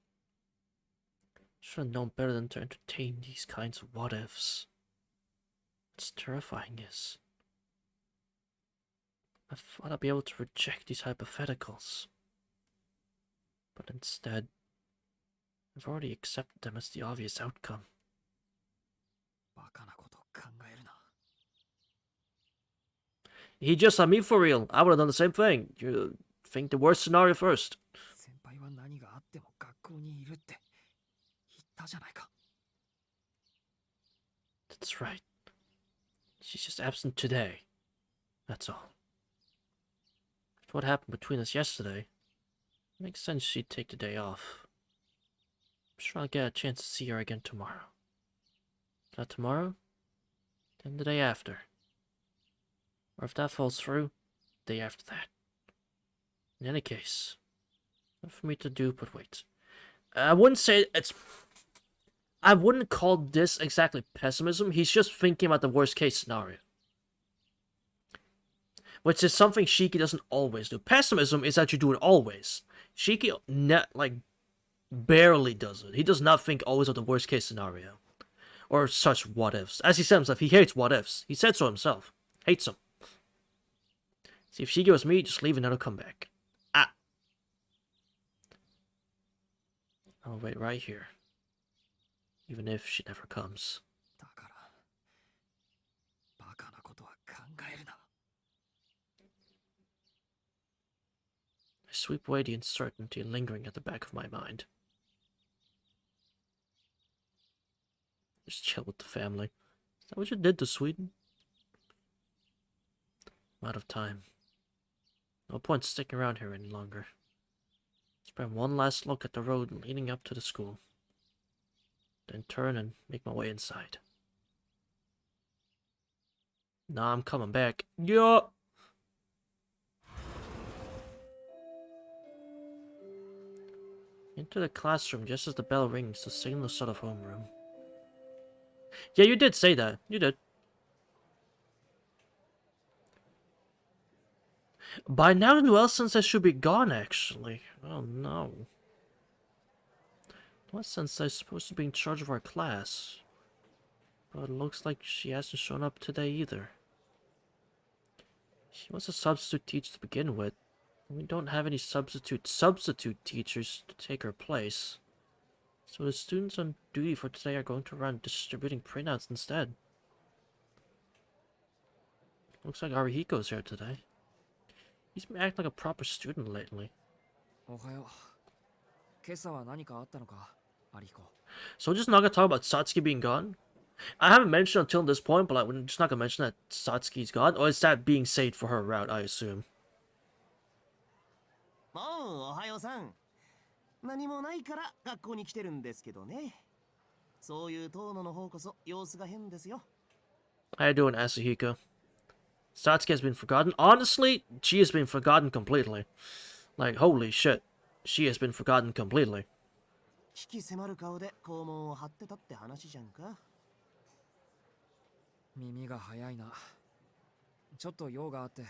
Should have known better than to entertain these kinds of what-ifs. What's terrifying is, I thought I'd be able to reject these hypotheticals. But instead, I've already accepted them as the obvious outcome. バカなこと考えるな。He just had me for real. I would have done the same thing. You think the worst scenario first. 先輩は何があっても学校にいるって言ったじゃないか。 That's right. She's just absent today. That's all. If what happened between us yesterday, it makes sense she'd take the day off. I'm sure I'll get a chance to see her again tomorrow. If not tomorrow, then the day after. Or if that falls through, the day after that. In any case, nothing for me to do but wait. I wouldn't say it's... I wouldn't call this exactly pessimism. He's just thinking about the worst case scenario. Which is something Shiki doesn't always do. Pessimism is that you do it always. Shiki, barely does it. He does not think always of the worst case scenario. Or such what ifs. As he said himself, he hates what ifs. He said so himself. Hates them. See, if Shiki was me, just leave and never come back. Ah. I'll wait right here. Even if she never comes. だからバカなことは考えるな。 I sweep away the uncertainty lingering at the back of my mind. Just chill with the family. Is that what you did to Sweden? I'm out of time. No point sticking around here any longer. Spread one last look at the road leading up to the school. Then turn and make my way inside. Nah, I'm coming back. Yeah. Enter the classroom just as the bell rings to signal the sort of homeroom. Yeah, you did say that. You did. By now the Noel Sensei should be gone, actually. Oh no. Noel Sensei is supposed to be in charge of our class. But it looks like she hasn't shown up today either. She was a substitute teacher to begin with. We don't have any substitute teachers to take her place. So the students on duty for today are going to run distributing printouts instead. Looks like Arihiko's here today. He's been acting like a proper student lately. おはよう。今朝は何かあったのか、アリコ。 So we're just not gonna talk about Satsuki being gone? I haven't mentioned until this point, but like, we're just not gonna mention that Satsuki's gone? Or is that being saved for her route, I assume? もうおはようさん。何もないから学校に来てるんですけどね。そういう遠野の方こそ様子が変ですよ。How you doing, Asahiko? Satsuki has been forgotten? Honestly, she has been forgotten completely. Like, holy shit. She has been forgotten completely. 引き迫る顔で校門を張ってたって話じゃんか。耳が早いな。ちょっと用があって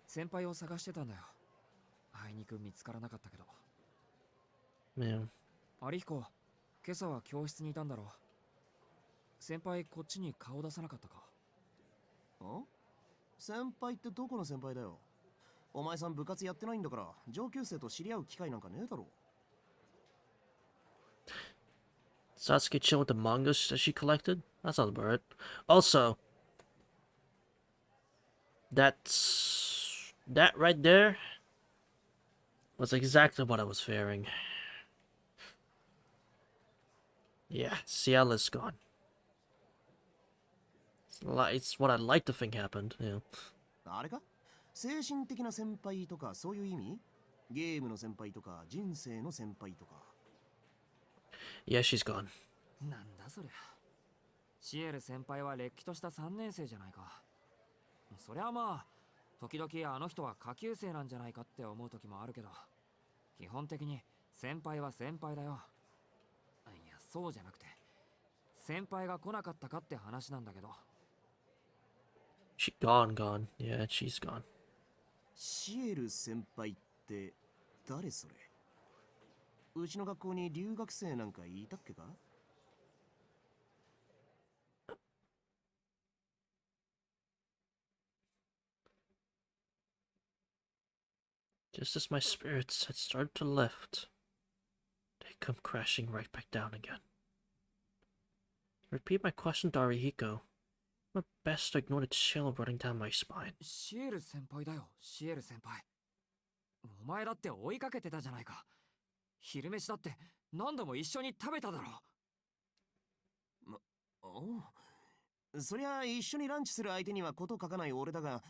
先輩を探してたんだよ。あいにく見つからなかったけど。Yeah. アリヒコ、今朝は教室にいたんだろう。先輩こっちに顔出さなかったか。ん？先輩ってどこの先輩だよ。お前さん部活やってないんだから上級生と知り合う機会なんかねえだろ。Sasuke chill with the mangas that she collected? That's not about it. Also, that right there was exactly what I was fearing. Yeah, Ciel is gone. It's what I'd like to think happened, yeah. あれか？精神的な先輩とかそういう意味？ゲームの先輩とか人生の先輩とか。Yeah, she's gone. なんだそりゃ。シエル先輩はれっきとした3年生じゃないか。そりゃまあ、時々あの人は下級生なんじゃないかって思う時もあるけど、基本的に先輩は先輩だよ。いや、そうじゃなくて、先輩が来なかったかって話なんだけど。She gone. Yeah, she's gone. シエル先輩って誰それ？うちの学校に留学生なんかいたっけか？ Just as my spirits had started to lift, they come crashing right back down again. Repeat my question to Arihiko. My best to ignore the chill running down my spine. シエル先輩だよ、シエル先輩。お前だって追いかけてたじゃないか。昼飯だって何度も一緒に食べただろ。おう、そりゃ一緒にランチする相手にはこと書かない俺だが、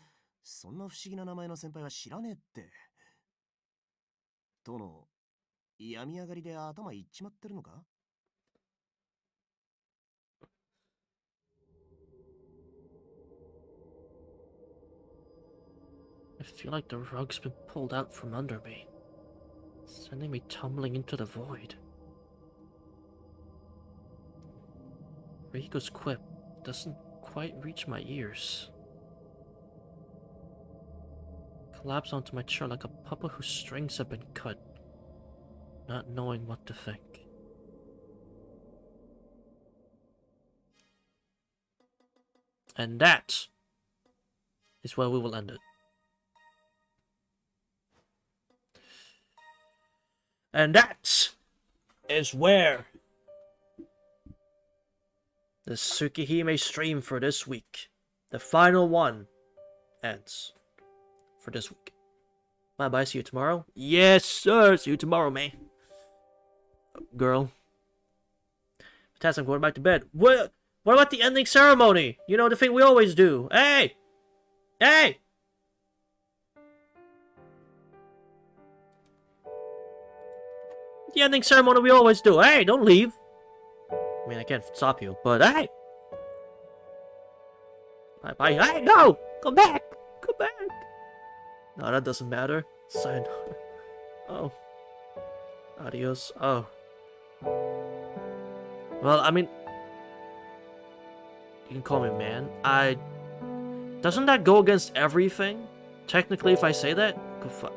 そんな不思議な名前の先輩は知らねえって。殿、病み上がりで頭いっちまってるのか？ I feel like the rug's been pulled out from under me, sending me tumbling into the void. Riko's quip doesn't quite reach my ears. Collapse onto my chair like a puppet whose strings have been cut, not knowing what to think. And that is where we will end it. And that is where the Tsukihime stream for this week, the final one, ends for this week. Bye bye, see you tomorrow. Yes, sir, see you tomorrow, man. Girl. Fantastic, I'm going back to bed. What about the ending ceremony? You know, the thing we always do. Hey! Hey! The ending ceremony we always do. Hey, don't leave. I mean, I can't stop you, but hey! Bye bye. Hey, no! Come back! Come back! No, that doesn't matter. Sayonara. Oh. Adios. Oh. Well, I mean... You can call me man. Doesn't that go against everything? Technically, if I say that? Go fuck.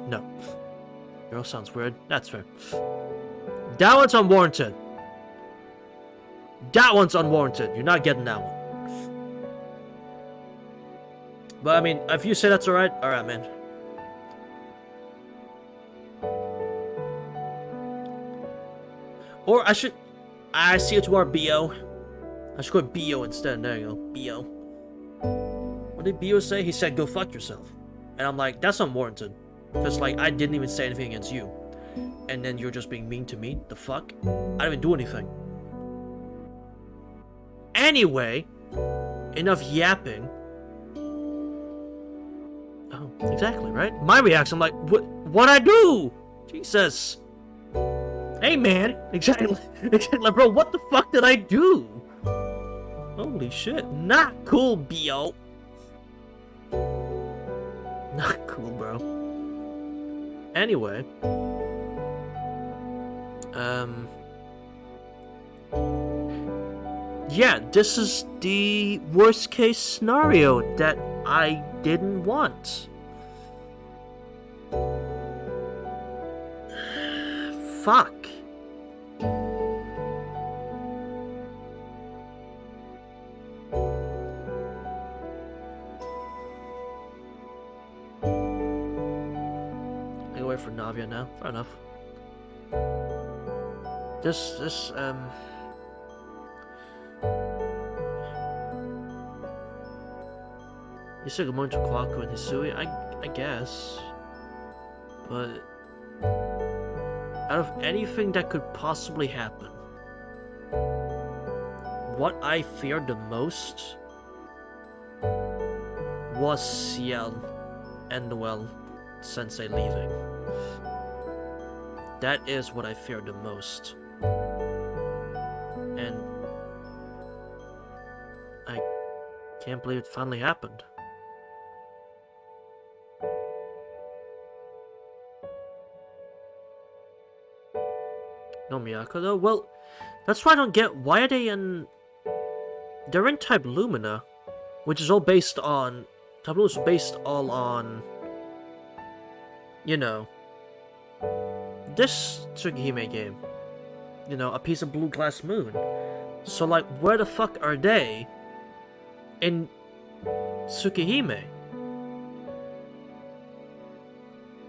No. Girl sounds weird. That's fair. That one's unwarranted. That one's unwarranted. You're not getting that one. But I mean, if you say that's alright man. Or I see you tomorrow, B.O. I should call it B.O. instead. There you go. B.O. What did B.O. say? He said, go fuck yourself. And I'm like, that's unwarranted. Because, like, I didn't even say anything against you. And then you're just being mean to me? The fuck? I didn't even do anything. Anyway, enough yapping. Oh, exactly, right? My reaction, I'm like, what'd I do? Jesus. Hey, man. Exactly, bro, what the fuck did I do? Holy shit. Not cool, B.O. Not cool, bro. Anyway. Yeah, this is the worst case scenario that I didn't want. Fuck. I wait for Navia now. Fair enough. You said good morning to Kwaku and Hisui, I guess. But out of anything that could possibly happen, what I feared the most was Ciel and Noel Sensei leaving. That is what I feared the most. And I can't believe it finally happened. No Miyako though? Well, that's why I don't get, why are they in... They're in Type Lumina, which is all based on... Type Lumina is based all on... You know... This Tsukihime game. You know, a piece of blue glass moon. So like, where the fuck are they in Tsukihime?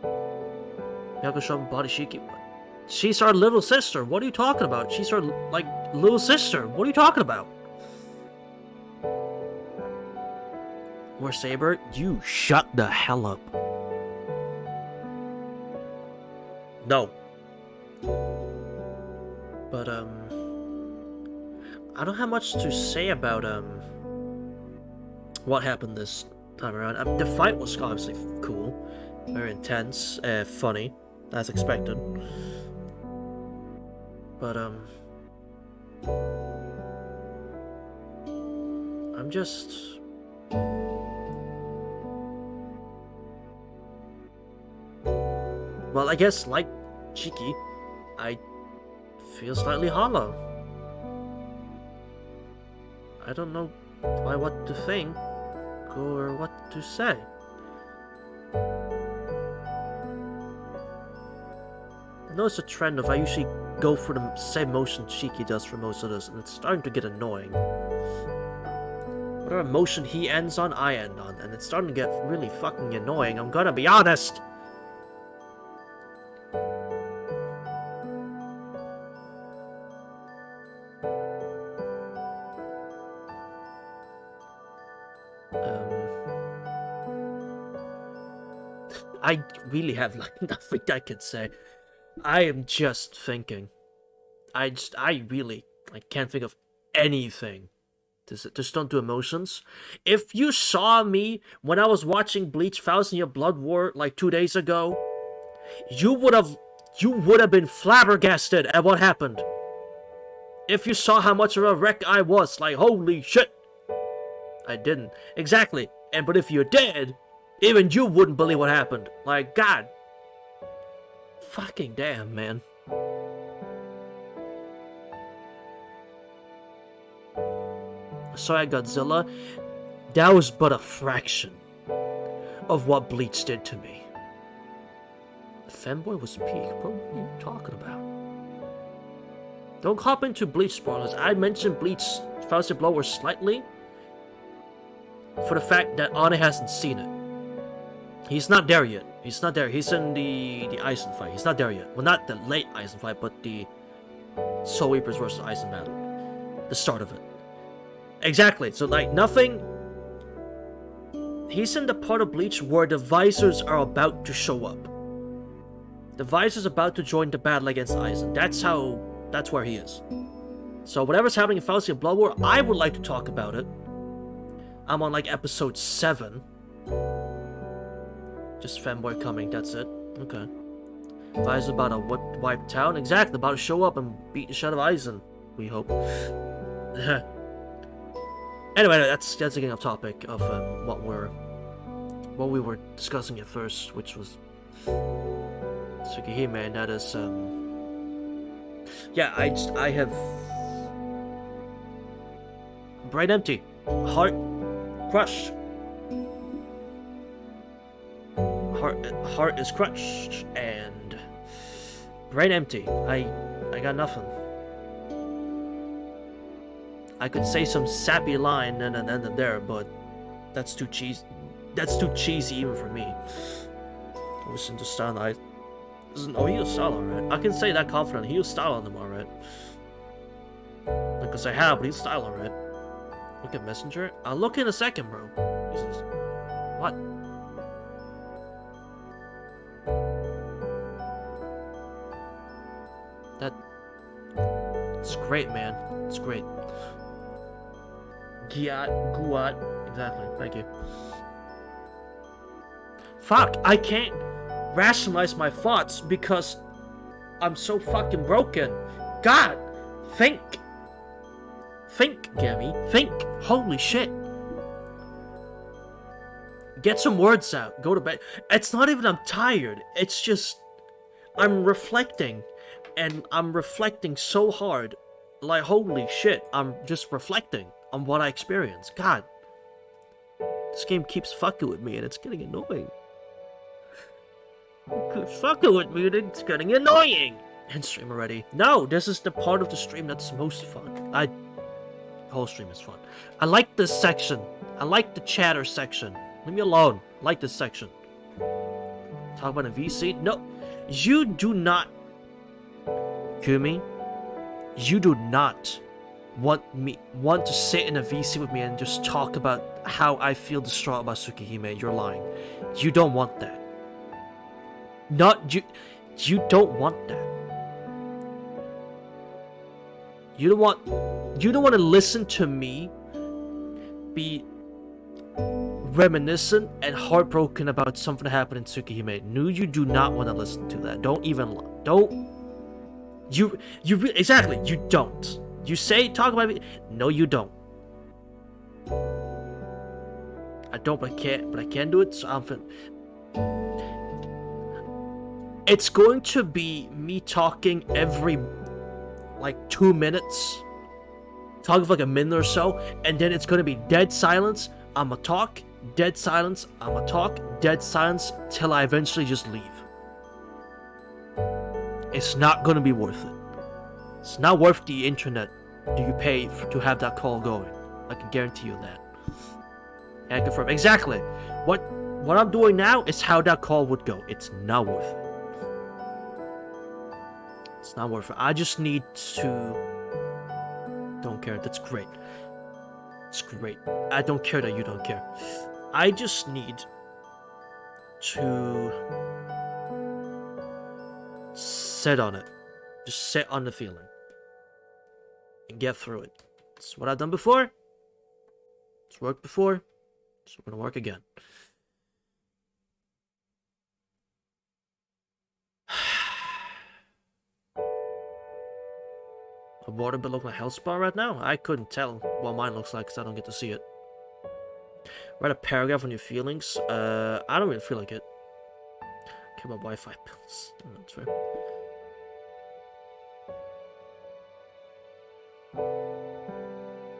Miyako shop body shiki. She's our little sister. What are you talking about? She's our, like, little sister. What are you talking about? Or Saber, you shut the hell up. No. But, I don't have much to say about, what happened this time around. The fight was obviously cool. Very intense, funny, as expected. But, I'm just... Well, I guess, like Chiki, I feel slightly hollow. I don't know what to think or what to say. I notice a trend of I usually go for the same motion Chiki does for most of this, and it's starting to get annoying. Whatever motion he ends on, I end on, and it's starting to get really fucking annoying, I'm gonna be honest! I really have like nothing I can say. I am just thinking. I really can't think of anything. Just don't do emotions. If you saw me when I was watching Bleach 1000 Year Blood War like 2 days ago, you would have been flabbergasted at what happened. If you saw how much of a wreck I was, like holy shit. I didn't. Exactly. But if you did, even you wouldn't believe what happened. Like, God. Fucking damn, man. Sorry, Godzilla. That was but a fraction of what Bleach did to me. Femboy was peak. Bro, what are you talking about? Don't hop into Bleach spoilers. I mentioned Bleach Faustic Blower slightly for the fact that Ane hasn't seen it. He's not there yet. He's not there. He's in the Aizen fight. He's not there yet. Well, not the late Aizen fight, but the Soul Reapers versus Aizen battle. The start of it. Exactly. So, like, nothing... He's in the part of Bleach where the Visors are about to show up. The Visor's about to join the battle against Aizen. That's where he is. So, whatever's happening in Faustic Blood War, I would like to talk about it. I'm on, like, episode 7. Just Femboy coming, that's it. Okay. Aizen about to wipe town? Exactly, about to show up and beat the shit out of Aizen. We hope. Anyway, that's getting off topic of what we were discussing at first, which was Tsukihime, and that is yeah, I have brain empty, heart crushed. Heart is crushed and brain empty. I got nothing. I could say some sappy line and end it there, but that's too cheesy. That's too cheesy even for me. Listen to Stan, oh, he'll style alright. I can say that confident. He'll style on them alright. Not because I have, but he'll style alright. Look at Messenger. I'll look in a second, bro. Jesus. What? It's great, man. It's great. Guat. Exactly. Thank you. Fuck, I can't rationalize my thoughts because I'm so fucking broken. God, think. Think, Gammy. Think. Holy shit. Get some words out. Go to bed. It's not even I'm tired. It's just I'm reflecting. And I'm reflecting so hard. Like, holy shit. I'm just reflecting on what I experienced. God. This game keeps fucking with me and it's getting annoying. It keeps fucking with me and it's getting annoying. End stream already. No, this is the part of the stream that's most fun. The whole stream is fun. I like this section. I like the chatter section. Leave me alone. I like this section. Talk about a VC? No. You do not Kumi, you do not want to sit in a VC with me and just talk about how I feel distraught about Tsukihime. You're lying. You don't want that. Not you. You don't want that. You don't want to listen to me be reminiscent and heartbroken about something that happened in Tsukihime. No, you do not want to listen to that. Don't. Exactly. You don't. You say talk about it. No, you don't. I don't, but I can't. But I can do it. So I'm fin. It's going to be me talking every like 2 minutes, talking for like a minute or so, and then it's gonna be dead silence. I'ma talk, dead silence. I'ma talk, dead silence, till I eventually just leave. It's not gonna be worth it. It's not worth the internet. Do you pay to have that call going? I can guarantee you that. And confirm exactly what I'm doing now is how that call would go. It's not worth it. It's not worth it. I just need to... Don't care. That's great. It's great. I don't care that you don't care. I just need to sit on it. Just sit on the feeling. And get through it. It's what I've done before. It's worked before. So we're gonna work again. A water bill look like a health spa right now? I couldn't tell what mine looks like because I don't get to see it. Write a paragraph on your feelings. I don't really feel like it. Care about Wi-Fi bills. Oh, that's fair.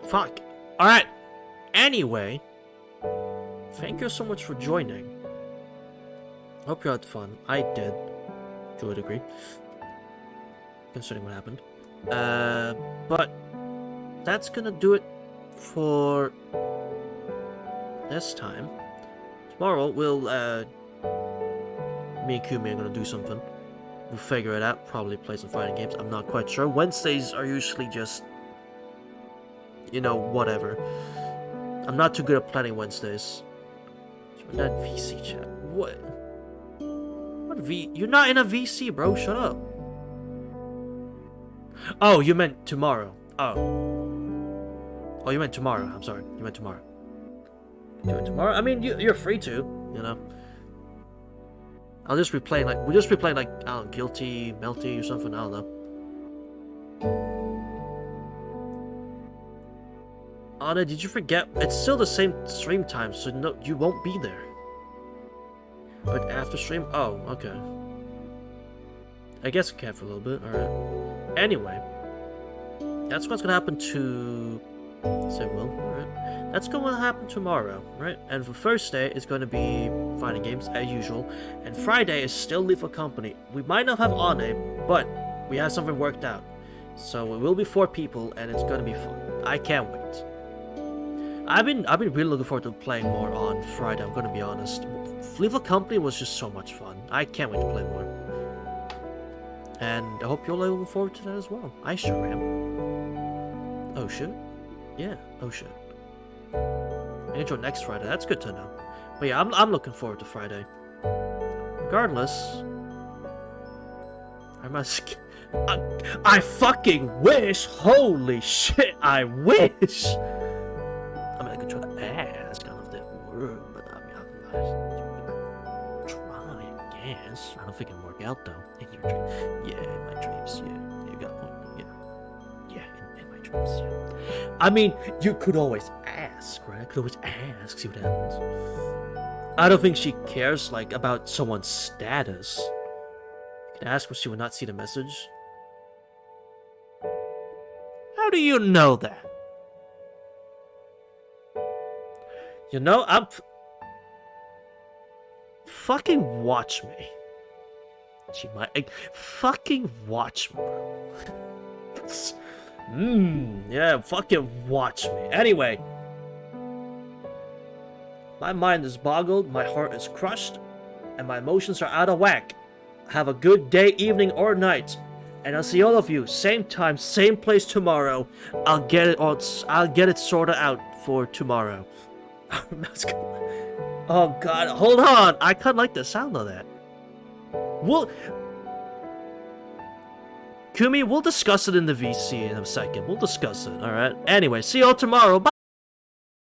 Fuck. Alright. Anyway. Thank you so much for joining. Hope you had fun. I did. To a degree. Considering what happened. But that's gonna do it for this time. Tomorrow we'll me and Kumi are gonna do something. We'll figure it out, probably play some fighting games. I'm not quite sure. Wednesdays are usually just, you know, whatever. I'm not too good at planning Wednesdays. Join that VC chat. What? What You're not in a VC, bro. Shut up. Oh, you meant tomorrow. Oh, you meant tomorrow. I'm sorry. You meant tomorrow. Do it tomorrow? I mean, you're free to, you know. We'll just be playing like, I don't know, Guilty, Melty or something, I don't know. Anna, did you forget? It's still the same stream time, so no, you won't be there. But after stream? Oh, okay. I guess I can for a little bit, alright. Anyway. That's what's gonna happen to... Say will, alright. That's gonna happen tomorrow, right? And for Thursday, it's gonna be fighting games, as usual. And Friday is still Lethal Company. We might not have Ane, but we have something worked out. So it will be 4 people, and it's gonna be fun. I can't wait. I've been really looking forward to playing more on Friday, I'm gonna be honest. Lethal Company was just so much fun. I can't wait to play more. And I hope you're looking forward to that as well. I sure am. Oh shit? Yeah, oh shit. I can join next Friday, that's good to know. But yeah, I'm looking forward to Friday. Regardless... I fucking wish! Holy shit, I wish! I mean, I could try to ask kind of that word, but I mean, I'm try, I guess. I don't think it'll work out though. In your dreams. Yeah, in my dreams, yeah. You got a point, yeah. Yeah, in my dreams, yeah. I mean, you could always ask, right? I could always ask, see what happens. I don't think she cares, like, about someone's status. You can ask, but she would not see the message. How do you know that? You know, fucking watch me. She might... fucking watch me, bro. Yeah, fucking watch me. Anyway. My mind is boggled, my heart is crushed, and my emotions are out of whack. Have a good day, evening, or night. And I'll see all of you same time, same place tomorrow. I'll get it sorted out for tomorrow. Oh god, hold on. I kind of like the sound of that. Kumi, we'll discuss it in the VC in a second. We'll discuss it, alright? Anyway, see y'all tomorrow. Bye!